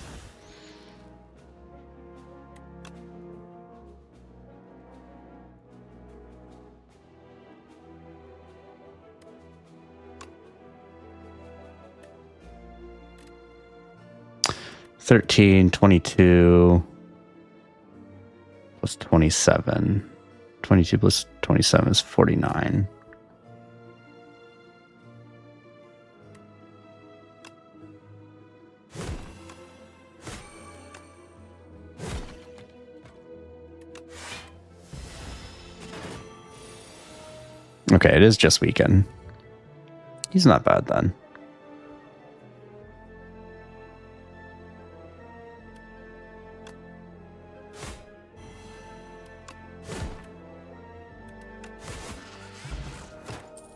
$13, $22 plus $27. 22 plus 27 is $49. Okay, it is just weekend. He's not bad then.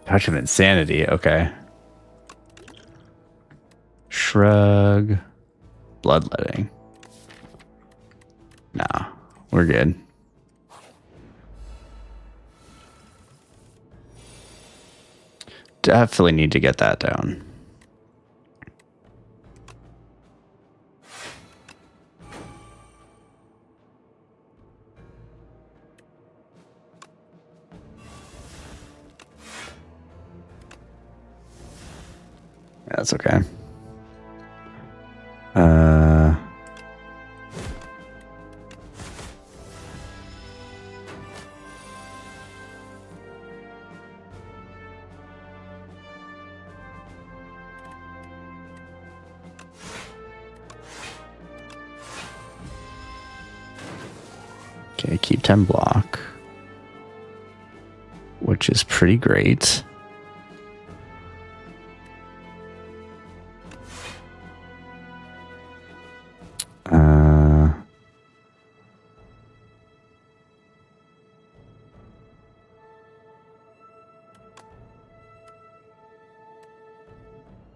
Touch of Insanity, okay. Shrug. Bloodletting. Nah, we're good. Definitely need to get that down. Yeah, that's okay. Okay, keep 10 block, which is pretty great.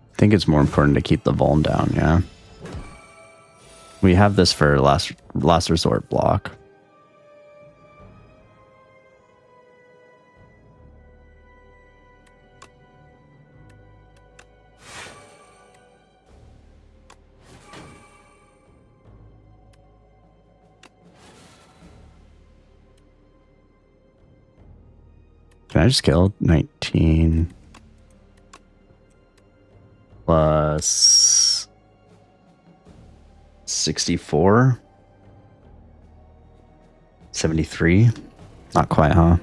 I think it's more important to keep the Vuln down, yeah. We have this for last resort block. Can I just kill 19 plus 64? 73? Not quite, huh?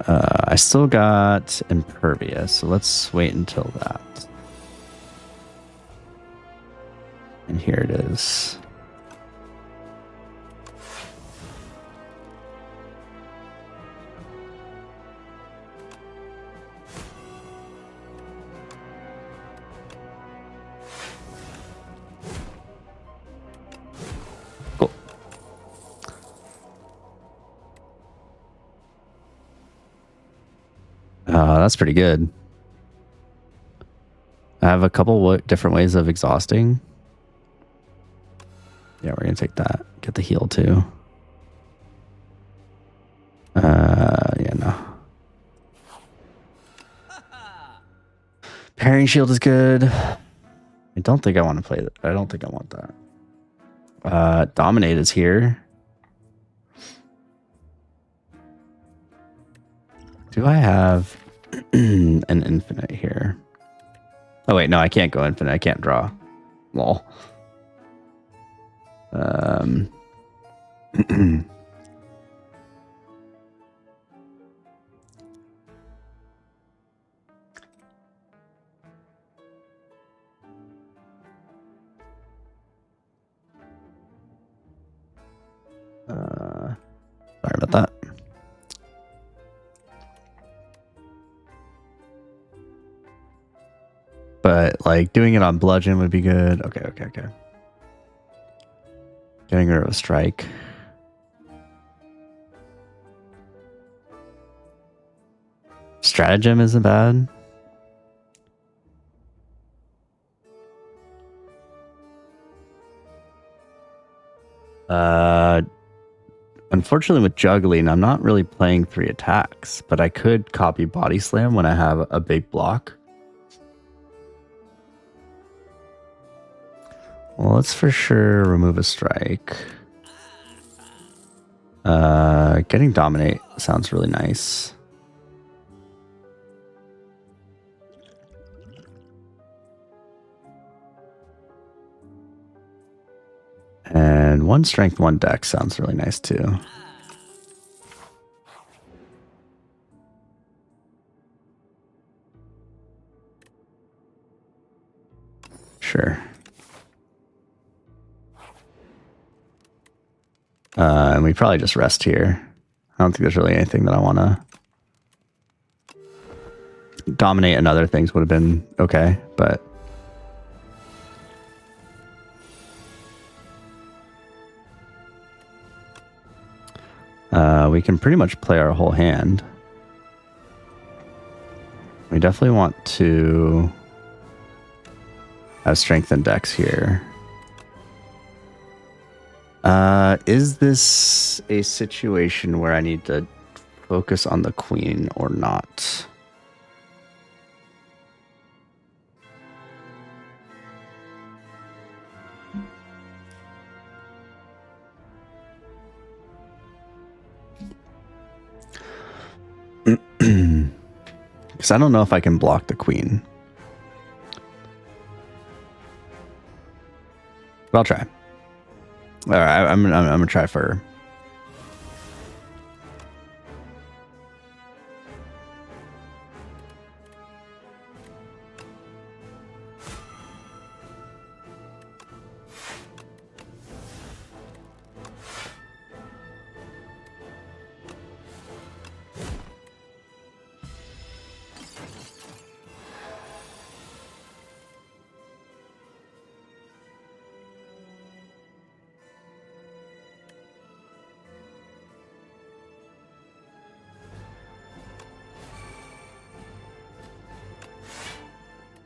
I still got Impervious, so let's wait until that. And here it is. Cool. That's pretty good. I have a couple different ways of exhausting. Yeah, we're gonna take that. Get the heal too. Yeah, no. Parrying shield is good. I don't think I want to play that. I don't think I want that. Dominate is here. Do I have an infinite here? Oh wait, no, I can't go infinite. I can't draw. Lol. Sorry about that. But like doing it on bludgeon would be good. Okay. Getting rid of a strike. Stratagem isn't bad. Unfortunately, with juggling, I'm not really playing 3 attacks, but I could copy body slam when I have a big block. Well, let's for sure remove a strike. Getting dominate sounds really nice. And 1 strength, 1 dex sounds really nice too. Sure. And we probably just rest here. I don't think there's really anything that I want to dominate, and other things would have been okay, but we can pretty much play our whole hand. We definitely want to have strength and dex here. Is this a situation where I need to focus on the queen or not? Because I don't know if I can block the queen. But I'll try. All right, I'm gonna try for her.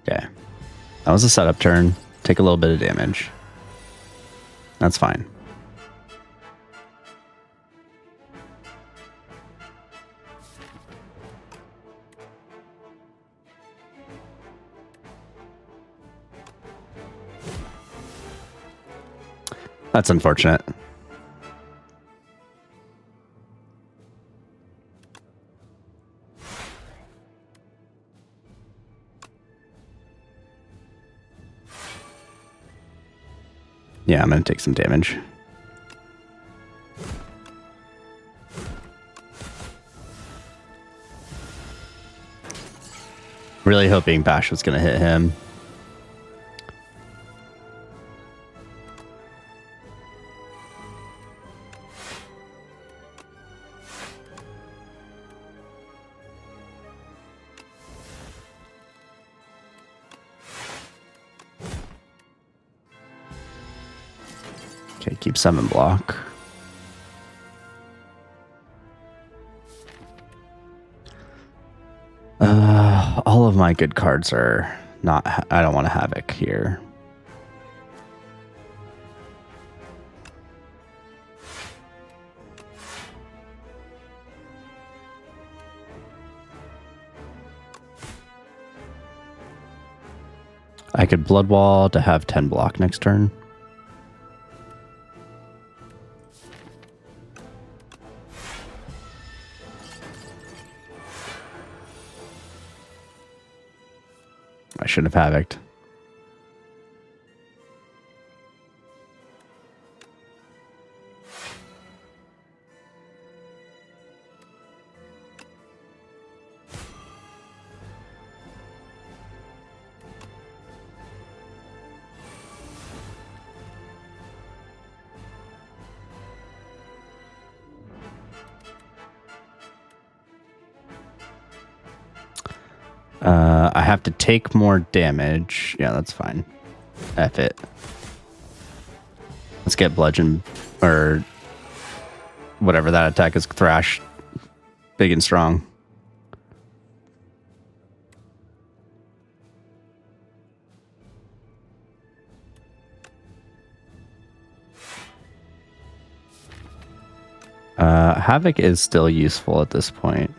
Okay. That was a setup turn. Take a little bit of damage. That's fine. That's unfortunate. Yeah, I'm going to take some damage. Really hoping Bash was going to hit him. Okay, keep 7 block. All of my good cards are not... I don't want to Havoc here. I could Blood Wall to have 10 block next turn. I should have Havoced. I have to take more damage. Yeah, that's fine. F it. Let's get Bludgeon, or whatever that attack is, Thrash, big and strong. Havoc is still useful at this point.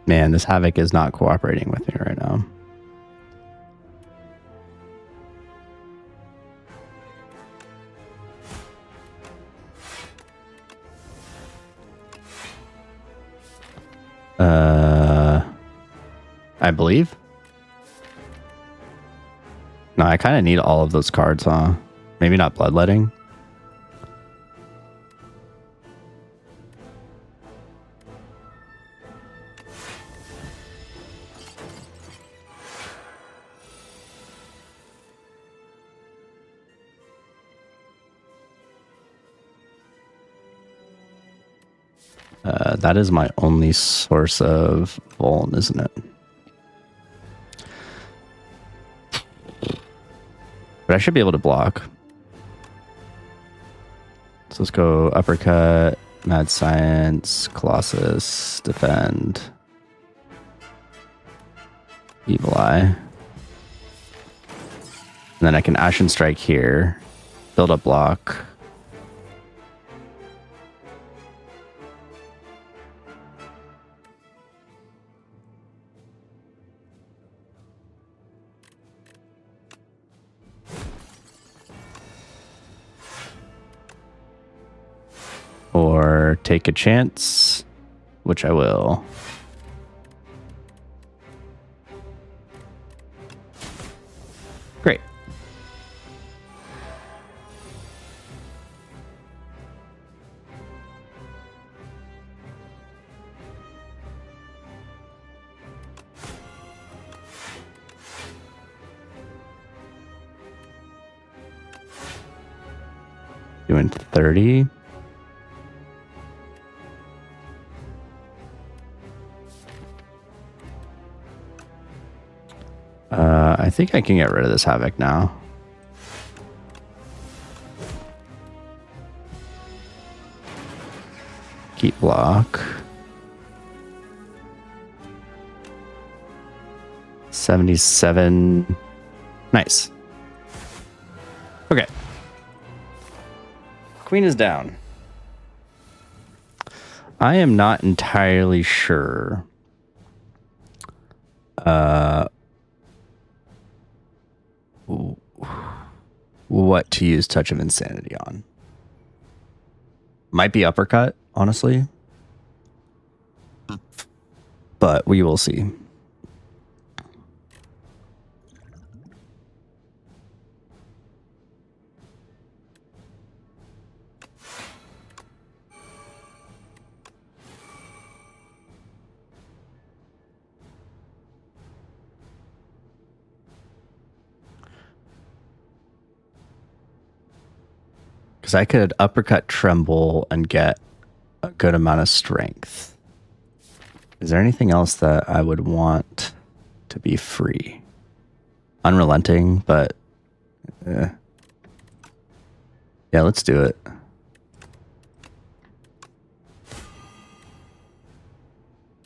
Man, this Havoc is not cooperating with me right now. I believe. No, I kind of need all of those cards, huh? Maybe not Bloodletting. That is my only source of vuln, isn't it? But I should be able to block. So let's go Uppercut, Mad Science, Colossus, Defend, Evil Eye. And then I can Ashen Strike here, build up block. Or take a chance, which I will. Great. Doing 30. I think I can get rid of this Havoc now. Keep block. 77. Nice. Okay. Queen is down. I am not entirely sure what to use Touch of Insanity on. Might be Uppercut, honestly. But we will see. Because I could Uppercut Tremble and get a good amount of strength. Is there anything else that I would want to be free? Unrelenting, but yeah, let's do it.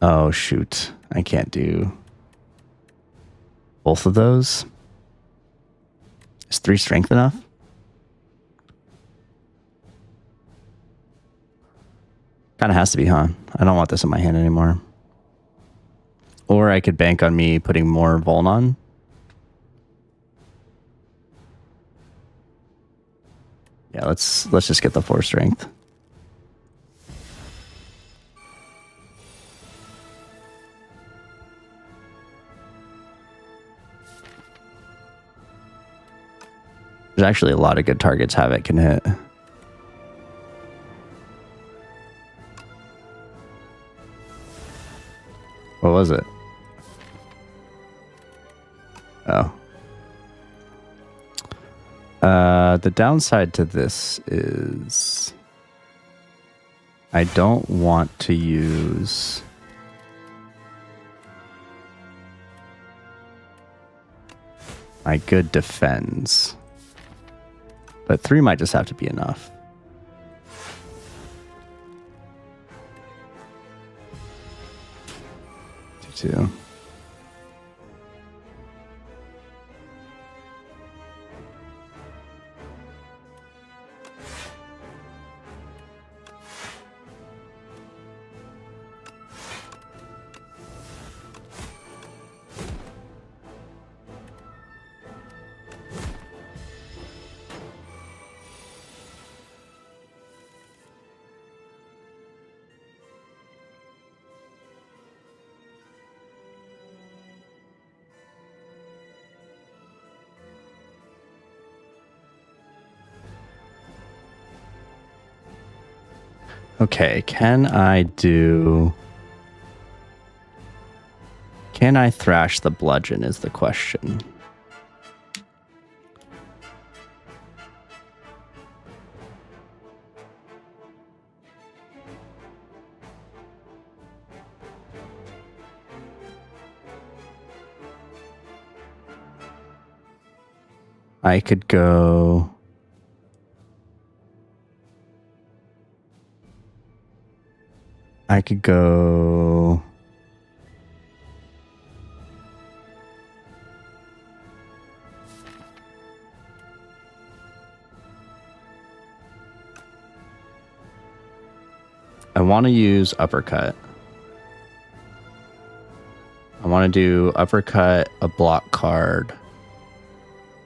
Oh, shoot. I can't do both of those. Is 3 strength enough? Kind of has to be, huh? I don't want this in my hand anymore. Or I could bank on me putting more vuln on. Yeah, let's just get the 4 strength. There's actually a lot of good targets Havoc can hit. What was it? Oh. The downside to this is I don't want to use... my good defends. But 3 might just have to be enough. 2. Okay, can I thrash the bludgeon is the question. I could go... I want to use uppercut. I want to do uppercut, a block card,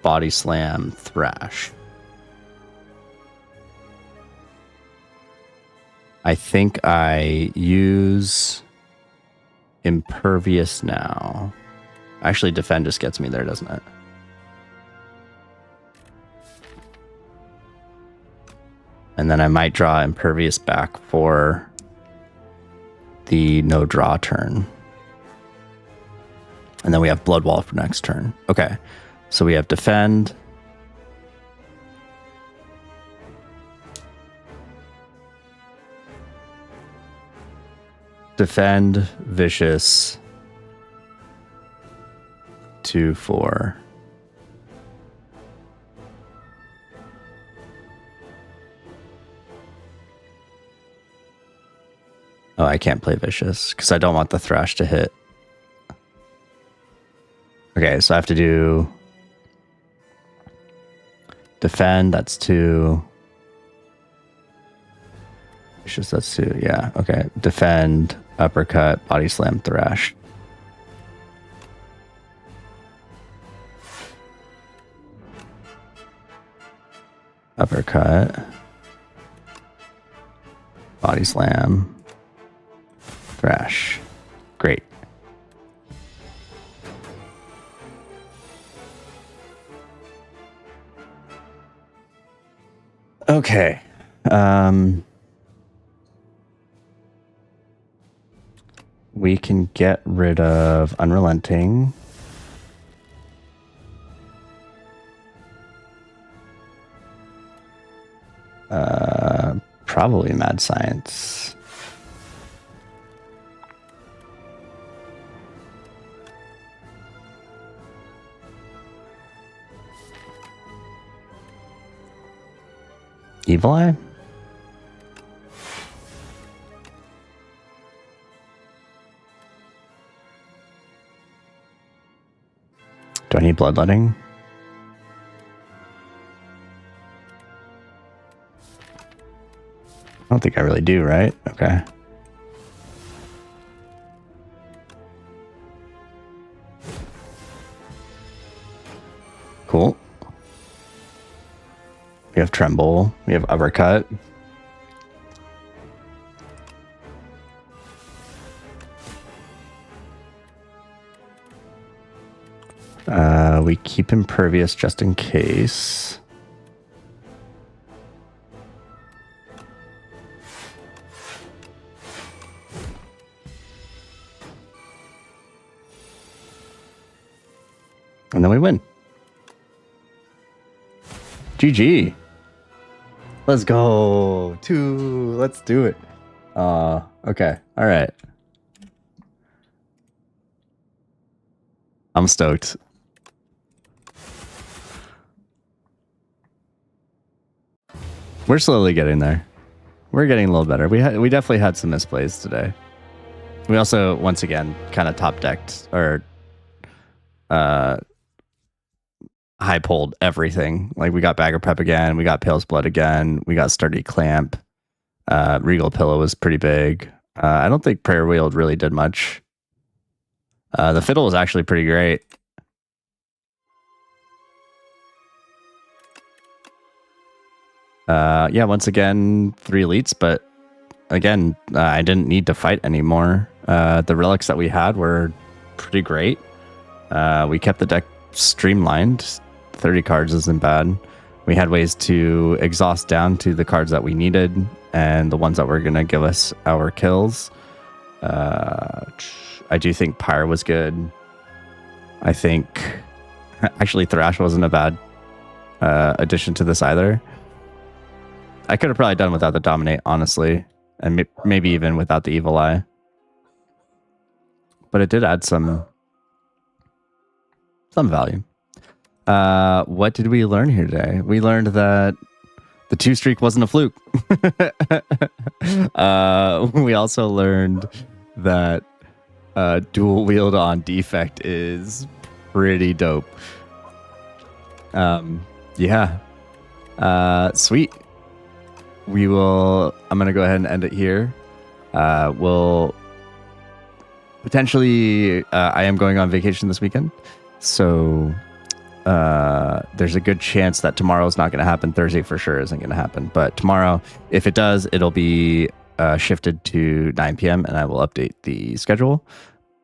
body slam, thrash. I think I use impervious now. Actually, defend just gets me there, doesn't it? And then I might draw impervious back for the no draw turn. And then we have blood wall for next turn. Okay, so we have defend. Defend, vicious, 2, 4. Oh, I can't play vicious because I don't want the thrash to hit. Okay, so I have to do defend, that's 2. Vicious, that's 2, yeah, okay. Defend, uppercut, body slam, thrash. Uppercut, body slam, thrash. Great. Okay. We can get rid of Unrelenting. Probably Mad Science. Evil Eye? Do I need Bloodletting? I don't think I really do, right? Okay. Cool. We have Tremble. We have Uppercut. We keep Impervious just in case. And then we win. GG. Let's go. 2. Let's do it. Okay. All right. I'm stoked. We're slowly getting there. We're getting a little better. We definitely had some misplays today. We also, once again, kind of top decked or high pulled everything. Like we got Bagger Prep again, we got Pale's Blood again, we got Sturdy Clamp. Regal Pillow was pretty big. I don't think Prayer Wheeled really did much. The Fiddle was actually pretty great. Yeah, once again, 3 elites, but again, I didn't need to fight anymore. The relics that we had were pretty great. We kept the deck streamlined. 30 cards isn't bad. We had ways to exhaust down to the cards that we needed and the ones that were going to give us our kills. I do think Pyre was good. I think actually Thrash wasn't a bad addition to this either. I could have probably done without the Dominate, honestly, and maybe even without the Evil Eye. But it did add some value. What did we learn here today? We learned that the 2 streak wasn't a fluke. We also learned that dual wield on defect is pretty dope. Yeah. Sweet. I'm going to go ahead and end it here. We'll potentially, I am going on vacation this weekend. So there's a good chance that tomorrow's not going to happen. Thursday for sure isn't going to happen. But tomorrow, if it does, it'll be shifted to 9 p.m. and I will update the schedule.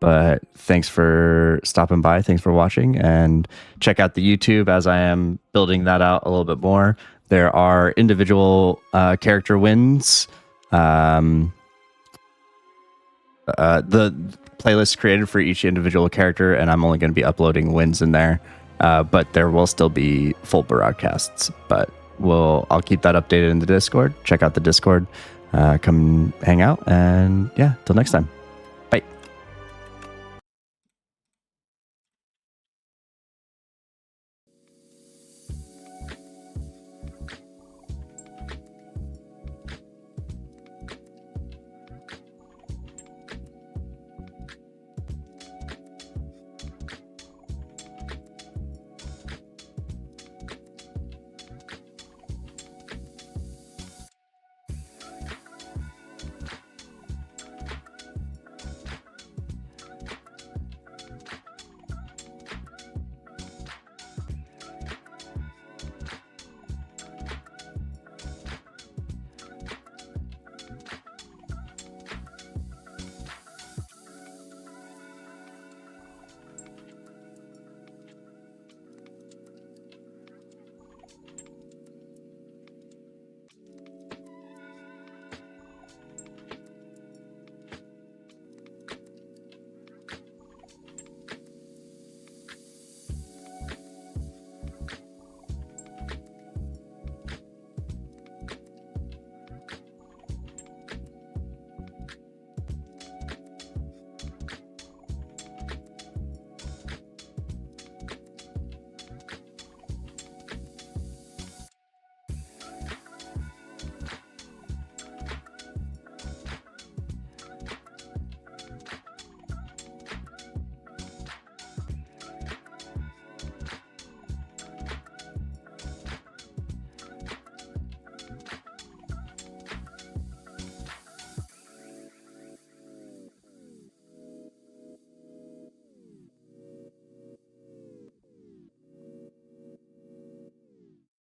But thanks for stopping by. Thanks for watching. And check out the YouTube as I am building that out a little bit more. There are individual character wins. The playlist created for each individual character, and I'm only going to be uploading wins in there. But there will still be full broadcasts. But I'll keep that updated in the Discord. Check out the Discord. Come hang out, and yeah, till next time.